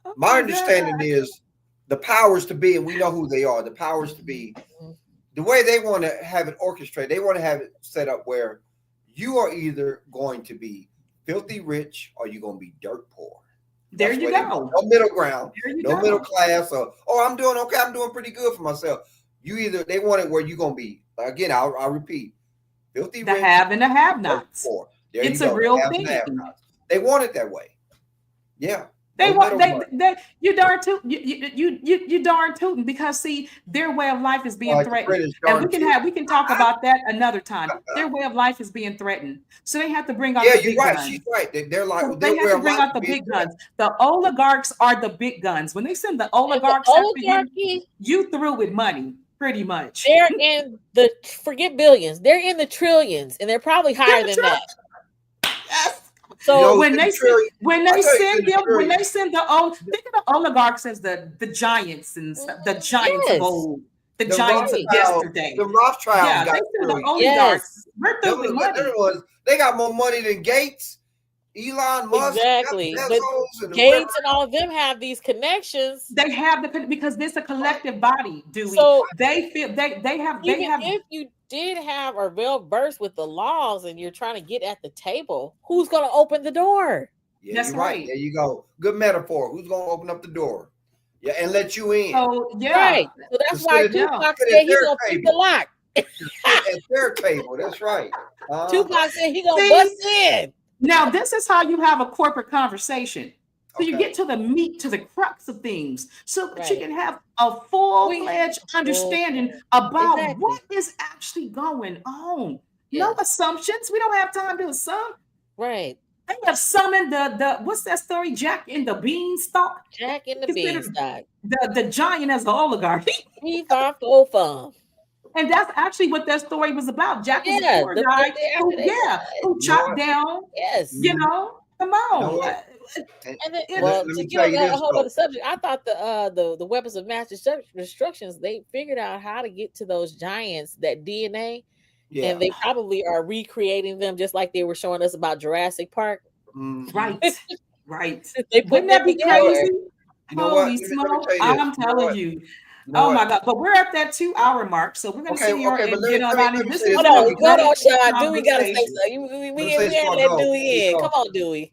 Oh My my understanding God. is the powers to be, and we know who they are, the powers to be, Mhm. the way they want to have it orchestrated, they want to have it set up where you are either going to be filthy rich or you're going to be dirt poor. There That's you where they want. go. No middle ground, There you no middle go. class, or oh, I'm doing okay, I'm doing pretty good for myself. They want it where you're gonna be. Again, I'll repeat, filthy The rich, have and the have dirt nots. poor. There you It's a go. real Have and have thing. nots. They want it that way. Yeah. They No want middle ground. they you darn tootin', you darn tootin', because see, their way of life is being Like the threatened. British And darn too. we can talk about that another time. Their way of life is being threatened. So they have to bring out Yeah, the you're big right. guns. She's right. They're like So their they have way to of bring life out is the being big threatened. guns. The oligarchs are the big guns. When they send the And the oligarchs after you, oligarchy, you through with money, pretty much. they're in the forget billions. They're in the trillions, and they're probably They're higher the than that. yes. You know So who's When in the they send trillion? when I they tell you who's in send the them when trillion. they send the old think of the oligarchs as the giants and stuff, the giants of yes, old, the The giants of right, The yesterday. Rothschilds Yeah, they got send the trillions. oligarchs. yes, We're Them, through with them money. ones, they got more money than Gates, Elon Musk, Jeff exactly. But Bezos, and whoever. Gates and all of them have these connections. They have because this a Right. collective body, Dewey. So They feel they even have if you did have or well versed with the laws and you're trying to get at the table, who's going to open the door? Yeah, that's you're right. right. There you go. Good metaphor. Who's going to open up the door? Yeah, and let you in So yeah, Right. So to that's why yeah. Tupac sit said at he their gonna pick the table. lock. To sit at their table. That's right. Uh-huh. Tupac said he gonna bust See, in. now this is how you have a corporate conversation. So you Okay. get to the meat, to the crux of things, so that you Right. can have a We full-fledged full understanding about what exactly. is actually going on. No Yes. assumptions. We don't have time to assume. Right. They have summoned the what's that story? Jack in the Beanstalk. Jack in the Considered beanstalk. the giant as the oligarchy. He far go far. And that's actually what that story was about. Jack was a Yeah. poor The guy day after who, they yeah, died. who You know chopped what? down, Yes. you Mhm. know, Come on. You know what? And then, well, to get on a whole other subject, I thought the weapons of mass destructions, they figured out how to get to those giants, that DNA, and they probably are recreating them just like they were showing us about Jurassic Park. Right. They put that be crazy. Holy smoke! I'm telling you. Oh my God! But we're at that 2-hour mark, so we're gonna sit here and get on out of this. Hold on, Sean. Dewey gotta say something. We ain't let Dewey in. Come on, Dewey.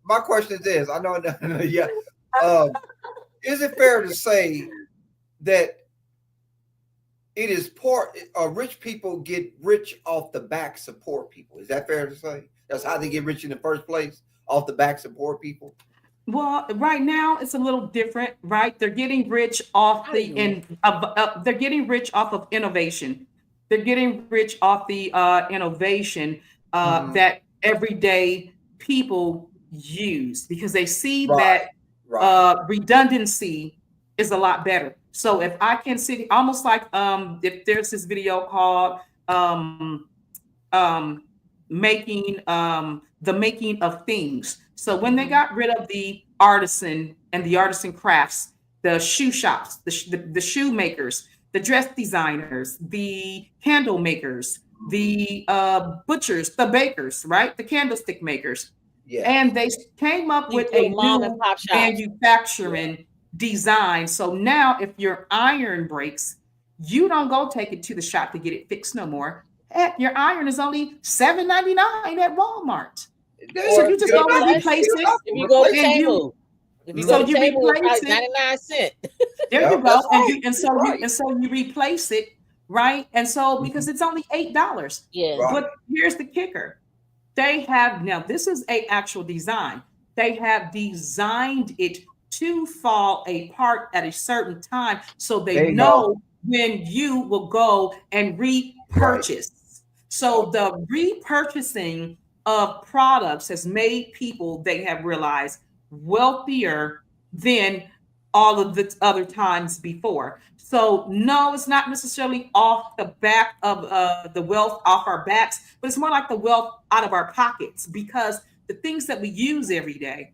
My question is this: I know, yeah. Is it fair to say that it is poor? Rich people get rich off the backs of poor people. Is that fair to say? That's how they get rich in the first place, off the backs of poor people. Well, right now it's a little different, right? They're getting rich off they're getting rich off of innovation. They're getting rich off the innovation that everyday people use, because they see that redundancy is a lot better. So if I can see, almost like if there's this video called making the making of things. So when they got rid of the artisan and the artisan crafts, the shoe shops, the shoemakers, the dress designers, the candle makers, the butchers, the bakers, right? The candlestick makers. Yeah. And they came up with a new manufacturing design. So now if your iron breaks, you don't go take it to the shop to get it fixed no more. Heck, your iron is only $7.99 at Walmart. So you just go and replace it. If you go to Table, you replace it, 99 cents. There you go, and so you replace it, right? And so because it's only $8. Yeah. But here's the kicker: they have now. This is a actual design. They have designed it to fall apart at a certain time, so they know when you will go and repurchase. So the repurchasing of products has made people, they have realized, wealthier than all of the other times before. So no, it's not necessarily off the back of the wealth off our backs, but it's more like the wealth out of our pockets, because the things that we use every day,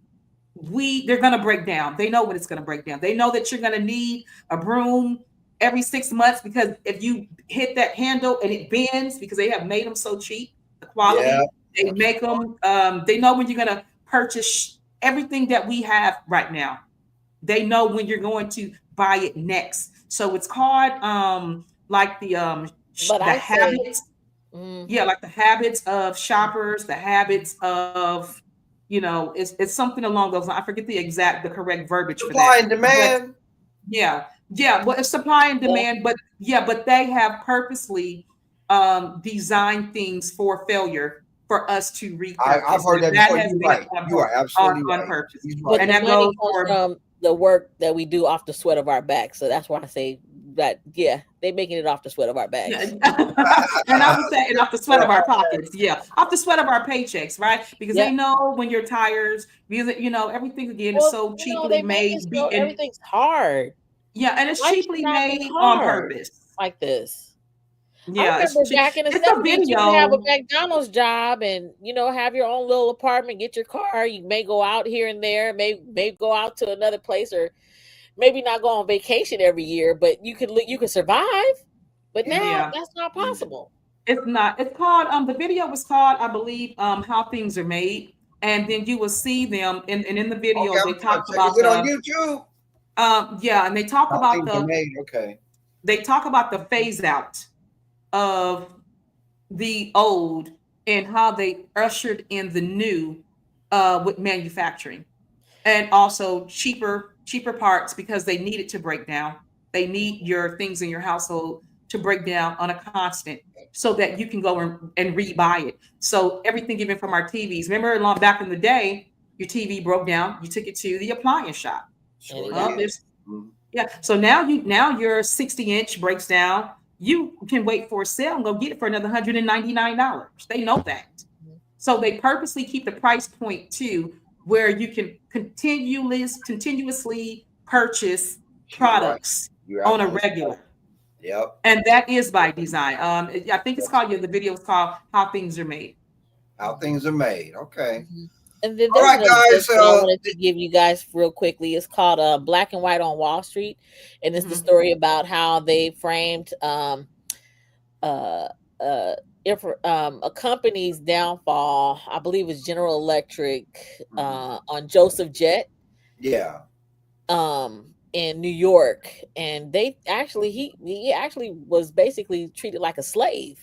they're going to break down. They know when it's going to break down. They know that you're going to need a broom every 6 months, because if you hit that handle and it bends, because they have made them so cheap, the quality, they make them, they know when you're going to purchase everything that we have right now. They know when you're going to buy it next. So it's called like the habits. Yeah, like the habits of shoppers, the habits of, it's something along those lines. I forget the correct verbiage for that. Supply and demand. Well, it's supply and demand, but they have purposely designed things for failure for us to repurchase. I've heard that before. You are absolutely right. On purpose. But and that goes from the work that we do off the sweat of our backs. So that's why I say that, they're making it off the sweat of our backs. Yeah. And I would say off the sweat of our pockets. Yeah, off the sweat of our paychecks, right? Because they know when your tires, because everything again is so cheaply made. Everything's hard. Yeah, and it's cheaply made on purpose. Like this. Yeah, I remember back in the 70s, you could have a McDonald's job and, have your own little apartment, get your car. You may go out here and there, may go out to another place, or maybe not go on vacation every year, but you could survive. But now that's not possible. It's not. It's called, the video was called, I believe, How Things Are Made. And then you will see them in the video. They talk about it on YouTube. And they talk about they talk about the phase out of the old and how they ushered in the new with manufacturing, and also cheaper parts, because they need it to break down. They need your things in your household to break down on a constant, so that you can go and rebuy it. So everything, even from our TVs. Remember, long back in the day, your TV broke down, you took it to the appliance shop. So now your 60-inch breaks down. You can wait for a sale and go get it for another $199. They know that. So they purposely keep the price point to where you can continuously purchase products on a regular. Yep. And that is by design. I think it's called, the video is called How Things Are Made. How things are made. Okay. Mm-hmm. And then All there's right, another book guys. that I wanted to give you guys real quickly. It's called Black and White on Wall Street. And it's the story about how they framed uh, a company's downfall. I believe it's General Electric on Joseph Jett. Yeah. In New York. And they actually he actually was basically treated like a slave.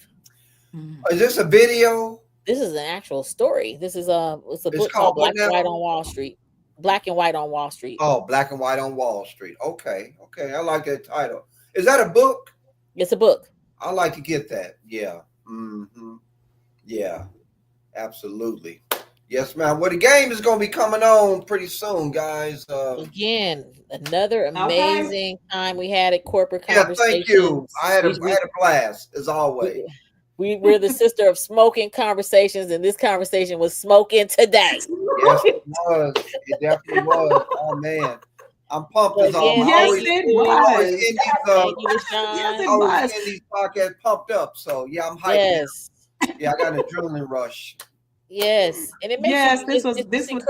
Is this a video? This is an actual story. This is it's a book called called Black and White on Wall Street. Black and White on Wall Street. Oh, Black and White on Wall Street. Okay. Okay. I like that title. Is that a book? It's a book. I like to get that. Yeah. Yeah. Absolutely. Yes, ma'am. Well, the game is going to be coming on pretty soon, guys. Again, another amazing time we had at Corporate Conversations. Yeah, thank you. I had a blast, as always. We're the sister of smoking conversations, and this conversation was smoking today. Yes, it was. It definitely was. Oh, man. I'm pumped as all. Yes, it was. Always in these podcasts pumped up. So, yeah, I'm hyped. Yes. Yeah, I got an adrenaline rush. Yes, and it makes this was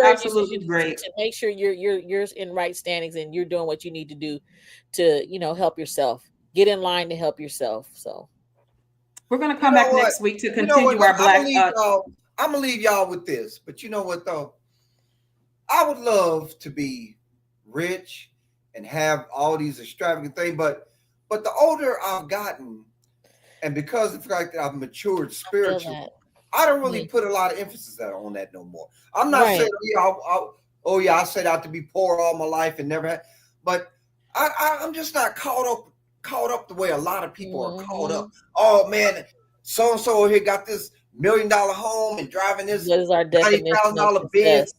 absolutely great to make sure you're in right standings and you're doing what you need to do to help yourself. Get in line to help yourself. So we're gonna come back next week to continue our Black. I'm gonna leave y'all with this, but you know what though? I would love to be rich and have all these extravagant things, but the older I've gotten, and because of the fact that I've matured spiritually, I don't really put a lot of emphasis on that no more. I'm not saying, I set out to be poor all my life and never had, but I'm just not caught up the way a lot of people are caught up. Oh man, so and so here got this $1 million home and driving this $90,000 Benz.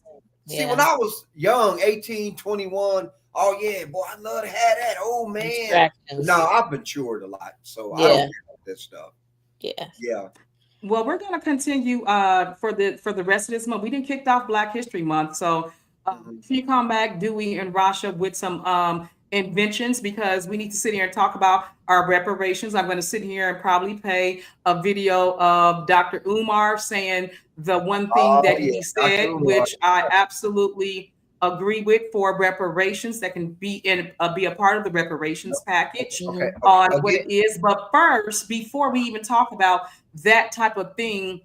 See, when I was young, 18, 21, oh yeah, boy, I love to have that. Oh man, no, I've matured a lot, so I don't care about this stuff. Yeah. Well, we're going to continue for the rest of this month. We didn't kick off Black History Month, so if you come back, Dewey and Rasha, with some inventions, because we need to sit here and talk about our reparations. I'm going to sit here and probably play a video of Dr. Umar saying the one thing that he said, which I absolutely agree with, for reparations that can be a part of the reparations package on what it is. But first, before we even talk about that type of thing,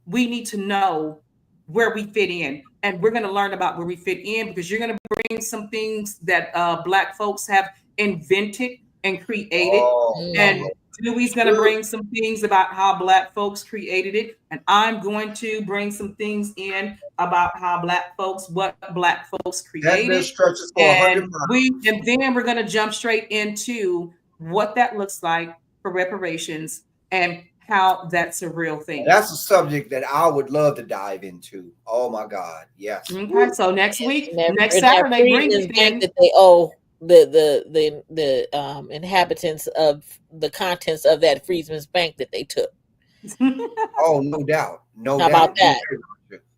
we need to know where we fit in, and we're going to learn about where we fit in, because you're going to bring some things that Black folks have invented and created, and Dewey's going to bring some things about how Black folks created it, and I'm going to bring some things in about how what Black folks created, and then we're going to jump straight into what that looks like for reparations and how that's a real thing. That's a subject that I would love to dive into. Oh my God, yes. Okay, so next week, next Saturday, bring it in. That they owe the inhabitants of the contents of that Freedmen's Bank that they took. Oh, no doubt, no How doubt. About that?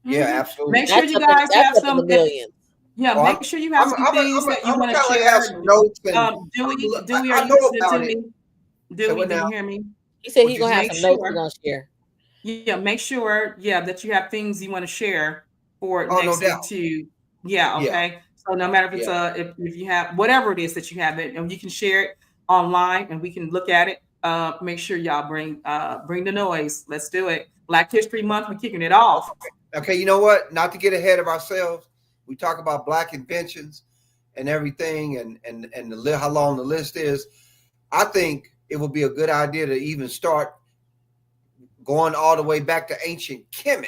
Yeah, absolutely. Make sure you guys have some millions. Yeah, make sure you have some things that you want to share. Dewey, are you listening to me? Dewey, did you hear me? He said he's gonna have some notes he's gonna share. Yeah, make sure, that you have things you want to share for next week too. Yeah, okay. So no matter if it's if you have whatever it is that you have it, and you can share it online and we can look at it. Make sure y'all bring the noise. Let's do it. Black History Month, we're kicking it off. Okay, you know what? Not to get ahead of ourselves, we talk about Black inventions and everything, and how long the list is. I think it would be a good idea to even start going all the way back to ancient Kemet.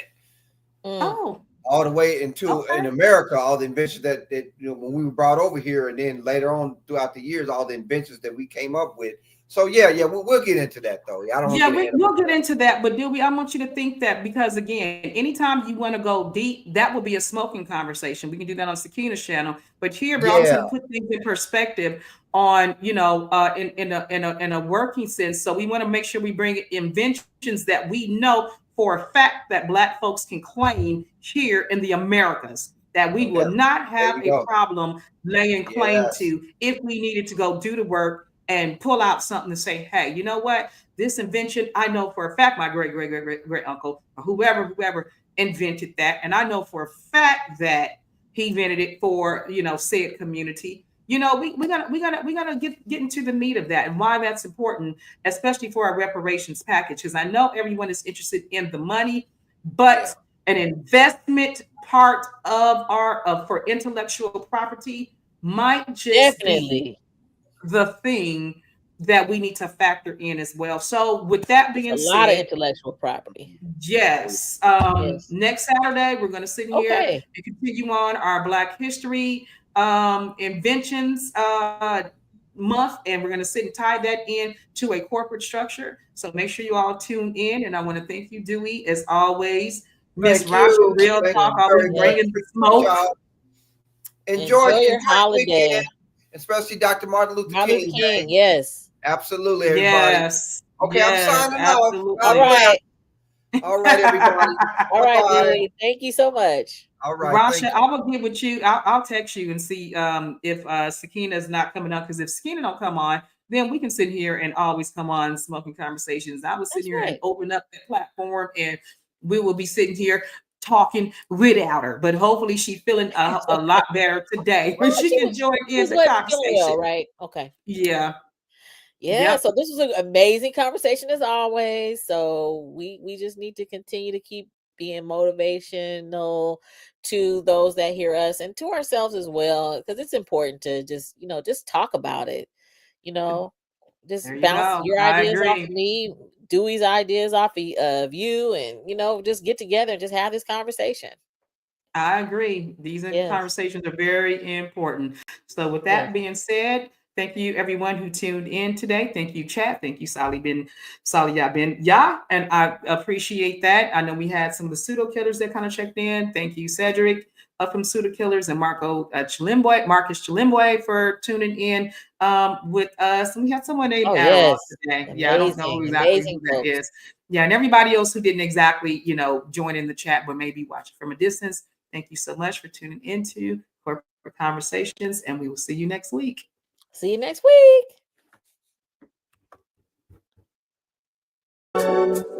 All the way into in America, all the inventions that when we were brought over here, and then later on throughout the years, all the inventions that we came up with. So we'll get into that though. We'll get into that. But Dewey, I want you to think that, because again, anytime you want to go deep, that will be a smoking conversation. We can do that on Sakina's channel. But here, we're also put things in perspective on, in a working sense. So we want to make sure we bring inventions that we know for a fact that Black folks can claim here in the Americas, that we will not have a problem laying claim to if we needed to go do the work and pull out something to say, hey, you know what? this invention, I know for a fact my great uncle or whoever invented that, and I know for a fact that he invented it for, you know, said community. You know, we gotta get into the meat of that and why that's important, especially for our reparations package. Because I know everyone is interested in the money, but an investment part of for intellectual property might just be the thing that we need to factor in as well. So with that being said, a lot of intellectual property. Yes. Next Saturday, we're going to sit here and continue on our Black History inventions month, and we're going to sit and tie that in to a corporate structure. So make sure you all tune in, and I want to thank you, Dewey, as always. Miss Rasha, Real Talk, always bringing the smoke. Enjoy your holiday, weekend, especially Dr. Martin Luther King Day. Yes, absolutely, everybody. Yes. Okay, yes, I'm signing absolutely. off. All right, everybody. All right, Dewey. Thank you so much. All right, Rasha, I will get with you. I'll text you and see if Sakina is not coming up, because if Sakina don't come on, then we can sit here and always come on Smoking Conversations. I will sit here and open up that platform, and we will be sitting here talking without her. But hopefully she's feeling a lot better today when she can join in the conversation. Well, right? Okay. Yeah. Yeah, so this was an amazing conversation as always. So we just need to continue to keep being motivational to those that hear us and to ourselves as well, because it's important to just, you know, just talk about it. You know, just bounce your ideas off of me, Dewey's ideas off of you, and, you know, just get together and just have this conversation. I agree. These conversations are very important. So with that being said, thank you everyone who tuned in today. Thank you, chat. Thank you, Ya, and I appreciate that. I know we had some of the pseudo killers that kind of checked in. Thank you, Cedric from Pseudo Killers, and Marcus Chilimboy for tuning in with us. And we had someone named Arrow today. Amazing, I don't know exactly who that is. Yeah, and everybody else who didn't exactly, you know, join in the chat, but maybe watch it from a distance. Thank you so much for tuning into Corporate Conversations, and we will see you next week. See you next week.